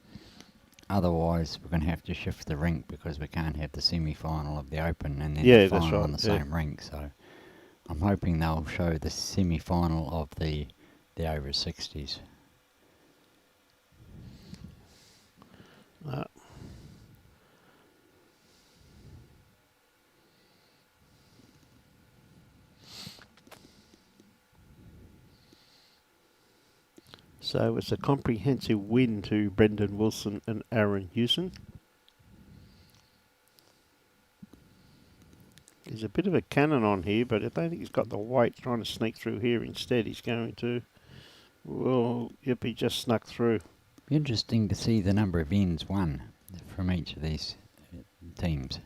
[SPEAKER 2] Otherwise, we're going to have to shift the rink because we can't have the semi-final of the Open and then
[SPEAKER 1] Yeah,
[SPEAKER 2] the
[SPEAKER 1] that's
[SPEAKER 2] final
[SPEAKER 1] right,
[SPEAKER 2] on the
[SPEAKER 1] yeah.
[SPEAKER 2] same rink. So I'm hoping they'll show the semi-final of the over 60s.
[SPEAKER 1] So it's a comprehensive win to Brendan Wilson and Aaron Hewson. There's a bit of a cannon on here, but I don't think he's got the weight trying to sneak through here. Instead, he's going to... Well, yep, he just snuck through.
[SPEAKER 2] Be interesting to see the number of ends won from each of these teams.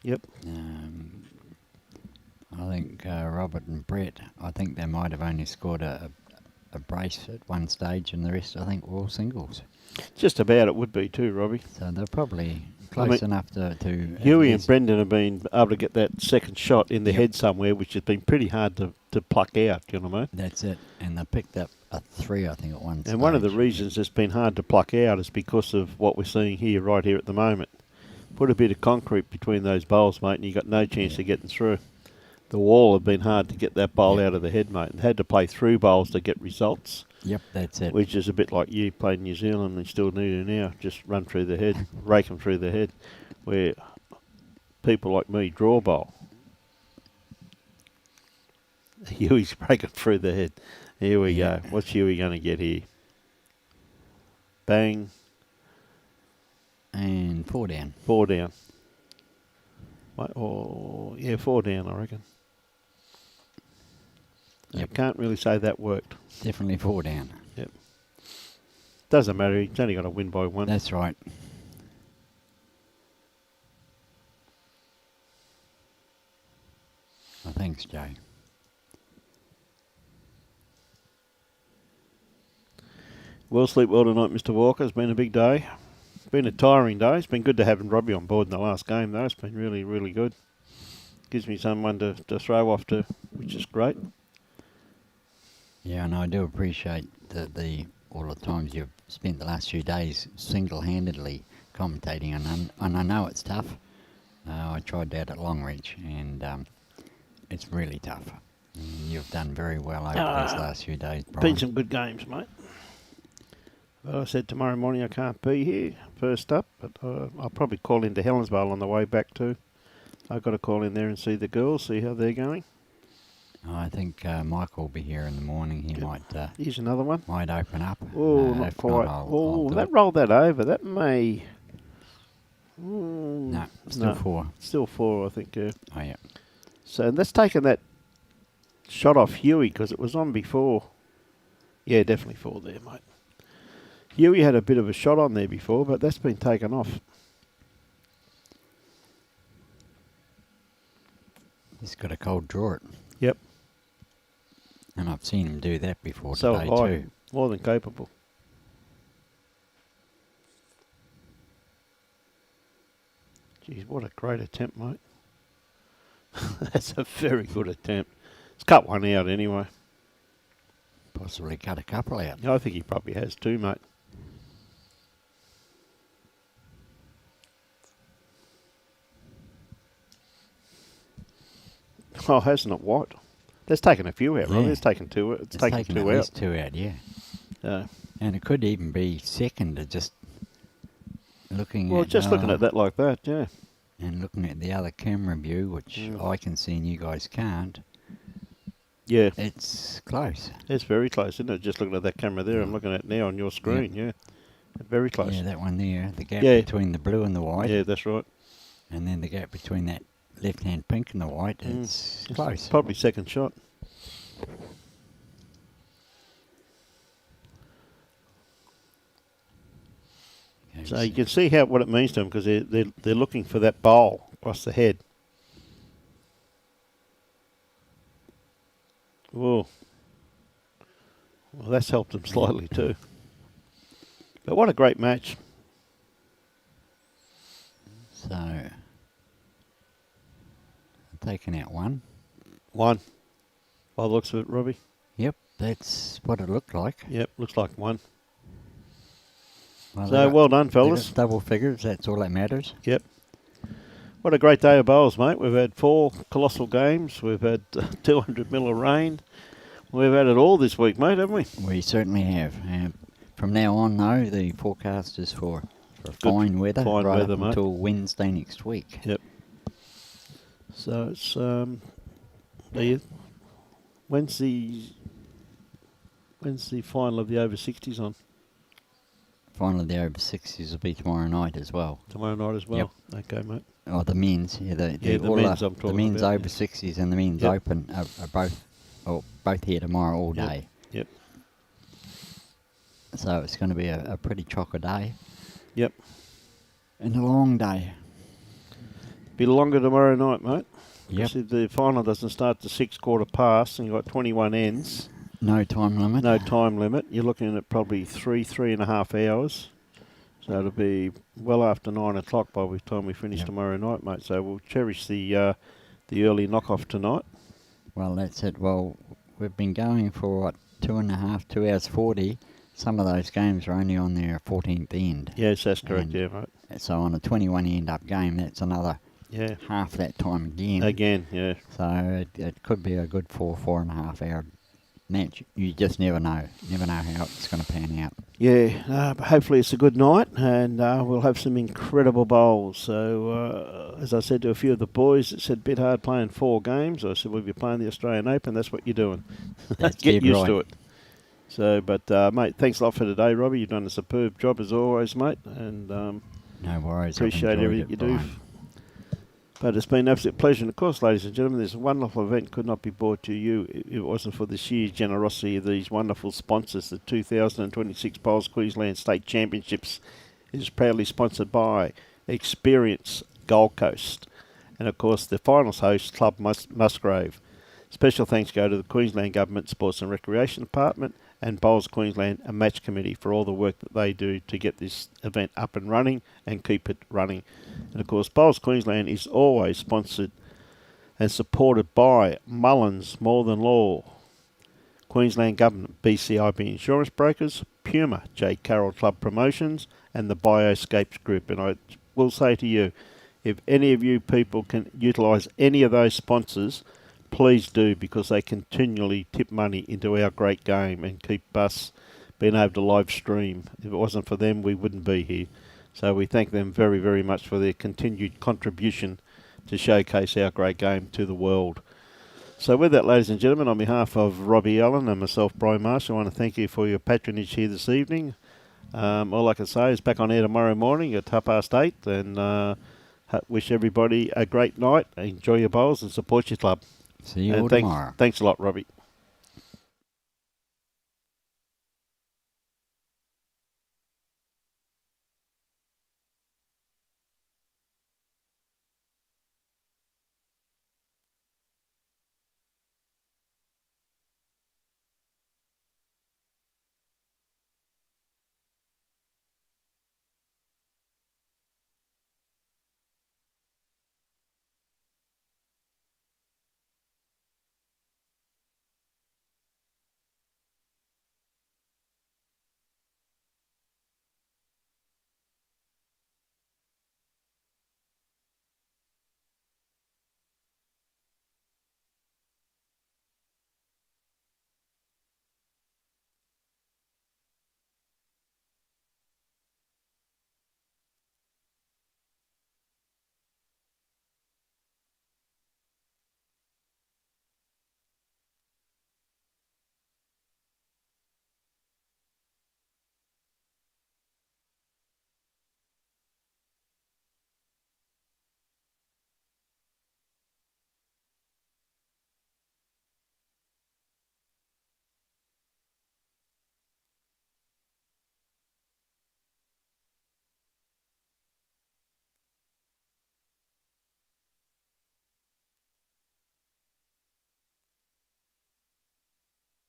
[SPEAKER 1] Yep.
[SPEAKER 2] I think Robert and Brett, I think they might have only scored a brace at one stage and the rest I think were all singles.
[SPEAKER 1] Just about it would be too, Robbie.
[SPEAKER 2] So they're probably close enough to
[SPEAKER 1] Huey and Brendan have been able to get that second shot in the head somewhere, which has been pretty hard to pluck out, you know what I mean?
[SPEAKER 2] That's it. And they picked up a 3, I think, at one stage.
[SPEAKER 1] And one of the reasons it's been hard to pluck out is because of what we're seeing here, right here at the moment. Put a bit of concrete between those bowls, mate, and you got no chance of getting through. The wall have been hard to get that bowl out of the head, mate. They had to play through bowls to get results.
[SPEAKER 2] Yep, that's it.
[SPEAKER 1] Which is a bit like you played in New Zealand and still need to now. Just run through the head, rake them through the head. Where people like me draw bowl. Huey's breaking through the head. Here we go. What's Huey going to get here? Bang.
[SPEAKER 2] And 4 down.
[SPEAKER 1] 4 down. Oh, yeah, 4 down, I reckon.
[SPEAKER 2] Yep.
[SPEAKER 1] I can't really say that worked.
[SPEAKER 2] Definitely 4 down.
[SPEAKER 1] Yep. Doesn't matter. He's only got to win by 1.
[SPEAKER 2] That's right. Oh, thanks, Jay.
[SPEAKER 1] Well, sleep well tonight, Mr. Walker. It's been a big day. It's been a tiring day. It's been good to have Robbie on board in the last game, though. It's been really, really good. Gives me someone to throw off to, which is great.
[SPEAKER 2] Yeah, and I do appreciate all the times you've spent the last few days single-handedly commentating, and I know it's tough. I tried that at Longreach, and it's really tough. You've done very well over these last few days, Brian.
[SPEAKER 1] Been some good games, mate. But I said tomorrow morning I can't be here first up, but I'll probably call into Helensvale on the way back too. I've got to call in there and see the girls, see how they're going.
[SPEAKER 2] I think Michael will be here in the morning. He might
[SPEAKER 1] Here's another one.
[SPEAKER 2] might open up.
[SPEAKER 1] Oh, not
[SPEAKER 2] If
[SPEAKER 1] quite.
[SPEAKER 2] I'll do
[SPEAKER 1] that
[SPEAKER 2] it.
[SPEAKER 1] rolled that over. That may...
[SPEAKER 2] No, still 4.
[SPEAKER 1] Still 4, I think, yeah.
[SPEAKER 2] Oh, yeah.
[SPEAKER 1] So that's taken that shot off Huey because it was on before. Yeah, definitely 4 there, mate. Huey had a bit of a shot on there before, but that's been taken off.
[SPEAKER 2] He's got a cold draw it.
[SPEAKER 1] Yep.
[SPEAKER 2] And I've seen him do that before
[SPEAKER 1] So
[SPEAKER 2] today
[SPEAKER 1] have I.
[SPEAKER 2] too.
[SPEAKER 1] More than capable. Geez, what a great attempt, mate. That's a very good attempt. It's cut one out anyway.
[SPEAKER 2] Possibly cut a couple out.
[SPEAKER 1] I think he probably has too, mate. Oh, hasn't it? What? That's taken a few out, right?
[SPEAKER 2] Yeah.
[SPEAKER 1] It's taken 2. It's taken
[SPEAKER 2] taken
[SPEAKER 1] 2
[SPEAKER 2] at
[SPEAKER 1] out.
[SPEAKER 2] least 2 out, yeah. And it could even be second to just looking
[SPEAKER 1] Well,
[SPEAKER 2] at...
[SPEAKER 1] just looking at that like that, yeah.
[SPEAKER 2] And looking at the other camera view, which I can see and you guys can't.
[SPEAKER 1] Yeah.
[SPEAKER 2] It's close.
[SPEAKER 1] It's very close, isn't it? Just looking at that camera there, I'm looking at it now on your screen, yeah. Very close.
[SPEAKER 2] Yeah, that one there. The gap
[SPEAKER 1] Yeah.
[SPEAKER 2] between the blue and the white.
[SPEAKER 1] Yeah, that's right.
[SPEAKER 2] And then the gap between that left-hand pink and the white. It's close.
[SPEAKER 1] Probably second shot.
[SPEAKER 2] Okay,
[SPEAKER 1] So you can see what it means to them because they're looking for that bowl across the head. Whoa. Well, that's helped them slightly too. But what a great match.
[SPEAKER 2] So, taking out 1.
[SPEAKER 1] 1. By the looks of it, Robbie.
[SPEAKER 2] Yep, that's what it looked like.
[SPEAKER 1] Yep, looks like 1.
[SPEAKER 2] Well,
[SPEAKER 1] So well done,
[SPEAKER 2] they got
[SPEAKER 1] fellas.
[SPEAKER 2] double figures, that's all that matters.
[SPEAKER 1] Yep. What a great day of bowls, mate. We've had 4 colossal games. We've had 200 mil of rain. We've had it all this week, mate, haven't we?
[SPEAKER 2] We certainly have. From now on, though, the forecast is for fine weather
[SPEAKER 1] fine
[SPEAKER 2] right
[SPEAKER 1] weather,
[SPEAKER 2] up
[SPEAKER 1] mate.
[SPEAKER 2] until Wednesday next week.
[SPEAKER 1] Yep. So it's when's the final of the over 60s on?
[SPEAKER 2] Finally, the over 60s will be tomorrow night as well.
[SPEAKER 1] Tomorrow night as well. Yep. Okay, mate.
[SPEAKER 2] Oh, the men's, yeah, the
[SPEAKER 1] men's I'm talking
[SPEAKER 2] the men's
[SPEAKER 1] about,
[SPEAKER 2] over 60s and the men's
[SPEAKER 1] Yep.
[SPEAKER 2] open are both here tomorrow all day.
[SPEAKER 1] Yep.
[SPEAKER 2] So it's going to be a pretty chocker day.
[SPEAKER 1] Yep.
[SPEAKER 2] And a long day.
[SPEAKER 1] Be longer tomorrow night, mate.
[SPEAKER 2] Yep.
[SPEAKER 1] See, the final doesn't start to 6:15, and you've got 21 ends.
[SPEAKER 2] No time limit.
[SPEAKER 1] No time limit. You're looking at probably 3.5 hours. So it'll be well after 9 o'clock by the time we finish
[SPEAKER 2] Yep.
[SPEAKER 1] tomorrow night, mate. So we'll cherish the early knockoff tonight.
[SPEAKER 2] Well, that's it. Well, we've been going for, 2 hours 40. Some of those games are only on their 14th end.
[SPEAKER 1] Yes, that's correct,
[SPEAKER 2] And
[SPEAKER 1] yeah, mate.
[SPEAKER 2] So on a 21 end up game, that's another
[SPEAKER 1] Yeah.
[SPEAKER 2] half that time again.
[SPEAKER 1] Again, yeah.
[SPEAKER 2] So it could be a good 4.5 hour match. You just never know. Never know how it's going to pan out.
[SPEAKER 1] Yeah, but hopefully it's a good night, and we'll have some incredible bowls. So, as I said to a few of the boys, it said a bit hard playing 4 games. I said, well, if you're playing the Australian Open, that's what you're doing.
[SPEAKER 2] That's
[SPEAKER 1] Get
[SPEAKER 2] dead
[SPEAKER 1] used
[SPEAKER 2] right.
[SPEAKER 1] to it. So, but, mate, thanks a lot for today, Robbie. You've done a superb job as always, mate, and
[SPEAKER 2] No worries. I've
[SPEAKER 1] appreciate
[SPEAKER 2] enjoyed
[SPEAKER 1] everything
[SPEAKER 2] it,
[SPEAKER 1] you do.
[SPEAKER 2] Brian.
[SPEAKER 1] But it's been an absolute pleasure. And of course, ladies and gentlemen, this wonderful event could not be brought to you if it wasn't for the sheer generosity of these wonderful sponsors. The 2026 Bowls Queensland State Championships is proudly sponsored by Experience Gold Coast. And of course, the finals host, Club Musgrave. Special thanks go to the Queensland Government Sports and Recreation Department and Bowls Queensland and Match Committee for all the work that they do to get this event up and running and keep it running. And of course, Bowls Queensland is always sponsored and supported by Mullins More Than Law, Queensland Government, BCIB Insurance Brokers, Puma, J. Carroll Club Promotions, and the Bioscapes Group. And I will say to you, if any of you people can utilise any of those sponsors, please do, because they continually tip money into our great game and keep us being able to live stream. If it wasn't for them, we wouldn't be here. So we thank them very, very much for their continued contribution to showcase our great game to the world. So with that, ladies and gentlemen, on behalf of Robbie Allen and myself, Brian Marshall, I want to thank you for your patronage here this evening. All I can say is back on air tomorrow morning at 8:30, and wish everybody a great night. Enjoy your bowls and support your club.
[SPEAKER 2] See you
[SPEAKER 1] and
[SPEAKER 2] all tomorrow.
[SPEAKER 1] Thanks a lot, Robbie.